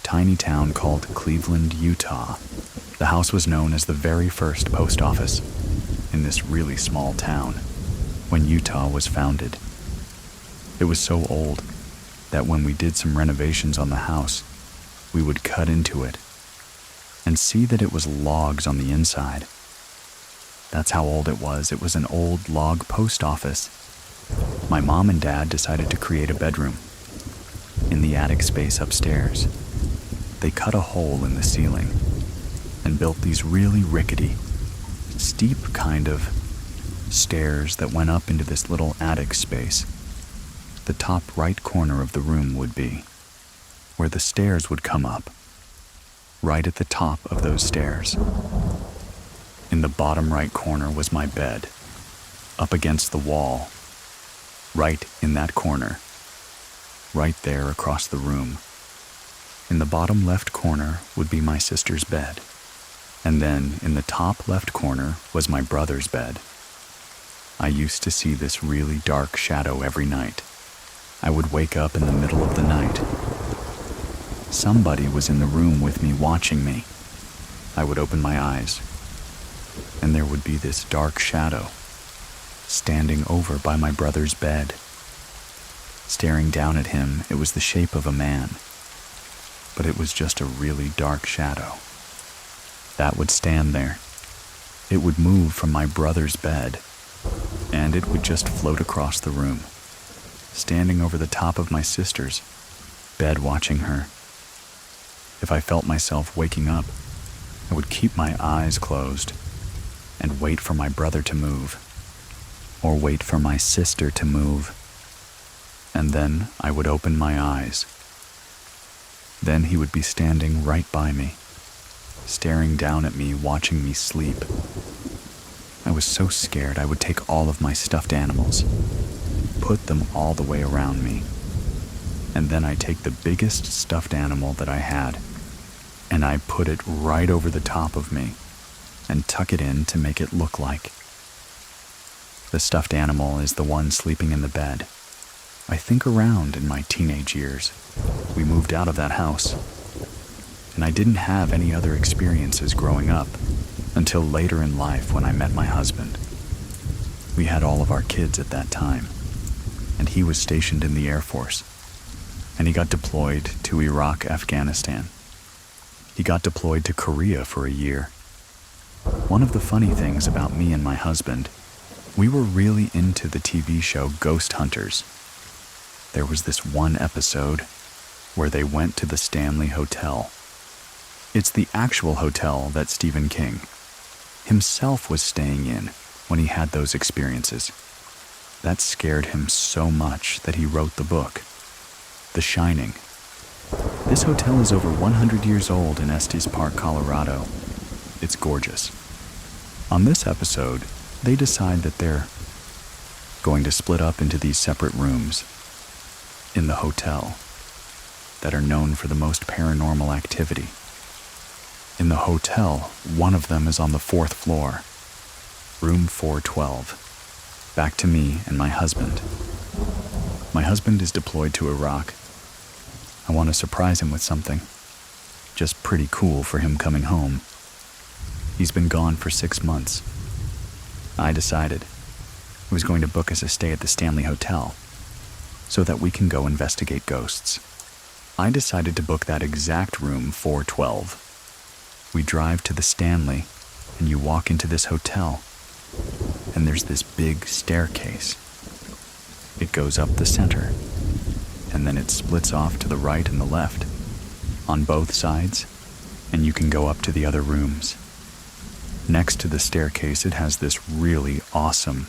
tiny town called Cleveland, Utah. The house was known as the very first post office in this really small town when Utah was founded. It was so old that when we did some renovations on the house, we would cut into it and see that it was logs on the inside. That's how old it was. It was an old log post office. My mom and dad decided to create a bedroom in the attic space upstairs. They cut a hole in the ceiling and built these really rickety, steep kind of stairs that went up into this little attic space. The top right corner of the room would be where the stairs would come up. Right at the top of those stairs, in the bottom right corner, was my bed, up against the wall. Right in that corner, right there across the room. In the bottom left corner would be my sister's bed, and then in the top left corner was my brother's bed. I used to see this really dark shadow every night. I would wake up in the middle of the night. Somebody was in the room with me, watching me. I would open my eyes, and there would be this dark shadow standing over by my brother's bed. Staring down at him, it was the shape of a man, but it was just a really dark shadow. That would stand there. It would move from my brother's bed, and it would just float across the room, standing over the top of my sister's bed, watching her. If I felt myself waking up, I would keep my eyes closed and wait for my brother to move, or wait for my sister to move, and then I would open my eyes. Then he would be standing right by me, staring down at me, watching me sleep. I was so scared I would take all of my stuffed animals, put them all the way around me, and then I'd take the biggest stuffed animal that I had, and I put it right over the top of me and tuck it in to make it look like. The stuffed animal is the one sleeping in the bed. I think around in my teenage years, we moved out of that house, and I didn't have any other experiences growing up until later in life when I met my husband. We had all of our kids at that time, and he was stationed in the Air Force, and he got deployed to Iraq, Afghanistan. He got deployed to Korea for a year. One of the funny things about me and my husband, we were really into the TV show Ghost Hunters. There was this one episode where they went to the Stanley Hotel. It's the actual hotel that Stephen King himself was staying in when he had those experiences. That scared him so much that he wrote the book, The Shining. This hotel is over 100 years old in Estes Park, Colorado. It's gorgeous. On this episode, they decide that they're going to split up into these separate rooms in the hotel that are known for the most paranormal activity. In the hotel, one of them is on the 4th floor, room 412. Back to me and my husband. My husband is deployed to Iraq. I want to surprise him with something. Just pretty cool for him coming home. He's been gone for 6 months. I decided I was going to book us a stay at the Stanley Hotel so that we can go investigate ghosts. I decided to book that exact room 412. We drive to the Stanley and you walk into this hotel and there's this big staircase. It goes up the center and then it splits off to the right and the left on both sides, and you can go up to the other rooms. Next to the staircase, it has this really awesome,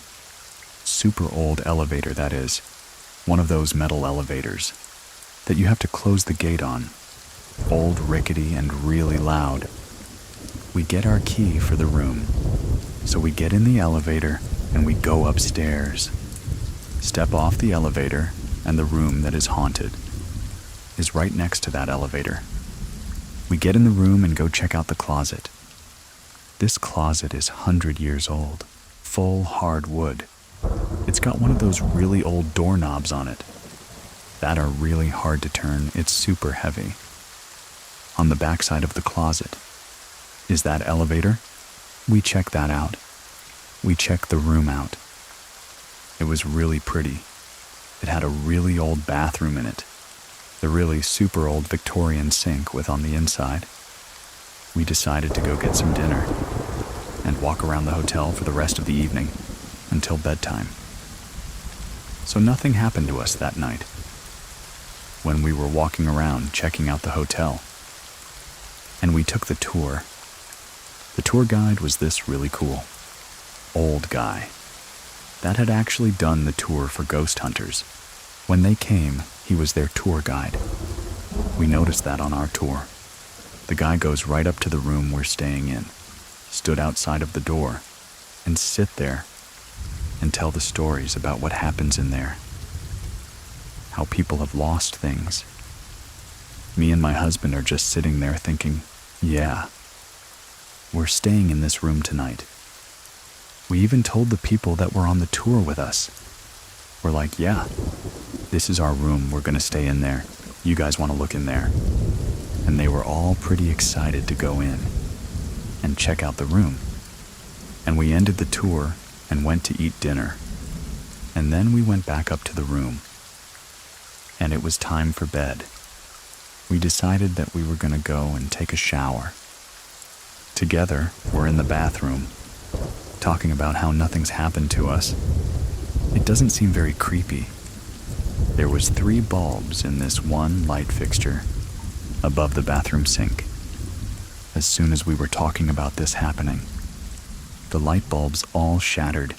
super old elevator that is, one of those metal elevators that you have to close the gate on. Old, rickety, and really loud. We get our key for the room, so we get in the elevator and we go upstairs. Step off the elevator, and the room that is haunted is right next to that elevator. We get in the room and go check out the closet. This closet is 100 years old, full hard wood. It's got one of those really old doorknobs on it that are really hard to turn. It's super heavy. On the backside of the closet is that elevator. We check that out. We check the room out. It was really pretty. It had a really old bathroom in it, the really super old Victorian sink with on the inside. We decided to go get some dinner and walk around the hotel for the rest of the evening until bedtime. So nothing happened to us that night. When we were walking around checking out the hotel, and we took the tour, the tour guide was this really cool old guy that had actually done the tour for ghost hunters. When they came, he was their tour guide. We noticed that on our tour. The guy goes right up to the room we're staying in, stood outside of the door, and sit there and tell the stories about what happens in there. How people have lost things. Me and my husband are just sitting there thinking, yeah, we're staying in this room tonight. We even told the people that were on the tour with us. We're like, yeah, this is our room. We're going to stay in there. You guys want to look in there? And they were all pretty excited to go in and check out the room. And we ended the tour and went to eat dinner. And then we went back up to the room. And it was time for bed. We decided that we were going to go and take a shower. Together, we're in the bathroom, talking about how nothing's happened to us. It doesn't seem very creepy. There was 3 bulbs in this one light fixture above the bathroom sink. As soon as we were talking about this happening, the light bulbs all shattered.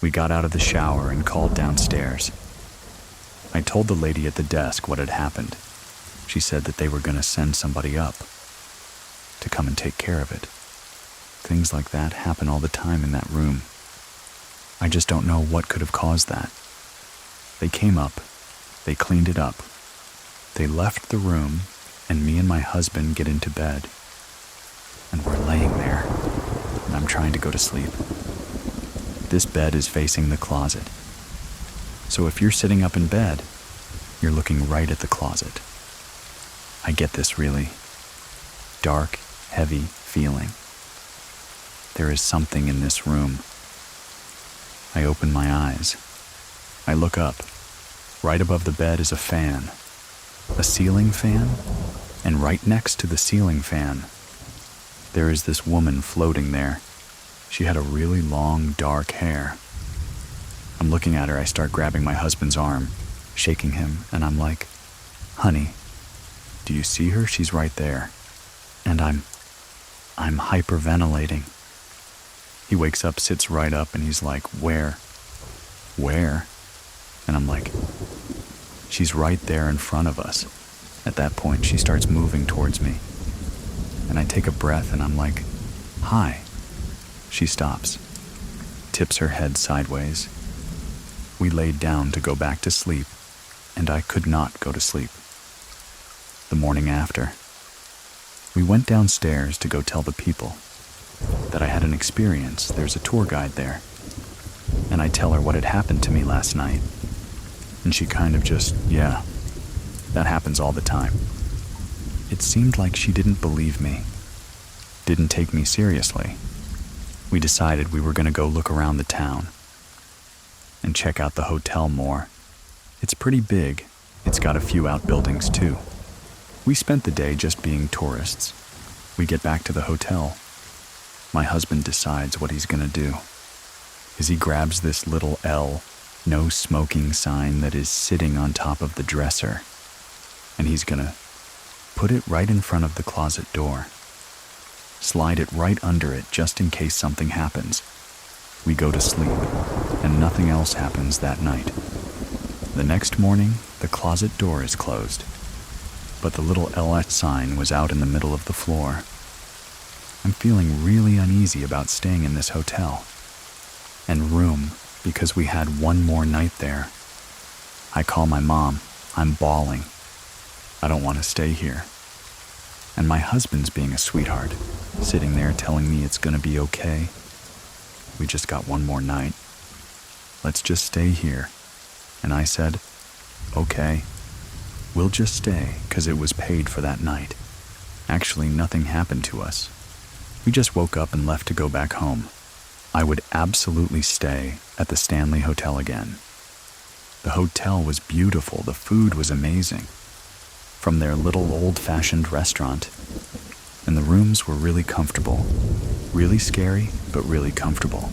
We got out of the shower and called downstairs. I told the lady at the desk what had happened. She said that they were going to send somebody up to come and take care of it. Things like that happen all the time in that room. I just don't know what could have caused that. They came up, they cleaned it up, they left the room, and me and my husband get into bed. And we're laying there, and I'm trying to go to sleep. This bed is facing the closet. So if you're sitting up in bed, you're looking right at the closet. I get this really dark, heavy feeling. There is something in this room. I open my eyes. I look up. Right above the bed is a fan. A ceiling fan, and right next to the ceiling fan, there is this woman floating there. She had a really long, dark hair. I'm looking at her. I start grabbing my husband's arm, shaking him, and I'm like, honey, do you see her? She's right there. And I'm hyperventilating. He wakes up, sits right up, and he's like, where? Where? And I'm like, she's right there in front of us. At that point, she starts moving towards me. And I take a breath and I'm like, hi. She stops, tips her head sideways. We laid down to go back to sleep, and I could not go to sleep. The morning after, we went downstairs to go tell the people that I had an experience. There's a tour guide there. And I tell her what had happened to me last night. And she kind of just, yeah, that happens all the time. It seemed like she didn't believe me, didn't take me seriously. We decided we were going to go look around the town and check out the hotel more. It's pretty big. It's got a few outbuildings too. We spent the day just being tourists. We get back to the hotel. My husband decides what he's going to do. He grabs this little L, no smoking sign that is sitting on top of the dresser, and he's going to put it right in front of the closet door. Slide it right under it just in case something happens. We go to sleep, and nothing else happens that night. The next morning, the closet door is closed, but the little LS sign was out in the middle of the floor. I'm feeling really uneasy about staying in this hotel and room because we had one more night there. I call my mom. I'm bawling. I don't want to stay here. And my husband's being a sweetheart, sitting there telling me it's going to be okay. We just got one more night. Let's just stay here. And I said, okay, we'll just stay because it was paid for that night. Actually, nothing happened to us. We just woke up and left to go back home. I would absolutely stay at the Stanley Hotel again. The hotel was beautiful. The food was amazing. From their little old-fashioned restaurant. And the rooms were really comfortable. Really scary, but really comfortable.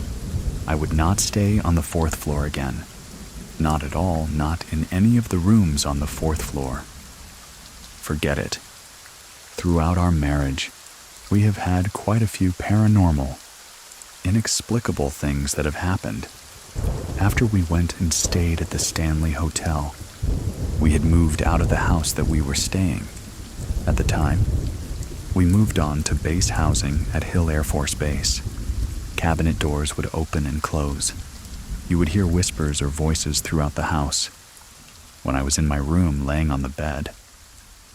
I would not stay on the 4th floor again. Not at all, not in any of the rooms on the 4th floor. Forget it. Throughout our marriage, we have had quite a few paranormal, inexplicable things that have happened. After we went and stayed at the Stanley Hotel, we had moved out of the house that we were staying. At the time, we moved on to base housing at Hill Air Force Base. Cabinet doors would open and close. You would hear whispers or voices throughout the house. When I was in my room laying on the bed,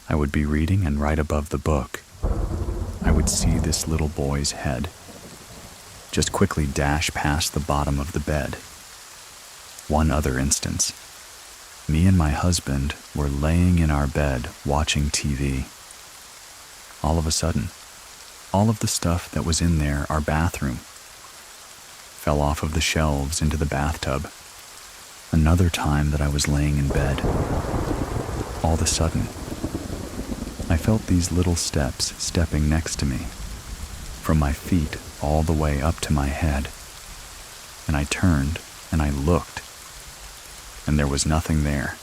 I would be reading, and right above the book, I would see this little boy's head just quickly dash past the bottom of the bed. One other instance. Me and my husband were laying in our bed watching TV. All of a sudden, all of the stuff that was in there, our bathroom, fell off of the shelves into the bathtub. Another time that I was laying in bed, all of a sudden, I felt these little steps stepping next to me, from my feet all the way up to my head. And I turned and I looked, and there was nothing there.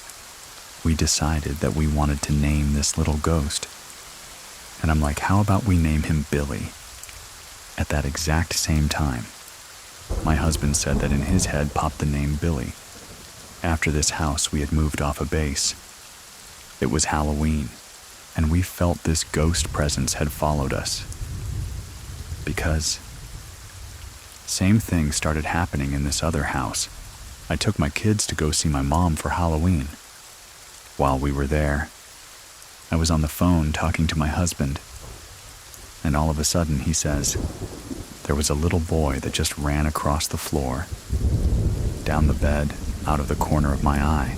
We decided that we wanted to name this little ghost. And I'm like, how about we name him Billy? At that exact same time, my husband said that in his head popped the name Billy. After this house, we had moved off a base. It was Halloween, and we felt this ghost presence had followed us. Because same thing started happening in this other house. I took my kids to go see my mom for Halloween. While we were there, I was on the phone talking to my husband, and all of a sudden he says, there was a little boy that just ran across the floor, down the bed, out of the corner of my eye.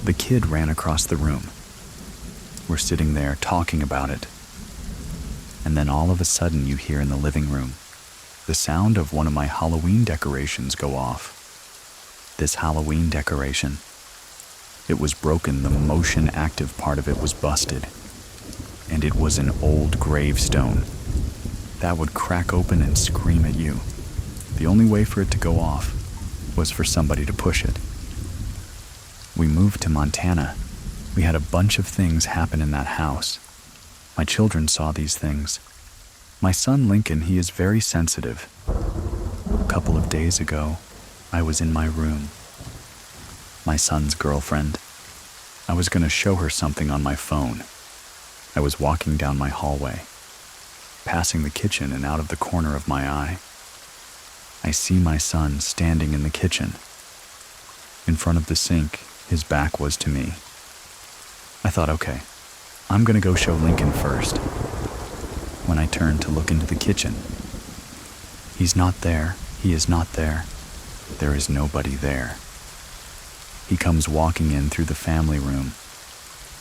The kid ran across the room. We're sitting there talking about it, and then all of a sudden you hear in the living room the sound of one of my Halloween decorations go off. This Halloween decoration, it was broken. The motion active part of it was busted, and it was an old gravestone that would crack open and scream at you. The only way for it to go off was for somebody to push it. We moved to Montana. We had a bunch of things happen in that house. My children saw these things. My son Lincoln, he is very sensitive. A couple of days ago, I was in my room. My son's girlfriend. I was going to show her something on my phone. I was walking down my hallway, passing the kitchen, and out of the corner of my eye, I see my son standing in the kitchen. In front of the sink, his back was to me. I thought, okay, I'm gonna go show Lincoln first. When I turned to look into the kitchen, he's not there, he is not there. There is nobody there. He comes walking in through the family room.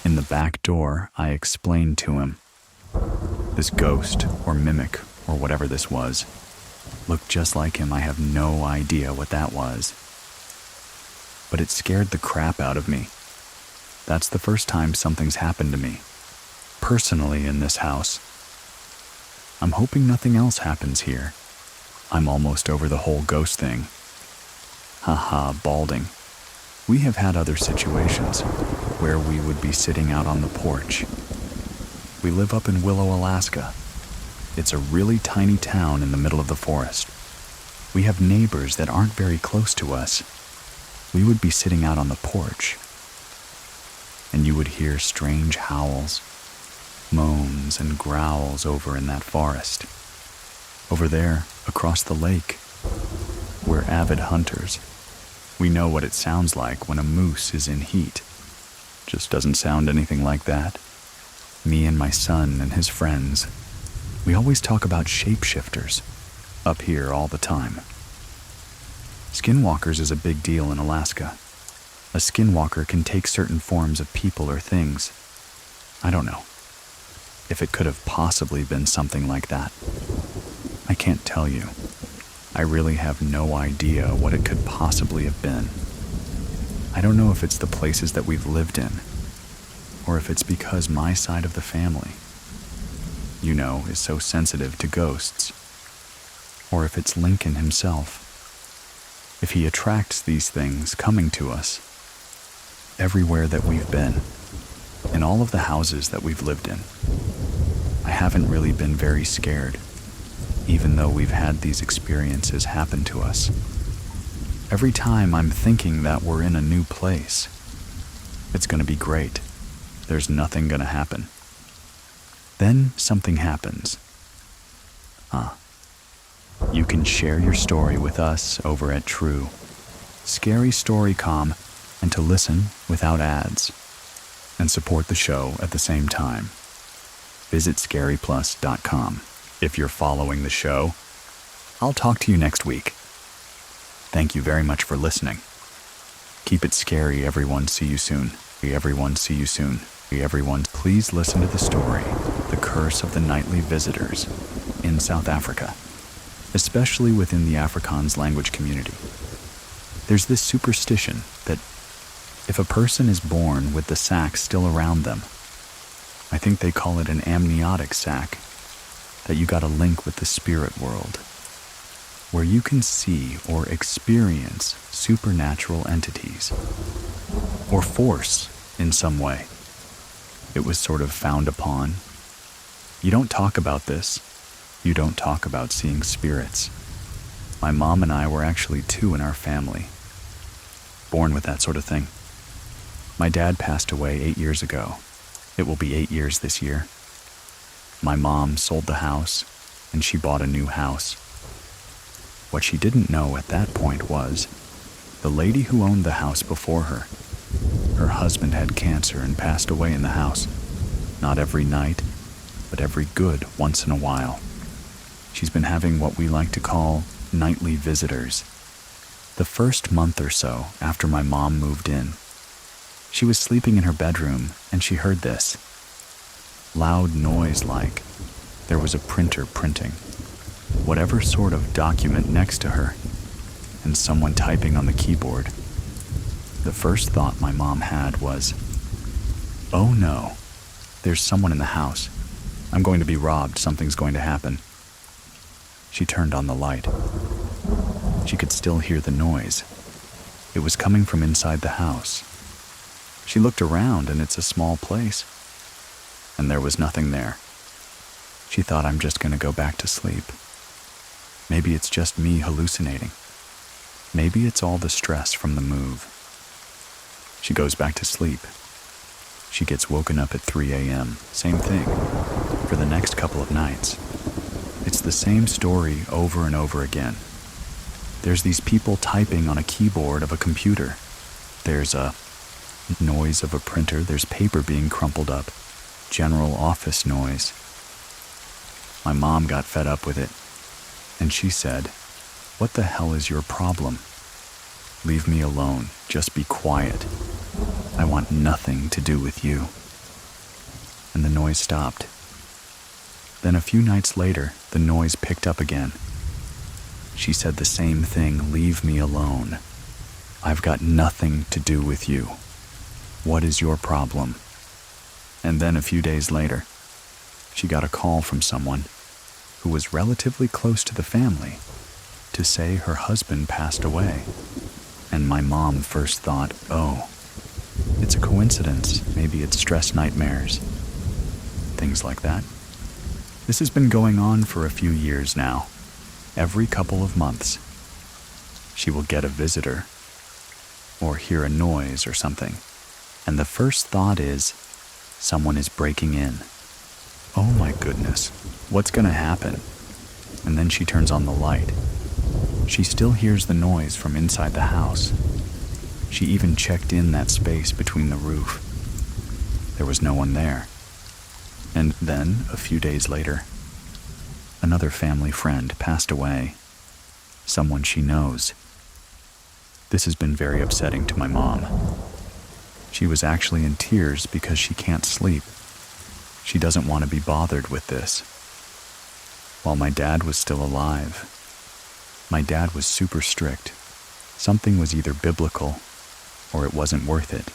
In the back door, I explained to him. This ghost, or mimic, or whatever this was, looked just like him. I have no idea what that was. But it scared the crap out of me. That's the first time something's happened to me, personally in this house. I'm hoping nothing else happens here. I'm almost over the whole ghost thing. Haha, balding. We have had other situations where we would be sitting out on the porch. We live up in Willow, Alaska. It's a really tiny town in the middle of the forest. We have neighbors that aren't very close to us. We would be sitting out on the porch, and you would hear strange howls, moans, and growls over in that forest. Over there, across the lake, we're avid hunters. We know what it sounds like when a moose is in heat. Just doesn't sound anything like that. Me and my son and his friends, we always talk about shapeshifters up here all the time. Skinwalkers is a big deal in Alaska. A skinwalker can take certain forms of people or things. I don't know if it could have possibly been something like that. I can't tell you. I really have no idea what it could possibly have been. I don't know if it's the places that we've lived in, or if it's because my side of the family, is so sensitive to ghosts, or if it's Lincoln himself. If he attracts these things coming to us, everywhere that we've been, in all of the houses that we've lived in, I haven't really been very scared, even though we've had these experiences happen to us. Every time I'm thinking that we're in a new place, it's gonna be great. There's nothing gonna happen. Then something happens. You can share your story with us over at True, Scary Story.com, and to listen without ads, and support the show at the same time. Visit scaryplus.com. If you're following the show, I'll talk to you next week. Thank you very much for listening. Keep it scary, everyone. See you soon. Everyone, see you soon. Everyone, please listen to the story, The Curse of the Nightly Visitors, in South Africa, especially within the Afrikaans language community. There's this superstition that if a person is born with the sac still around them, I think they call it an amniotic sac, that you got a link with the spirit world, where you can see or experience supernatural entities, or force in some way. It was sort of frowned upon. You don't talk about this. You don't talk about seeing spirits. My mom and I were actually two in our family, born with that sort of thing. My dad passed away 8 years ago. It will be 8 years this year. My mom sold the house, and she bought a new house. What she didn't know at that point was, the lady who owned the house before her, her husband had cancer and passed away in the house. Not every night, but every good once in a while. She's been having what we like to call nightly visitors. The first month or so after my mom moved in, she was sleeping in her bedroom and she heard this loud noise, like there was a printer printing whatever sort of document next to her and someone typing on the keyboard. The first thought my mom had was, oh no, there's someone in the house. I'm going to be robbed. Something's going to happen. She turned on the light. She could still hear the noise. It was coming from inside the house. She looked around, and it's a small place, and there was nothing there. She thought, I'm just going to go back to sleep. Maybe it's just me hallucinating. Maybe it's all the stress from the move. She goes back to sleep. She gets woken up at 3 a.m. Same thing. For the next couple of nights. It's the same story over and over again. There's these people typing on a keyboard of a computer. There's a noise of a printer. There's paper being crumpled up. General office noise. My mom got fed up with it, and she said, "What the hell is your problem? Leave me alone. Just be quiet. I want nothing to do with you." And the noise stopped. Then a few nights later, the noise picked up again. She said the same thing, "Leave me alone. I've got nothing to do with you. What is your problem?" And then a few days later, she got a call from someone who was relatively close to the family to say her husband passed away. And my mom first thought, oh, it's a coincidence. Maybe it's stress nightmares. Things like that. This has been going on for a few years now. Every couple of months, she will get a visitor or hear a noise or something. And the first thought is, someone is breaking in. Oh my goodness, what's going to happen? And then she turns on the light. She still hears the noise from inside the house. She even checked in that space between the roof. There was no one there. And then, a few days later, another family friend passed away. Someone she knows. This has been very upsetting to my mom. She was actually in tears because she can't sleep. She doesn't want to be bothered with this. While my dad was still alive, my dad was super strict. Something was either biblical or it wasn't worth it.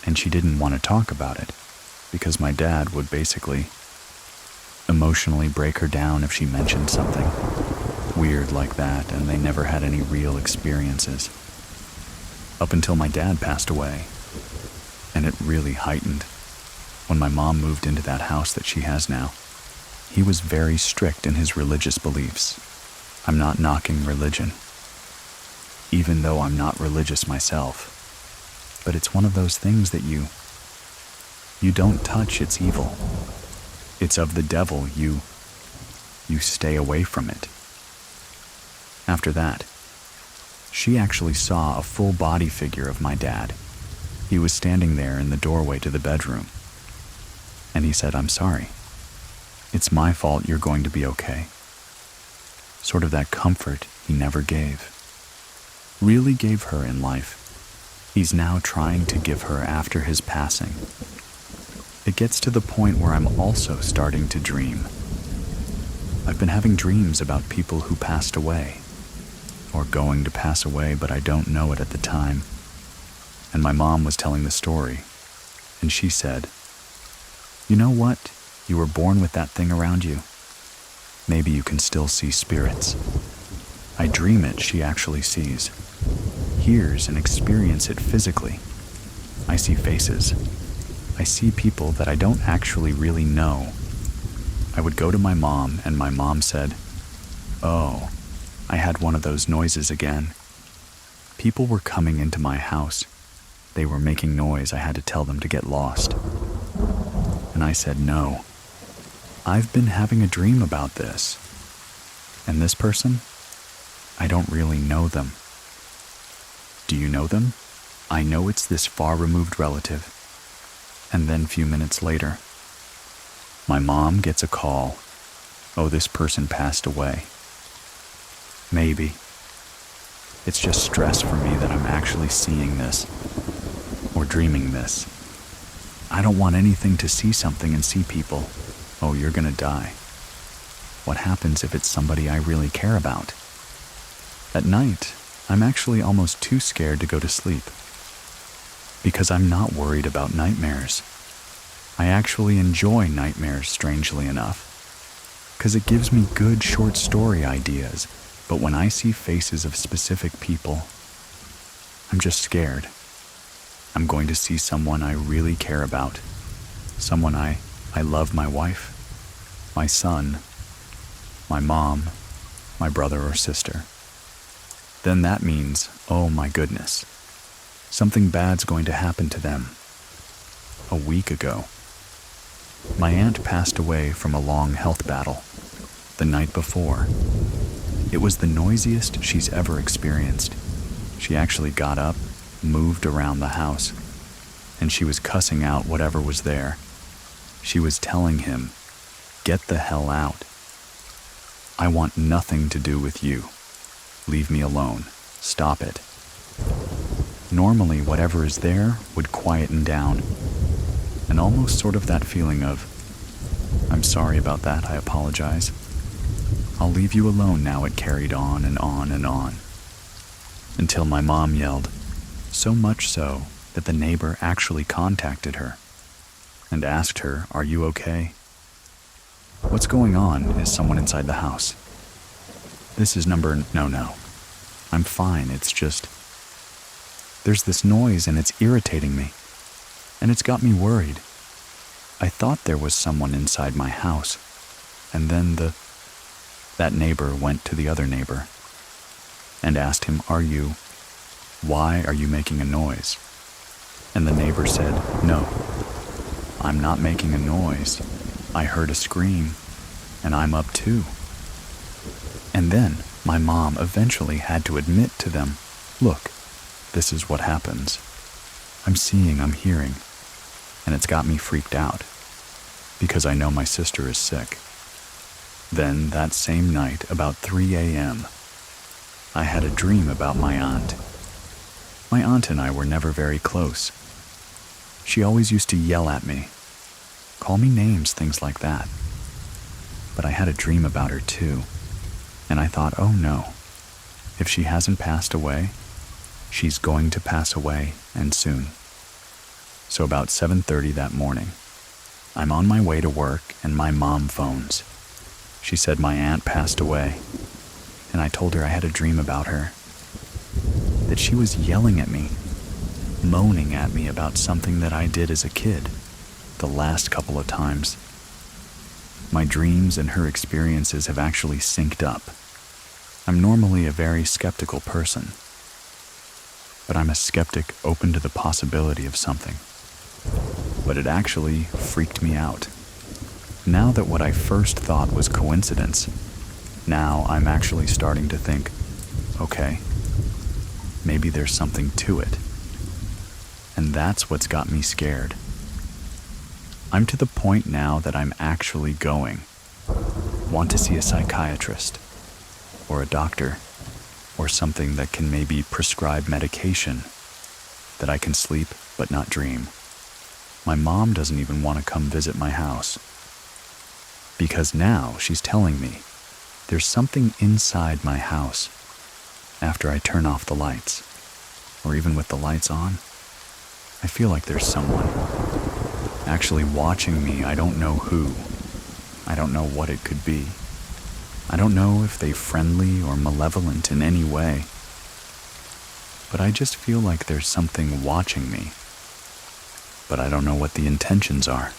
And she didn't want to talk about it because my dad would basically emotionally break her down if she mentioned something weird like that, and they never had any real experiences. Up until my dad passed away. And it really heightened when my mom moved into that house that she has now. He was very strict in his religious beliefs. I'm not knocking religion, even though I'm not religious myself. But it's one of those things that you don't touch, it's evil. It's of the devil, you stay away from it. After that, she actually saw a full body figure of my dad. He was standing there in the doorway to the bedroom. And he said, "I'm sorry. It's my fault, you're going to be okay." Sort of that comfort he never gave. Really gave her in life. He's now trying to give her after his passing. It gets to the point where I'm also starting to dream. I've been having dreams about people who passed away, or going to pass away, but I don't know it at the time. And my mom was telling the story, and she said, "You know what? You were born with that thing around you. Maybe you can still see spirits." I dream it, she actually sees, hears and experience it physically. I see faces. I see people that I don't actually really know. I would go to my mom, and my mom said, "Oh, I had one of those noises again." People were coming into my house. They were making noise. I had to tell them to get lost. And I said, "No, I've been having a dream about this. And this person, I don't really know them." "Do you know them?" "I know it's this far-removed relative." And then a few minutes later, my mom gets a call. "Oh, this person passed away." Maybe. It's just stress for me that I'm actually seeing this, or dreaming this. I don't want anything to see something and see people. "Oh, you're gonna die." What happens if it's somebody I really care about? At night, I'm actually almost too scared to go to sleep, because I'm not worried about nightmares. I actually enjoy nightmares, strangely enough, because it gives me good short story ideas. But when I see faces of specific people, I'm just scared. I'm going to see someone I really care about. Someone I love, my wife, my son, my mom, my brother or sister. Then that means, oh my goodness, something bad's going to happen to them. A week ago, my aunt passed away from a long health battle. The night before, It was the noisiest she's ever experienced. She actually got up, moved around the house, and she was cussing out whatever was there. She was telling him, "Get the hell out. I want nothing to do with you. Leave me alone. Stop it." Normally, whatever is there would quieten down, and almost sort of that feeling of, "I'm sorry about that, I apologize. I'll leave you alone now." It carried on and on and on, until my mom yelled, so much so that the neighbor actually contacted her and asked her, "Are you okay? What's going on? Is someone inside the house? This is number..." No. I'm fine, it's just... There's this noise and it's irritating me, and it's got me worried. I thought there was someone inside my house, and then that neighbor went to the other neighbor and asked him, "Why are you making a noise?" And the neighbor said, "No, I'm not making a noise. I heard a scream, and I'm up too." And then my mom eventually had to admit to them, "Look, this is what happens. I'm seeing, I'm hearing, and it's got me freaked out because I know my sister is sick." Then that same night, about 3 a.m., I had a dream about my aunt. My aunt and I were never very close. She always used to yell at me, call me names, things like that. But I had a dream about her too, and I thought, oh no, if she hasn't passed away, she's going to pass away, and soon. So about 7:30 that morning, I'm on my way to work and my mom phones. She said my aunt passed away, and I told her I had a dream about her, that she was yelling at me, moaning at me about something that I did as a kid the last couple of times. My dreams and her experiences have actually synced up. I'm normally a very skeptical person, but I'm a skeptic open to the possibility of something. But it actually freaked me out. Now that what I first thought was coincidence, now I'm actually starting to think, okay, maybe there's something to it. And that's what's got me scared. I'm to the point now that I'm actually want to see a psychiatrist, or a doctor, or something that can maybe prescribe medication, that I can sleep but not dream. My mom doesn't even want to come visit my house, because now she's telling me there's something inside my house after I turn off the lights, or even with the lights on. I feel like there's someone actually watching me. I don't know who. I don't know what it could be. I don't know if they're friendly or malevolent in any way, but I just feel like there's something watching me, but I don't know what the intentions are.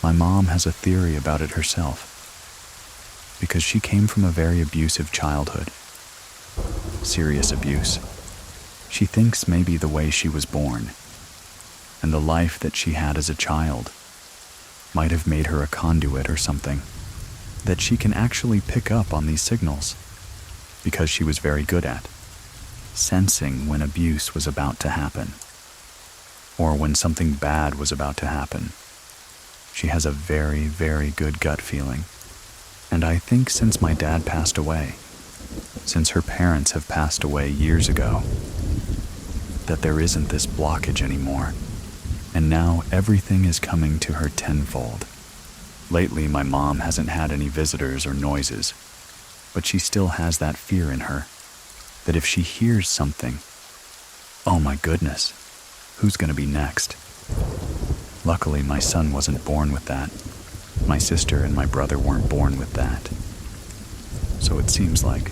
My mom has a theory about it herself, because she came from a very abusive childhood. Serious abuse. She thinks maybe the way she was born, and the life that she had as a child, might have made her a conduit or something, that she can actually pick up on these signals, because she was very good at sensing when abuse was about to happen, or when something bad was about to happen. She has a very, very good gut feeling. And I think since my dad passed away, since her parents have passed away years ago, that there isn't this blockage anymore. And now everything is coming to her tenfold. Lately, my mom hasn't had any visitors or noises, but she still has that fear in her, that if she hears something, oh my goodness, who's going to be next? Luckily, my son wasn't born with that. My sister and my brother weren't born with that. So it seems like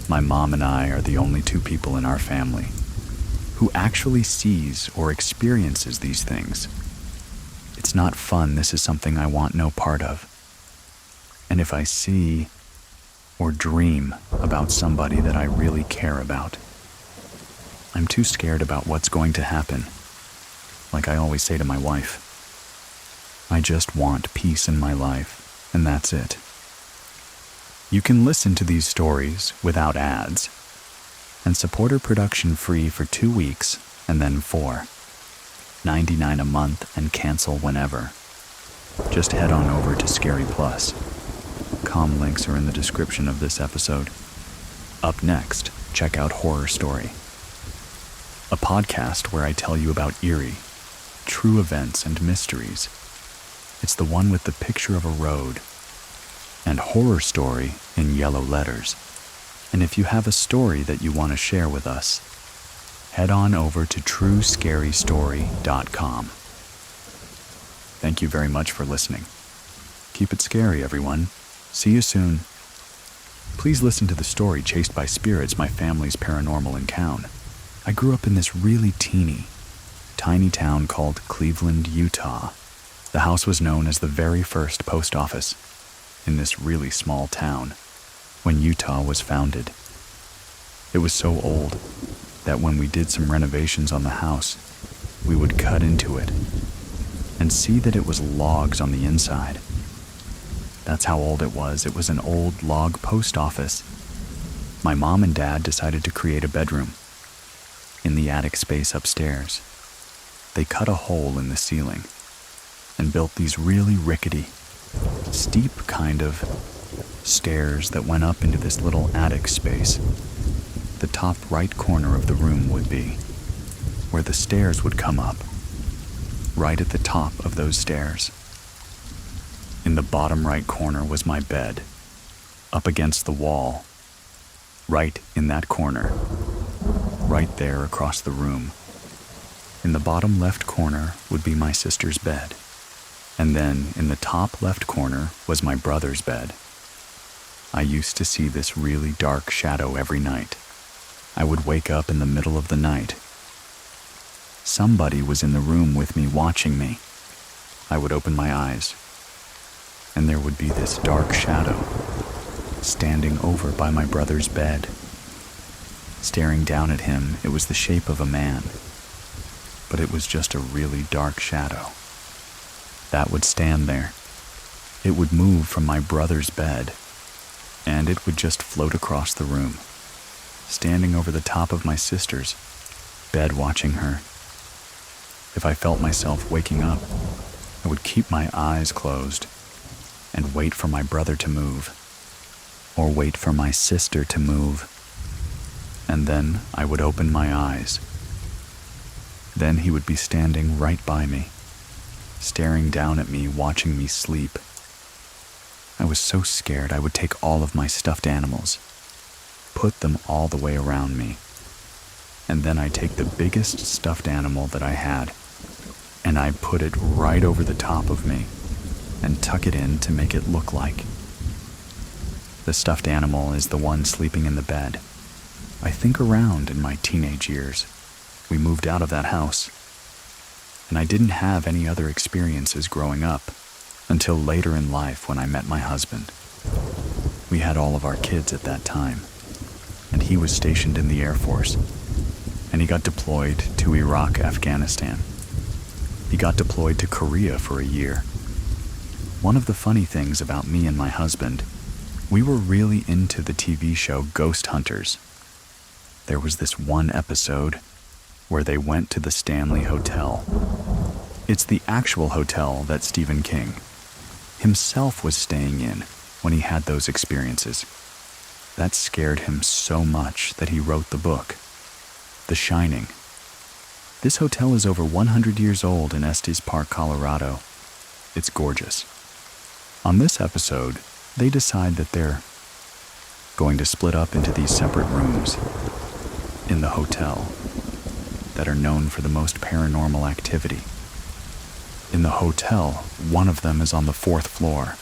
my mom and I are the only two people in our family who actually sees or experiences these things. It's not fun. This is something I want no part of. And if I see or dream about somebody that I really care about, I'm too scared about what's going to happen. Like I always say to my wife, I just want peace in my life, and that's it. You can listen to these stories without ads and support our production free for 2 weeks and then $4.99 a month and cancel whenever. Just head on over to Scary Plus. Com links are in the description of this episode. Up next, check out Horror Story, a podcast where I tell you about eerie, true events and mysteries. It's the one with the picture of a road and Horror Story in yellow letters. And if you have a story that you want to share with us, head on over to truescarystory.com. Thank you very much for listening. Keep it scary, everyone. See you soon. Please listen to the story Chased by Spirits, My Family's Paranormal Encounter. I grew up in this really tiny town called Cleveland, Utah. The house was known as the very first post office in this really small town when Utah was founded. It was so old that when we did some renovations on the house, we would cut into it and see that it was logs on the inside. That's how old it was. It was an old log post office. My mom and dad decided to create a bedroom in the attic space upstairs. They cut a hole in the ceiling and built these really rickety, steep kind of stairs that went up into this little attic space. The top right corner of the room would be where the stairs would come up, right at the top of those stairs. In the bottom right corner was my bed, up against the wall, right in that corner, right there across the room. In the bottom left corner would be my sister's bed, and then in the top left corner was my brother's bed. I used to see this really dark shadow every night. I would wake up in the middle of the night. Somebody was in the room with me watching me. I would open my eyes, and there would be this dark shadow standing over by my brother's bed. Staring down at him, it was the shape of a man, but it was just a really dark shadow. That would stand there. It would move from my brother's bed, and it would just float across the room, standing over the top of my sister's bed watching her. If I felt myself waking up, I would keep my eyes closed and wait for my brother to move, or wait for my sister to move, and then I would open my eyes. Then he would be standing right by me, staring down at me, watching me sleep. I was so scared I would take all of my stuffed animals, put them all the way around me, and then I'd take the biggest stuffed animal that I had, and I'd put it right over the top of me and tuck it in to make it look like. The stuffed animal is the one sleeping in the bed. I think around in my teenage years, we moved out of that house, and I didn't have any other experiences growing up until later in life when I met my husband. We had all of our kids at that time, and he was stationed in the Air Force, and he got deployed to Iraq, Afghanistan. He got deployed to Korea for a year. One of the funny things about me and my husband, we were really into the TV show Ghost Hunters. There was this one episode where they went to the Stanley Hotel. It's the actual hotel that Stephen King himself was staying in when he had those experiences. That scared him so much that he wrote the book, The Shining. This hotel is over 100 years old in Estes Park, Colorado. It's gorgeous. On this episode, they decide that they're going to split up into these separate rooms in the hotel that are known for the most paranormal activity. In the hotel, one of them is on the 4th floor,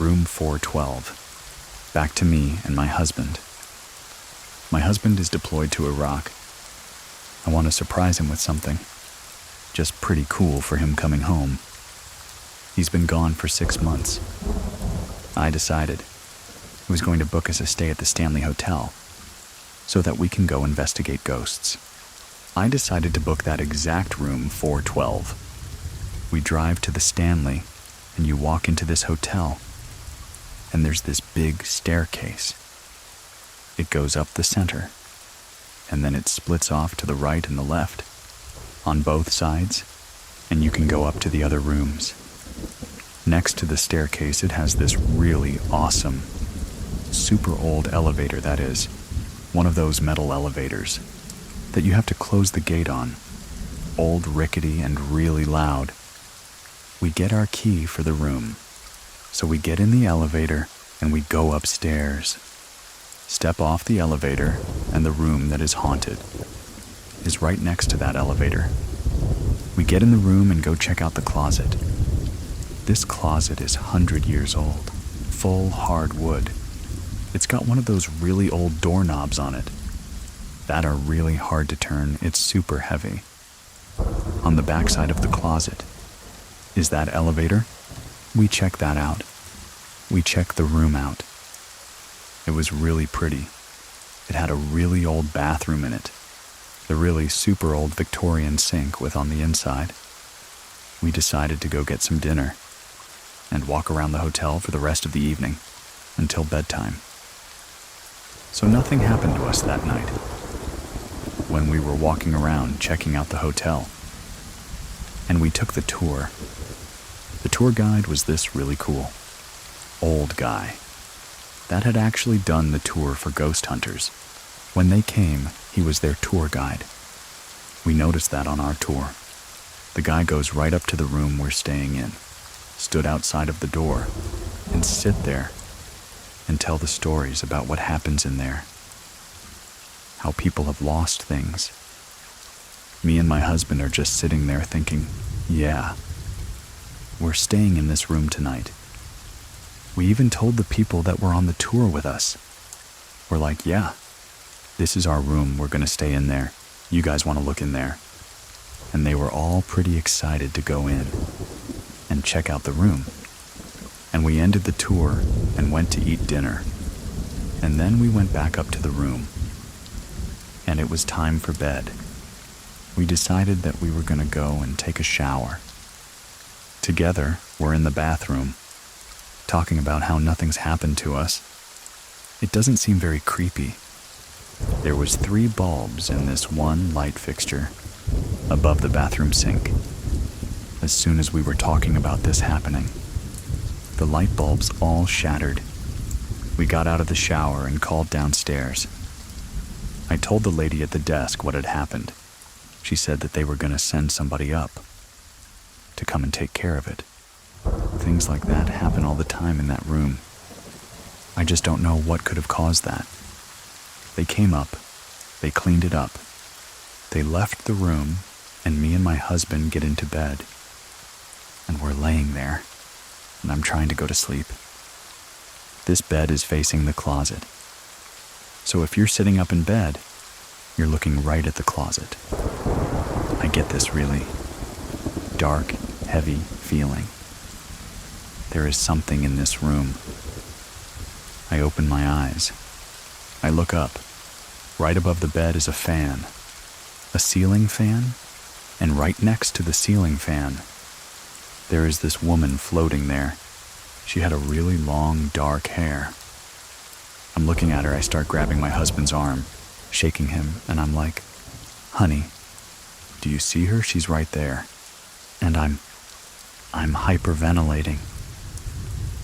room 412. Back to me and my husband. My husband is deployed to Iraq. I want to surprise him with something. Just pretty cool for him coming home. He's been gone for 6 months. I decided I was going to book us a stay at the Stanley Hotel so that we can go investigate ghosts. I decided to book that exact room 412. We drive to the Stanley, and you walk into this hotel. and there's this big staircase. It goes up the center, and then it splits off to the right and the left, on both sides, and you can go up to the other rooms. Next to the staircase, it has this really awesome, super old elevator, that is, one of those metal elevators that you have to close the gate on. Old, rickety, and really loud. We get our key for the room, so we get in the elevator and we go upstairs. Step off the elevator, and the room that is haunted is right next to that elevator. We get in the room and go check out the closet. This closet is 100 years old, full hard wood. It's got one of those really old doorknobs on it that are really hard to turn. It's super heavy. On the backside of the closet is that elevator. We check that out. We check the room out. It was really pretty. It had a really old bathroom in it, the really super old Victorian sink with on the inside. We decided to go get some dinner and walk around the hotel for the rest of the evening until bedtime. So nothing happened to us that night when we were walking around checking out the hotel. And we took the tour. The tour guide was this really cool old guy that had actually done the tour for ghost hunters. When they came, he was their tour guide. We noticed that on our tour. The guy goes right up to the room we're staying in, stood outside of the door, and sit there and tell the stories about what happens in there, how people have lost things. Me and my husband are just sitting there thinking, yeah, we're staying in this room tonight. We even told the people that were on the tour with us. We're like, yeah, this is our room. We're going to stay in there. You guys want to look in there? And they were all pretty excited to go in and check out the room. And we ended the tour and went to eat dinner. And then we went back up to the room. And it was time for bed. We decided that we were going to go and take a shower. Together, we're in the bathroom, talking about how nothing's happened to us. It doesn't seem very creepy. There was 3 bulbs in this one light fixture above the bathroom sink. As soon as we were talking about this happening, the light bulbs all shattered. We got out of the shower and called downstairs. I told the lady at the desk what had happened. She said that they were going to send somebody up to come and take care of it. Things like that happen all the time in that room. I just don't know what could have caused that. They came up, they cleaned it up, they left the room, and me and my husband get into bed. And we're laying there, and I'm trying to go to sleep. This bed is facing the closet. So if you're sitting up in bed, you're looking right at the closet. I get this really dark, heavy feeling. There is something in this room. I open my eyes. I look up. Right above the bed is a fan. A ceiling fan, and right next to the ceiling fan, there is this woman floating there. She had a really long, dark hair. I'm looking at her. I start grabbing my husband's arm, shaking him, and I'm like, honey, do you see her? She's right there. And I'm hyperventilating.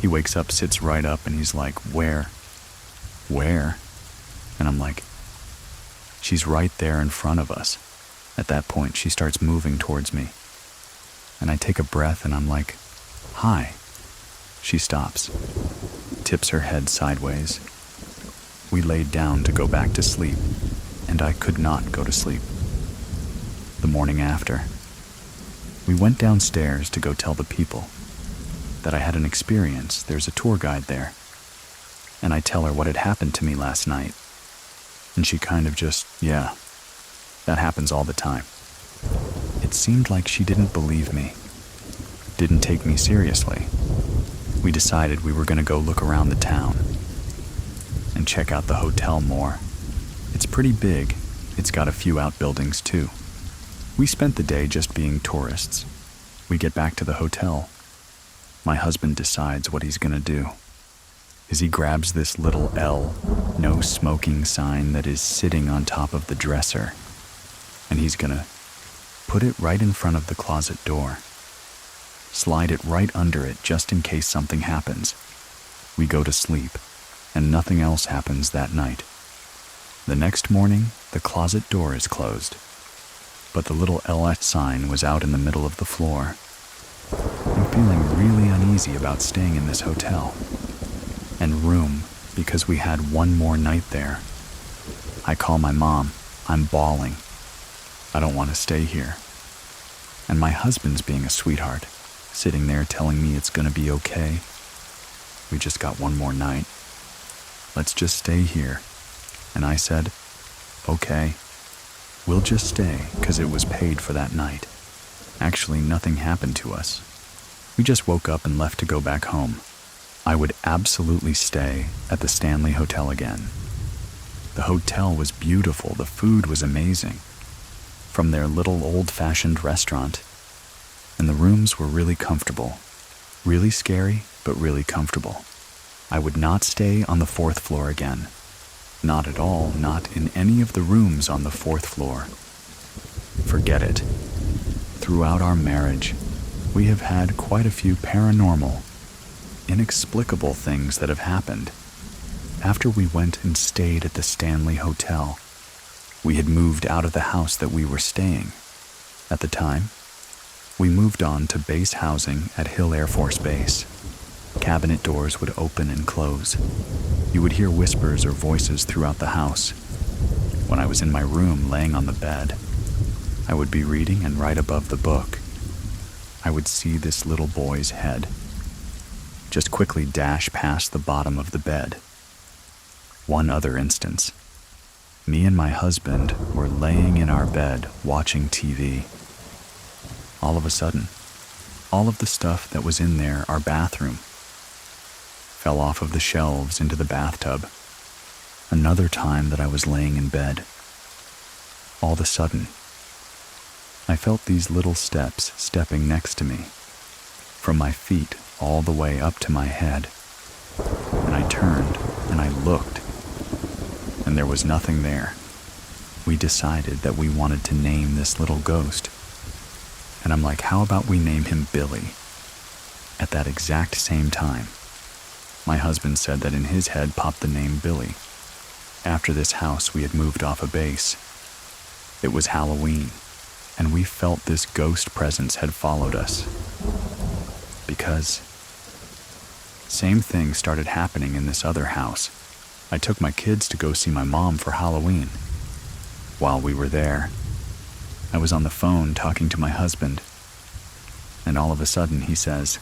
He wakes up, sits right up, and he's like, where? Where? And I'm like, she's right there in front of us. At that point, she starts moving towards me. And I take a breath and I'm like, hi. She stops, tips her head sideways. We laid down to go back to sleep, and I could not go to sleep. The morning after, we went downstairs to go tell the people that I had an experience. There's a tour guide there. And I tell her what had happened to me last night. And she kind of just, yeah, that happens all the time. It seemed like she didn't believe me, didn't take me seriously. We decided we were going to go look around the town and check out the hotel more. It's pretty big. It's got a few outbuildings too. We spent the day just being tourists. We get back to the hotel. My husband decides what he's going to do. is he grabs this little L, no smoking sign that is sitting on top of the dresser, and he's gonna put it right in front of the closet door. Slide it right under it just in case something happens. We go to sleep, and nothing else happens that night. The next morning, the closet door is closed, but the little LS sign was out in the middle of the floor. I'm feeling really uneasy about staying in this hotel and room because we had one more night there. I call my mom. I'm bawling. I don't want to stay here. And my husband's being a sweetheart, sitting there telling me it's going to be okay. We just got one more night. Let's just stay here. And I said, okay, we'll just stay because it was paid for that night. Actually, nothing happened to us. We just woke up and left to go back home. I would absolutely stay at the Stanley Hotel again. The hotel was beautiful. The food was amazing. From their little old-fashioned restaurant. And the rooms were really comfortable. Really scary, but really comfortable. I would not stay on the 4th floor again. Not at all, not in any of the rooms on the 4th floor. Forget it. Throughout our marriage, we have had quite a few paranormal, inexplicable things that have happened. After we went and stayed at the Stanley Hotel, we had moved out of the house that we were staying. At the time, we moved on to base housing at Hill Air Force Base. Cabinet doors would open and close. You would hear whispers or voices throughout the house. When I was in my room laying on the bed, I would be reading, and right above the book, I would see this little boy's head just quickly dash past the bottom of the bed. One other instance. Me and my husband were laying in our bed watching TV. All of a sudden, all of the stuff that was in there, our bathroom, fell off of the shelves into the bathtub. Another time that I was laying in bed, all of a sudden, I felt these little steps stepping next to me, from my feet all the way up to my head. And I turned and I looked, and there was nothing there. We decided that we wanted to name this little ghost. And I'm like, how about we name him Billy? At that exact same time, my husband said that in his head popped the name Billy. After this house, we had moved off a base. It was Halloween, and we felt this ghost presence had followed us. Because same thing started happening in this other house. I took my kids to go see my mom for Halloween. While we were there, I was on the phone talking to my husband, and all of a sudden he says,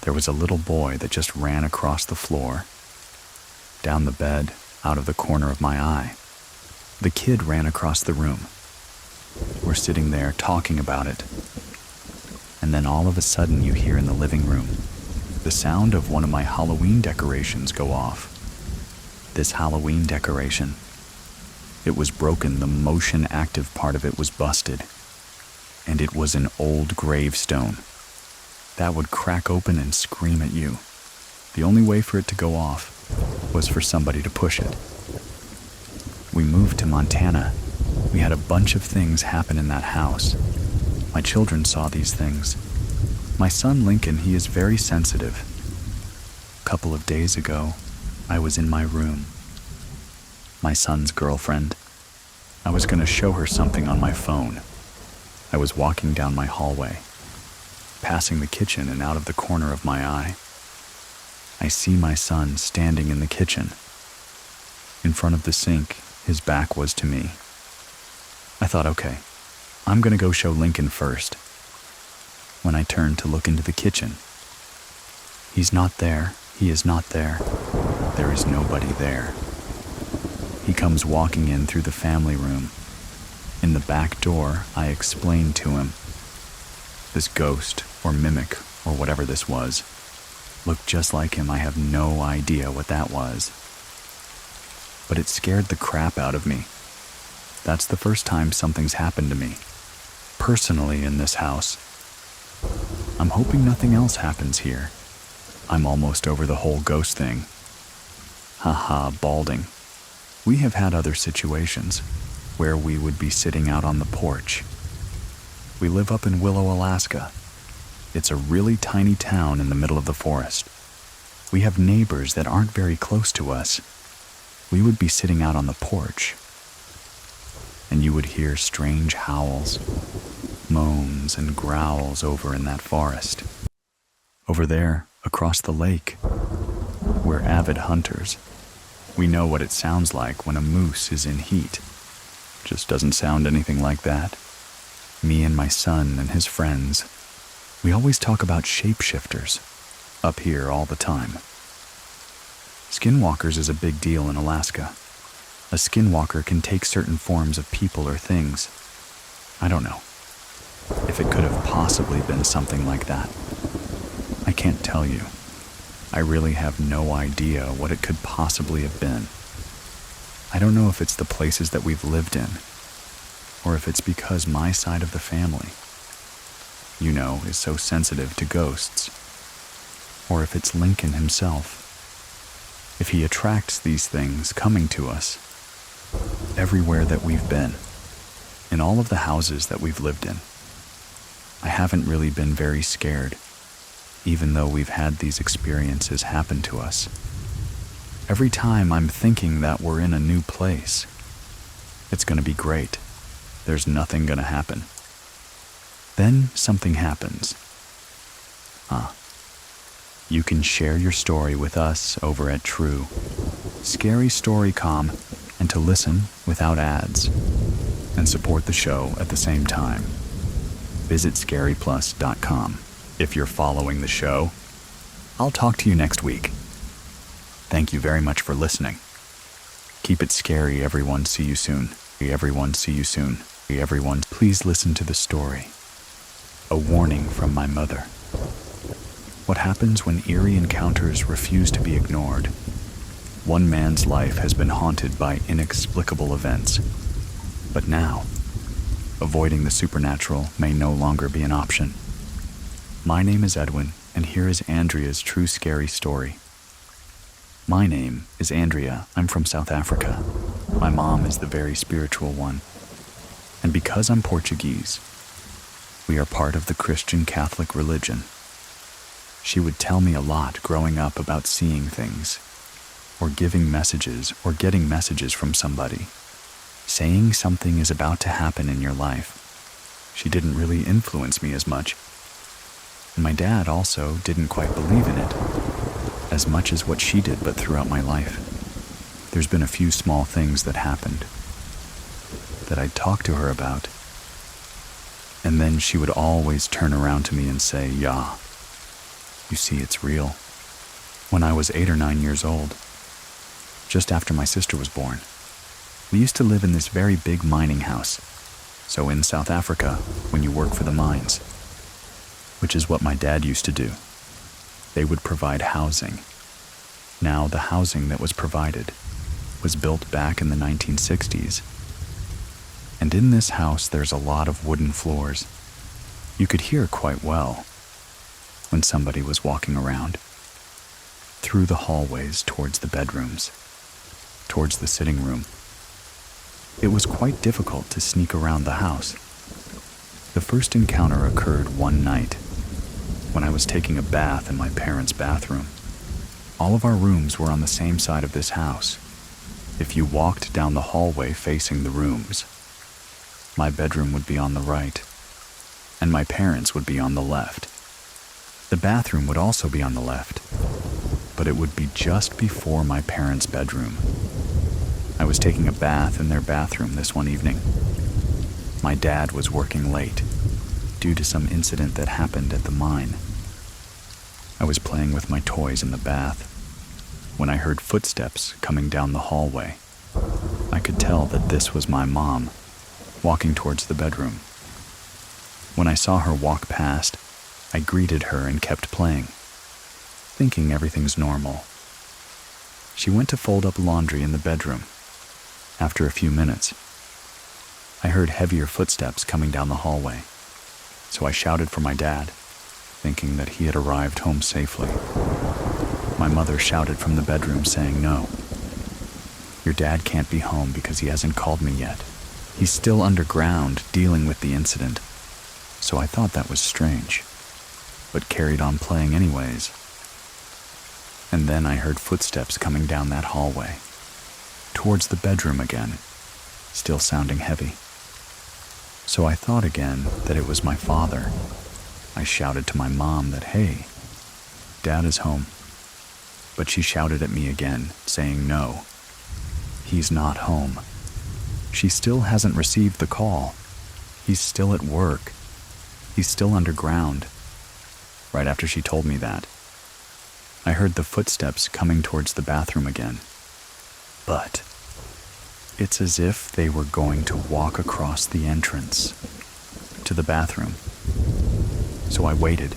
there was a little boy that just ran across the floor, down the bed, out of the corner of my eye. The kid ran across the room. We're sitting there talking about it. And then all of a sudden you hear in the living room the sound of one of my Halloween decorations go off. This Halloween decoration, it was broken. The motion active part of it was busted. And it was an old gravestone that would crack open and scream at you. The only way for it to go off was for somebody to push it. We moved to Montana. We had a bunch of things happen in that house. My children saw these things. My son Lincoln, he is very sensitive. A couple of days ago, I was in my room. My son's girlfriend. I was going to show her something on my phone. I was walking down my hallway, passing the kitchen, and out of the corner of my eye, I see my son standing in the kitchen. In front of the sink, his back was to me. I thought, okay, I'm going to go show Lincoln first. When I turned to look into the kitchen, he's not there. He is not there. There is nobody there. He comes walking in through the family room. In the back door, I explained to him. This ghost, or mimic, or whatever this was, looked just like him. I have no idea what that was. But it scared the crap out of me. That's the first time something's happened to me, personally, in this house. I'm hoping nothing else happens here. I'm almost over the whole ghost thing. Haha, balding. We have had other situations where we would be sitting out on the porch. We live up in Willow, Alaska. It's a really tiny town in the middle of the forest. We have neighbors that aren't very close to us. We would be sitting out on the porch, and you would hear strange howls, moans, and growls over in that forest. Over there, across the lake, we're avid hunters. We know what it sounds like when a moose is in heat. Just doesn't sound anything like that. Me and my son and his friends, we always talk about shapeshifters up here all the time. Skinwalkers is a big deal in Alaska. A skinwalker can take certain forms of people or things. I don't know if it could have possibly been something like that. I can't tell you. I really have no idea what it could possibly have been. I don't know if it's the places that we've lived in, or if it's because my side of the family, is so sensitive to ghosts, or if it's Lincoln himself. If he attracts these things coming to us everywhere that we've been, in all of the houses that we've lived in, I haven't really been very scared, even though we've had these experiences happen to us. Every time I'm thinking that we're in a new place, it's going to be great. There's nothing going to happen. Then something happens. You can share your story with us over at True Scary Story.com and to listen without ads and support the show at the same time. Visit scaryplus.com. If you're following the show, I'll talk to you next week. Thank you very much for listening. Keep it scary, everyone. See you soon. Everyone, see you soon. Everyone, please listen to the story. A warning from my mother. What happens when eerie encounters refuse to be ignored? One man's life has been haunted by inexplicable events. But now, avoiding the supernatural may no longer be an option. My name is Edwin, and here is Andrea's true scary story. My name is Andrea. I'm from South Africa. My mom is the very spiritual one. And because I'm Portuguese, we are part of the Christian Catholic religion. She would tell me a lot growing up about seeing things, or giving messages, or getting messages from somebody, saying something is about to happen in your life. She didn't really influence me as much. And my dad also didn't quite believe in it as much as what she did, but throughout my life, there's been a few small things that happened that I'd talk to her about, and then she would always turn around to me and say, "Yeah, you see, it's real." When I was 8 or 9 years old, just after my sister was born, we used to live in this very big mining house. So in South Africa, when you work for the mines, which is what my dad used to do, they would provide housing. Now, the housing that was provided was built back in the 1960s. And in this house, there's a lot of wooden floors. You could hear quite well when somebody was walking around through the hallways towards the bedrooms, towards the sitting room. It was quite difficult to sneak around the house. The first encounter occurred one night when I was taking a bath in my parents' bathroom. All of our rooms were on the same side of this house. If you walked down the hallway facing the rooms, my bedroom would be on the right, and my parents would be on the left. The bathroom would also be on the left, but it would be just before my parents' bedroom. I was taking a bath in their bathroom this one evening. My dad was working late due to some incident that happened at the mine. I was playing with my toys in the bath when I heard footsteps coming down the hallway. I could tell that this was my mom walking towards the bedroom. When I saw her walk past, I greeted her and kept playing, thinking everything's normal. She went to fold up laundry in the bedroom. After a few minutes, I heard heavier footsteps coming down the hallway, so I shouted for my dad, thinking that he had arrived home safely. My mother shouted from the bedroom saying no. Your dad can't be home because he hasn't called me yet. He's still underground dealing with the incident. So I thought that was strange, but carried on playing anyways. And then I heard footsteps coming down that hallway, towards the bedroom again, still sounding heavy. So I thought again that it was my father. I shouted to my mom that, hey, Dad is home. But she shouted at me again, saying no, he's not home. She still hasn't received the call. He's still at work. He's still underground. Right after she told me that, I heard the footsteps coming towards the bathroom again. But it's as if they were going to walk across the entrance to the bathroom. So I waited,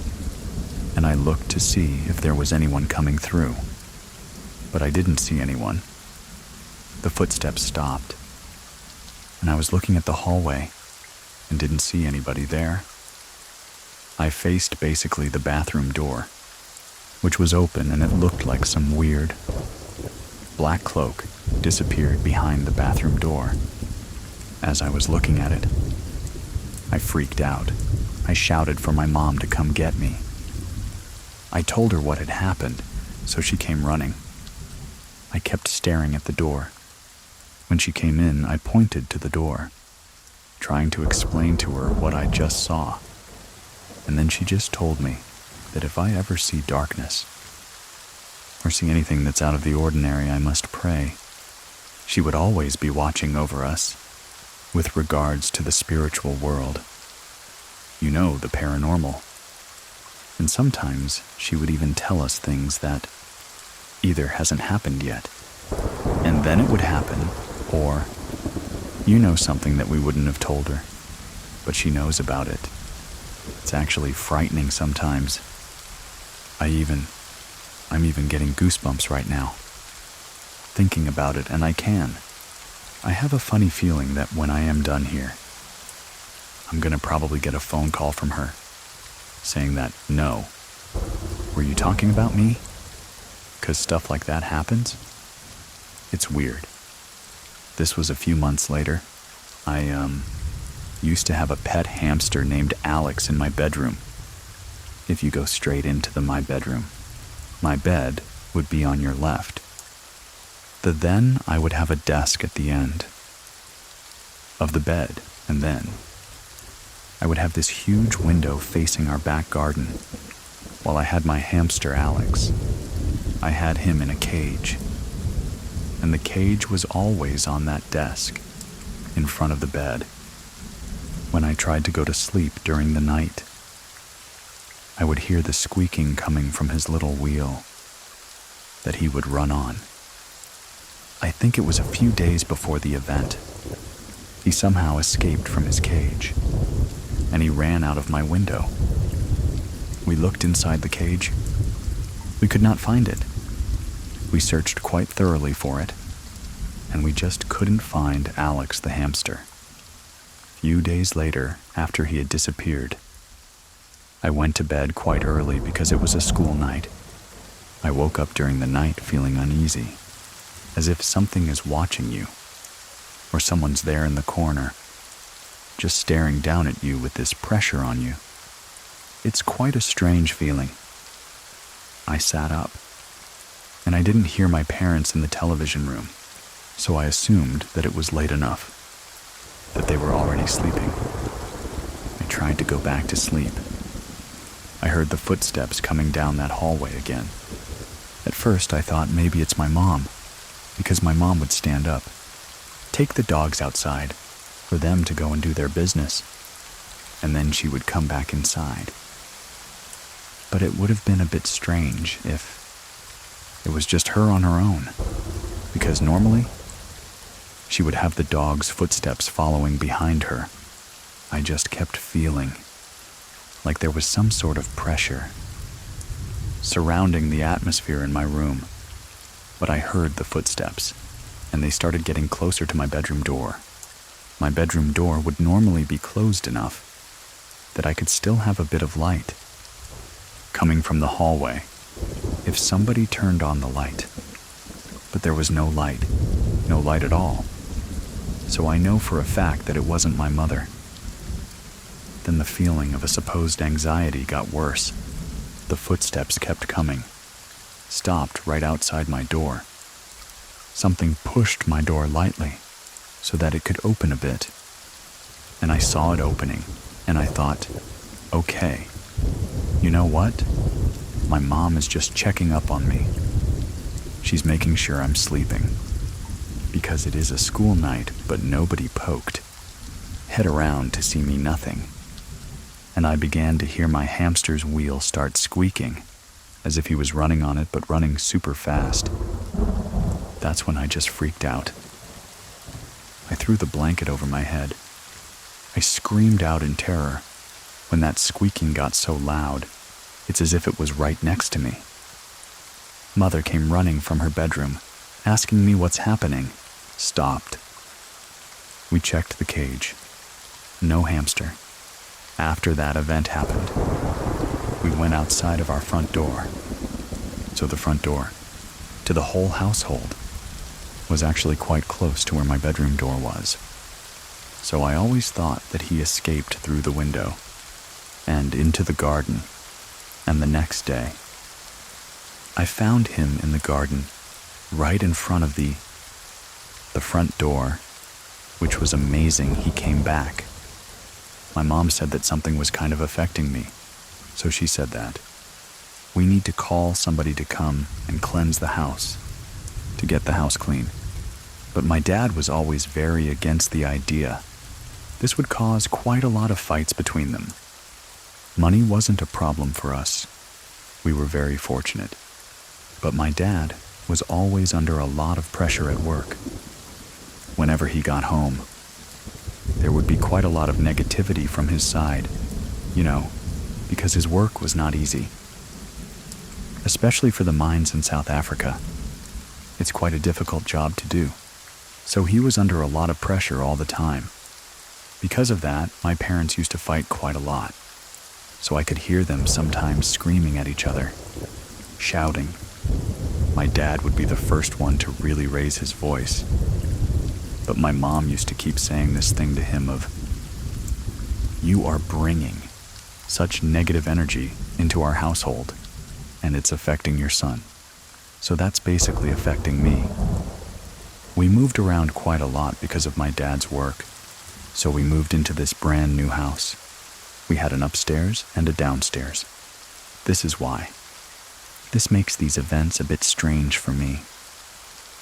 and I looked to see if there was anyone coming through. But I didn't see anyone. The footsteps stopped, and I was looking at the hallway and didn't see anybody there. I faced basically the bathroom door, which was open, and it looked like some weird black cloak disappeared behind the bathroom door. As I was looking at it, I freaked out. I shouted for my mom to come get me. I told her what had happened, so she came running. I kept staring at the door. When she came in, I pointed to the door, trying to explain to her what I just saw. And then she just told me that if I ever see darkness, or see anything that's out of the ordinary, I must pray. She would always be watching over us, with regards to the spiritual world. You know, the paranormal. And sometimes she would even tell us things that either hasn't happened yet, and then it would happen, or you know something that we wouldn't have told her, but she knows about it. It's actually frightening sometimes. I'm even getting goosebumps right now, thinking about it, and I have a funny feeling that when I am done here, I'm gonna probably get a phone call from her, saying that, no, were you talking about me? 'Cause stuff like that happens. It's weird. This was a few months later. I used to have a pet hamster named Alex in my bedroom. If you go straight into my bedroom, my bed would be on your left. Then I would have a desk at the end of the bed, and then I would have this huge window facing our back garden. While I had my hamster Alex, I had him in a cage, and the cage was always on that desk in front of the bed. When I tried to go to sleep during the night, I would hear the squeaking coming from his little wheel that he would run on. I think it was a few days before the event. He somehow escaped from his cage, and he ran out of my window. We looked inside the cage. We could not find it. We searched quite thoroughly for it, and we just couldn't find Alex the hamster. Few days later, after he had disappeared, I went to bed quite early because it was a school night. I woke up during the night feeling uneasy, as if something is watching you, or someone's there in the corner, just staring down at you with this pressure on you. It's quite a strange feeling. I sat up, and I didn't hear my parents in the television room, so I assumed that it was late enough, that they were already sleeping. I tried to go back to sleep. I heard the footsteps coming down that hallway again. At first I thought maybe it's my mom, because my mom would stand up, take the dogs outside for them to go and do their business, and then she would come back inside. But it would have been a bit strange if it was just her on her own, because normally she would have the dog's footsteps following behind her. I just kept feeling like there was some sort of pressure surrounding the atmosphere in my room. But I heard the footsteps, and they started getting closer to my bedroom door. My bedroom door would normally be closed enough that I could still have a bit of light coming from the hallway. It if somebody turned on the light. But there was no light at all. So I know for a fact that it wasn't my mother. Then the feeling of a supposed anxiety got worse. The footsteps kept coming, stopped right outside my door. Something pushed my door lightly so that it could open a bit. And I saw it opening, and I thought, okay, you know what? My mom is just checking up on me. She's making sure I'm sleeping. Because it is a school night, but nobody poked. Head around to see me nothing. And I began to hear my hamster's wheel start squeaking, as if he was running on it, but running super fast. That's when I just freaked out. I threw the blanket over my head. I screamed out in terror. When that squeaking got so loud, it's as if it was right next to me. Mother came running from her bedroom, asking me what's happening. Stopped. We checked the cage. No hamster. After that event happened, we went outside of our front door. So the front door, to the whole household, was actually quite close to where my bedroom door was. So I always thought that he escaped through the window and into the garden. And the next day, I found him in the garden, right in front of the front door, which was amazing. He came back. My mom said that something was kind of affecting me, so she said that we need to call somebody to come and cleanse the house, to get the house clean. But my dad was always very against the idea. This would cause quite a lot of fights between them. Money wasn't a problem for us. We were very fortunate. But my dad was always under a lot of pressure at work. Whenever he got home, there would be quite a lot of negativity from his side, because his work was not easy. Especially for the mines in South Africa. It's quite a difficult job to do. So he was under a lot of pressure all the time. Because of that, my parents used to fight quite a lot. So I could hear them sometimes screaming at each other, shouting. My dad would be the first one to really raise his voice. But my mom used to keep saying this thing to him of, you are bringing such negative energy into our household, and it's affecting your son. So that's basically affecting me. We moved around quite a lot because of my dad's work. So we moved into this brand new house. We had an upstairs and a downstairs. This is why. This makes these events a bit strange for me.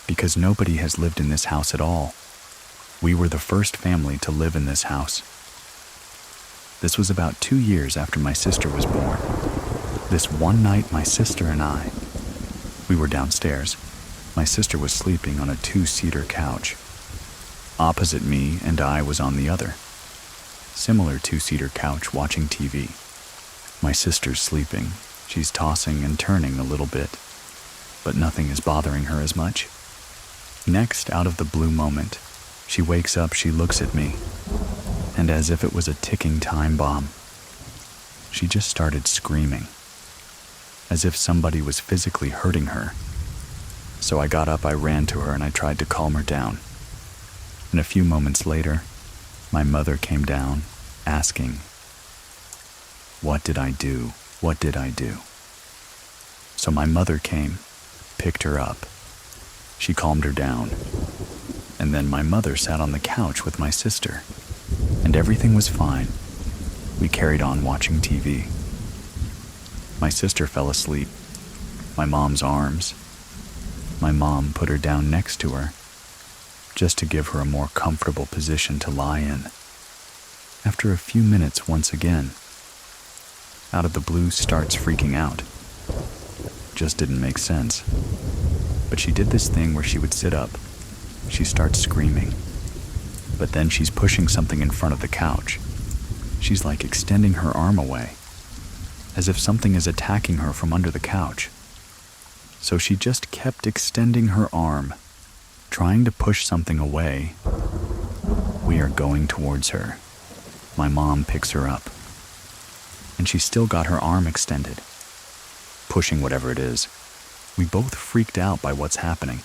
Because nobody has lived in this house at all. We were the first family to live in this house. This was about 2 years after my sister was born. This one night, my sister and we were downstairs. My sister was sleeping on a 2-seater couch. Opposite me and I was on the other. Similar 2-seater couch watching TV. My sister's sleeping. She's tossing and turning a little bit, but nothing is bothering her as much. Next, out of the blue moment, she wakes up, she looks at me, and as if it was a ticking time bomb, she just started screaming, as if somebody was physically hurting her. So I got up, I ran to her, and I tried to calm her down. And a few moments later, my mother came down, asking, "What did I do? What did I do?" So my mother came, picked her up. She calmed her down. And then my mother sat on the couch with my sister, and everything was fine. We carried on watching TV. My sister fell asleep. My mom's arms. My mom put her down next to her, just to give her a more comfortable position to lie in. After a few minutes, once again, out of the blue starts freaking out. Just didn't make sense. But she did this thing where she would sit up. She starts screaming. But then she's pushing something in front of the couch. She's like extending her arm away, as if something is attacking her from under the couch. So she just kept extending her arm, trying to push something away. We are going towards her. My mom picks her up, and she's still got her arm extended, pushing whatever it is. We both freaked out by what's happening.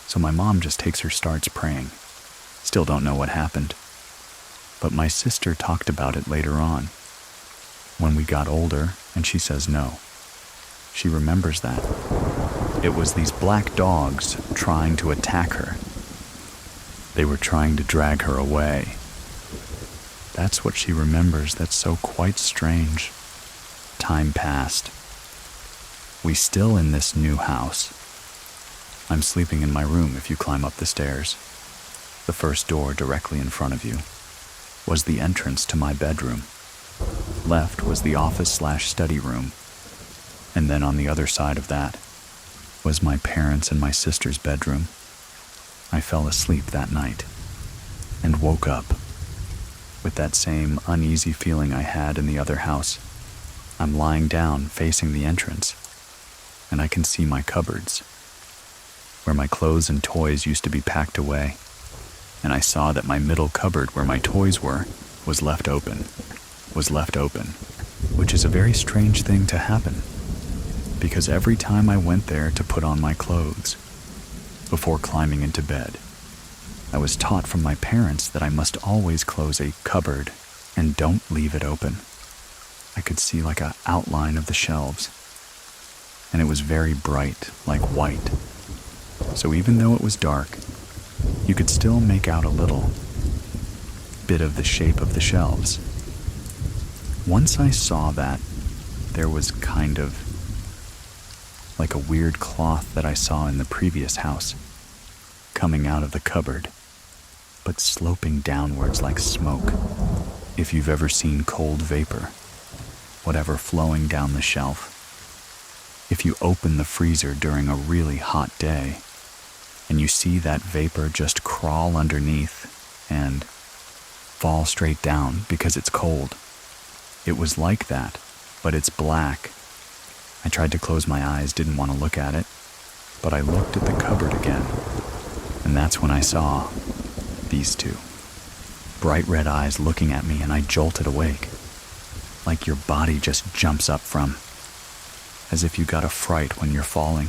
So my mom just takes her starts praying. Still don't know what happened. But my sister talked about it later on, when we got older, and she says no. She remembers that. It was these black dogs trying to attack her. They were trying to drag her away. That's what she remembers. That's so quite strange. Time passed. We still in this new house. I'm sleeping in my room if you climb up the stairs. The first door directly in front of you was the entrance to my bedroom. Left was the office/study room. And then on the other side of that was my parents' and my sister's bedroom. I fell asleep that night and woke up with that same uneasy feeling I had in the other house. I'm lying down facing the entrance, and I can see my cupboards, where my clothes and toys used to be packed away, and I saw that my middle cupboard where my toys were was left open, which is a very strange thing to happen, because every time I went there to put on my clothes, before climbing into bed, I was taught from my parents that I must always close a cupboard and don't leave it open. I could see like an outline of the shelves, and it was very bright, like white. So even though it was dark, you could still make out a little bit of the shape of the shelves. Once I saw that, there was kind of like a weird cloth that I saw in the previous house, coming out of the cupboard, but sloping downwards like smoke. If you've ever seen cold vapor, whatever flowing down the shelf. If you open the freezer during a really hot day, and you see that vapor just crawl underneath and fall straight down because it's cold. It was like that, but it's black. I tried to close my eyes, didn't want to look at it, but I looked at the cupboard again, and that's when I saw these two. Bright red eyes looking at me, and I jolted awake, like your body just jumps up from, as if you got a fright when you're falling.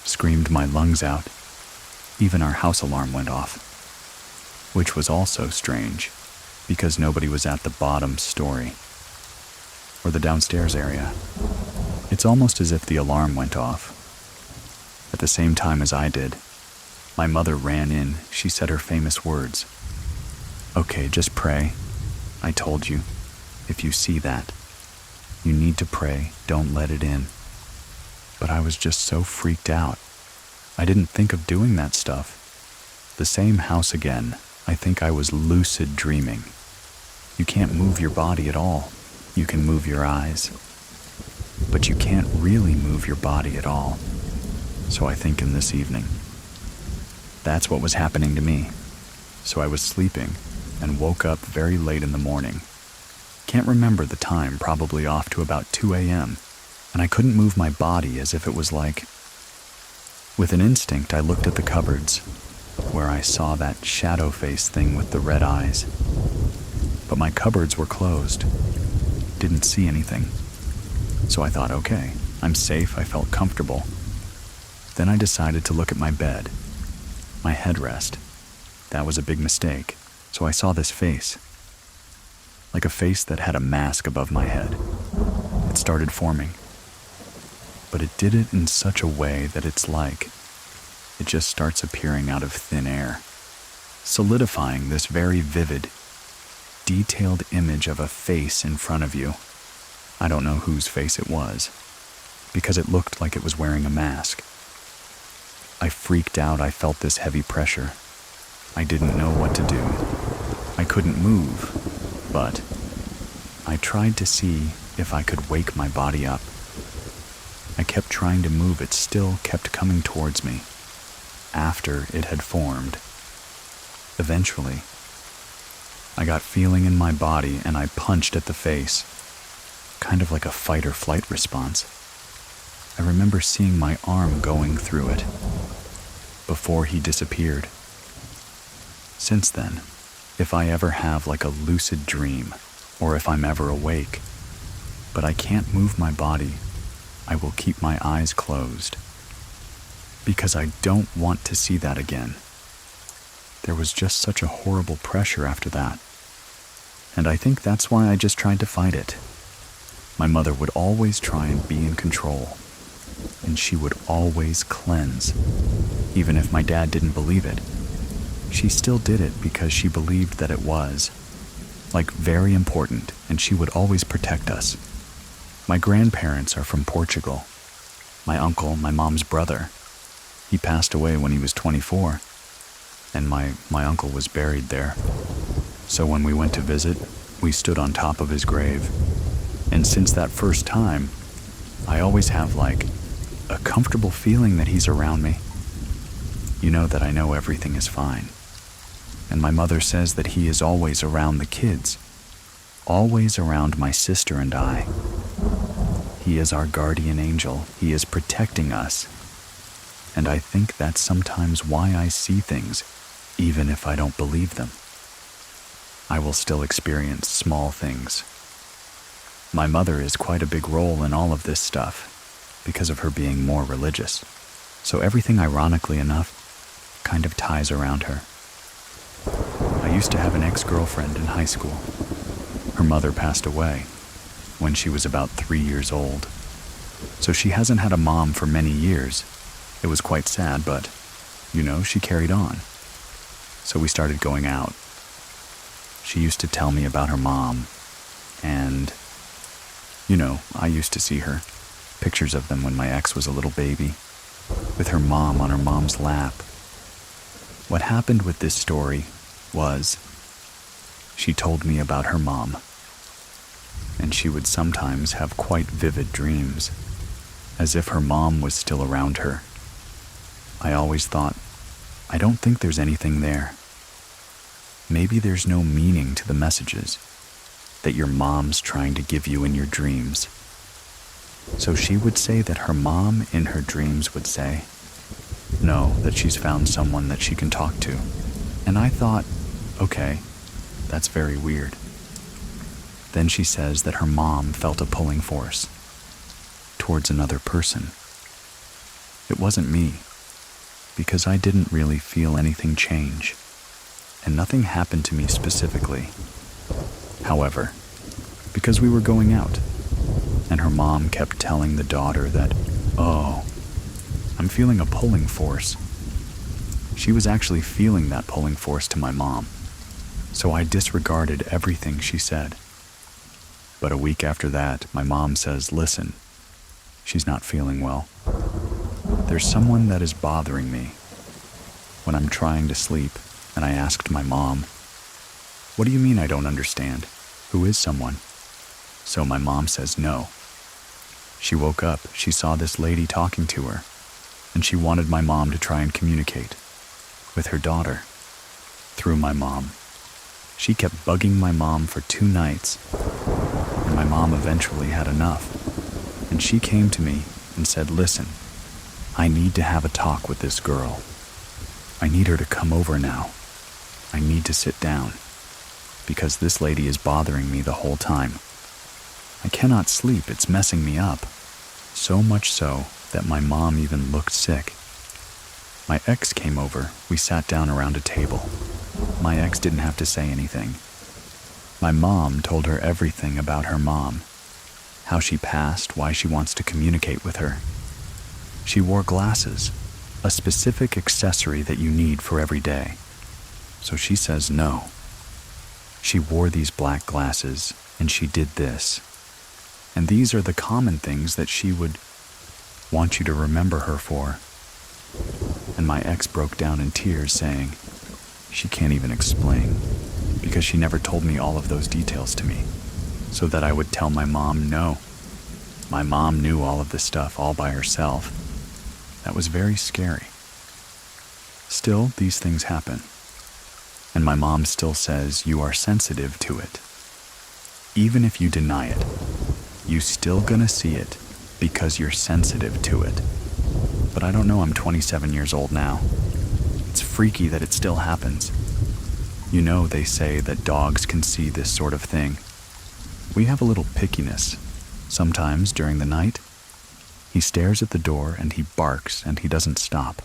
Screamed my lungs out. Even our house alarm went off, which was also strange, because nobody was at the bottom story, or the downstairs area. It's almost as if the alarm went off at the same time as I did. My mother ran in. She said her famous words. "Okay, just pray. I told you, if you see that, you need to pray, don't let it in." But I was just so freaked out. I didn't think of doing that stuff. The same house again. I think I was lucid dreaming. You can't move your body at all. You can move your eyes, but you can't really move your body at all. So I think in this evening, that's what was happening to me. So I was sleeping and woke up very late in the morning. Can't remember the time, probably off to about 2 a.m., and I couldn't move my body, as if it was like... With an instinct, I looked at the cupboards, where I saw that shadow face thing with the red eyes. But my cupboards were closed. Didn't see anything. So I thought, okay, I'm safe, I felt comfortable. Then I decided to look at my bed, my headrest. That was a big mistake, so I saw this face. Like a face that had a mask above my head. It started forming. But it did it in such a way that it's like it just starts appearing out of thin air, solidifying this very vivid, detailed image of a face in front of you. I don't know whose face it was, because it looked like it was wearing a mask. I freaked out. I felt this heavy pressure. I didn't know what to do. I couldn't move, but I tried to see if I could wake my body up. I kept trying to move. It still kept coming towards me after it had formed. Eventually, I got feeling in my body and I punched at the face, kind of like a fight or flight response. I remember seeing my arm going through it before he disappeared. Since then, if I ever have like a lucid dream, or if I'm ever awake, but I can't move my body, I will keep my eyes closed because I don't want to see that again. There was just such a horrible pressure after that. And I think that's why I just tried to fight it. My mother would always try and be in control, and she would always cleanse. Even if my dad didn't believe it, she still did it because she believed that it was, like, very important, and she would always protect us. My grandparents are from Portugal. My uncle, my mom's brother, he passed away when he was 24, and my uncle was buried there. So when we went to visit, we stood on top of his grave. And since that first time, I always have, like, a comfortable feeling that he's around me. You know that I know everything is fine. And my mother says that he is always around the kids, always around my sister and I. He is our guardian angel. He is protecting us. And I think that's sometimes why I see things, even if I don't believe them. I will still experience small things. My mother is quite a big role in all of this stuff because of her being more religious. So everything, ironically enough, kind of ties around her. I used to have an ex-girlfriend in high school. Her mother passed away when she was about 3 years old. So she hasn't had a mom for many years. It was quite sad, but, she carried on. So we started going out. She used to tell me about her mom, and, I used to see her, pictures of them when my ex was a little baby, with her mom on her mom's lap. What happened with this story was, she told me about her mom, and she would sometimes have quite vivid dreams, as if her mom was still around her. I always thought, I don't think there's anything there. Maybe there's no meaning to the messages that your mom's trying to give you in your dreams. So she would say that her mom in her dreams would say, no, that she's found someone that she can talk to. And I thought, okay, that's very weird. Then she says that her mom felt a pulling force towards another person. It wasn't me, because I didn't really feel anything change, and nothing happened to me specifically. However, because we were going out, and her mom kept telling the daughter that, oh, I'm feeling a pulling force. She was actually feeling that pulling force to my mom, so I disregarded everything she said. But a week after that, my mom says, listen, she's not feeling well. There's someone that is bothering me. When I'm trying to sleep, and I asked my mom, what do you mean I don't understand? Who is someone? So my mom says no. She woke up, she saw this lady talking to her, and she wanted my mom to try and communicate with her daughter through my mom. She kept bugging my mom for 2 nights, and my mom eventually had enough, and she came to me and said, listen, I need to have a talk with this girl. I need her to come over now. I need to sit down, because this lady is bothering me the whole time. I cannot sleep, it's messing me up. So much so that my mom even looked sick. My ex came over, we sat down around a table. My ex didn't have to say anything. My mom told her everything about her mom, how she passed, why she wants to communicate with her. She wore glasses, a specific accessory that you need for every day. So she says no. She wore these black glasses, and she did this. And these are the common things that she would want you to remember her for. And my ex broke down in tears, saying, she can't even explain, because she never told me all of those details to me, so that I would tell my mom no. My mom knew all of this stuff all by herself. That was very scary. Still, these things happen. And my mom still says you are sensitive to it. Even if you deny it, you still gonna see it because you're sensitive to it. But I don't know, I'm 27 years old now. It's freaky that it still happens. They say that dogs can see this sort of thing. We have a little pickiness, sometimes during the night, He stares at the door and he barks and he doesn't stop.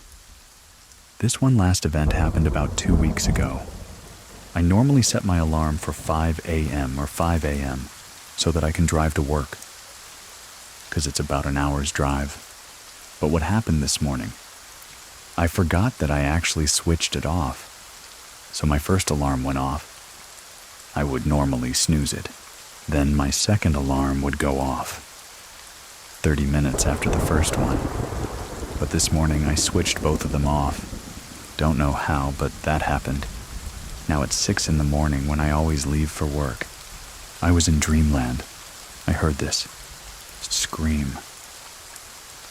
This one last event happened about 2 weeks ago. I normally set my alarm for 5 a.m. or 5 a.m. so that I can drive to work, because it's about an hour's drive. But what happened this morning? I forgot that I actually switched it off. So my first alarm went off. I would normally snooze it. Then my second alarm would go off 30 minutes after the first one. But this morning I switched both of them off. Don't know how, but that happened. Now it's 6 in the morning when I always leave for work. I was in dreamland. I heard this scream.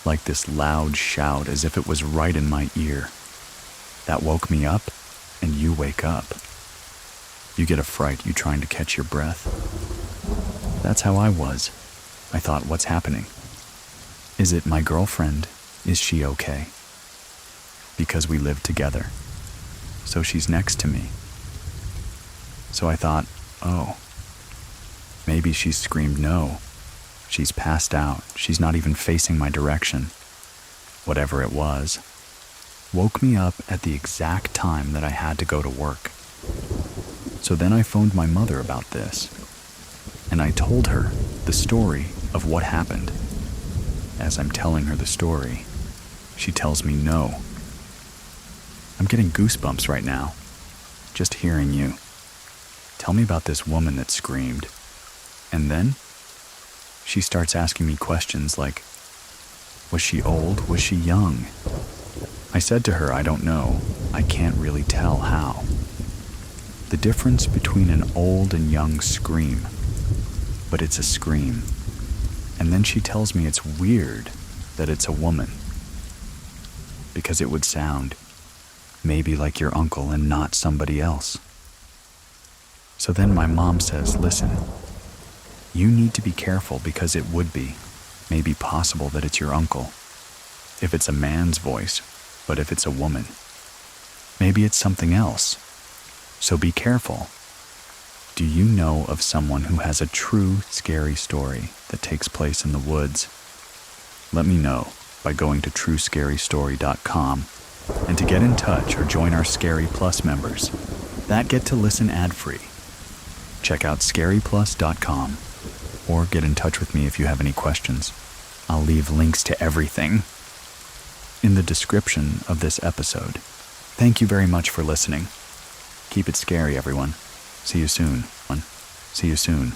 Like this loud shout as if it was right in my ear. That woke me up, and you wake up. You get a fright, you trying to catch your breath. That's how I was. I thought, what's happening? Is it my girlfriend? Is she okay? Because we live together. So she's next to me. So I thought, oh, maybe she screamed no. She's passed out. She's not even facing my direction. Whatever it was, woke me up at the exact time that I had to go to work. So then I phoned my mother about this, and I told her the story of what happened. As I'm telling her the story, she tells me no. I'm getting goosebumps right now, just hearing you. Tell me about this woman that screamed. And then she starts asking me questions like, was she old? Was she young? I said to her, I don't know. I can't really tell how. The difference between an old and young scream, but it's a scream. And then she tells me it's weird that it's a woman, because it would sound maybe like your uncle and not somebody else. So then my mom says, listen, you need to be careful because it would be, maybe possible that it's your uncle. If it's a man's voice, but if it's a woman, maybe it's something else. So be careful. Do you know of someone who has a true scary story that takes place in the woods? Let me know by going to truescarystory.com and to get in touch or join our Scary Plus members that get to listen ad-free. Check out scaryplus.com or get in touch with me if you have any questions. I'll leave links to everything in the description of this episode. Thank you very much for listening. Keep it scary, everyone. See you soon. See you soon.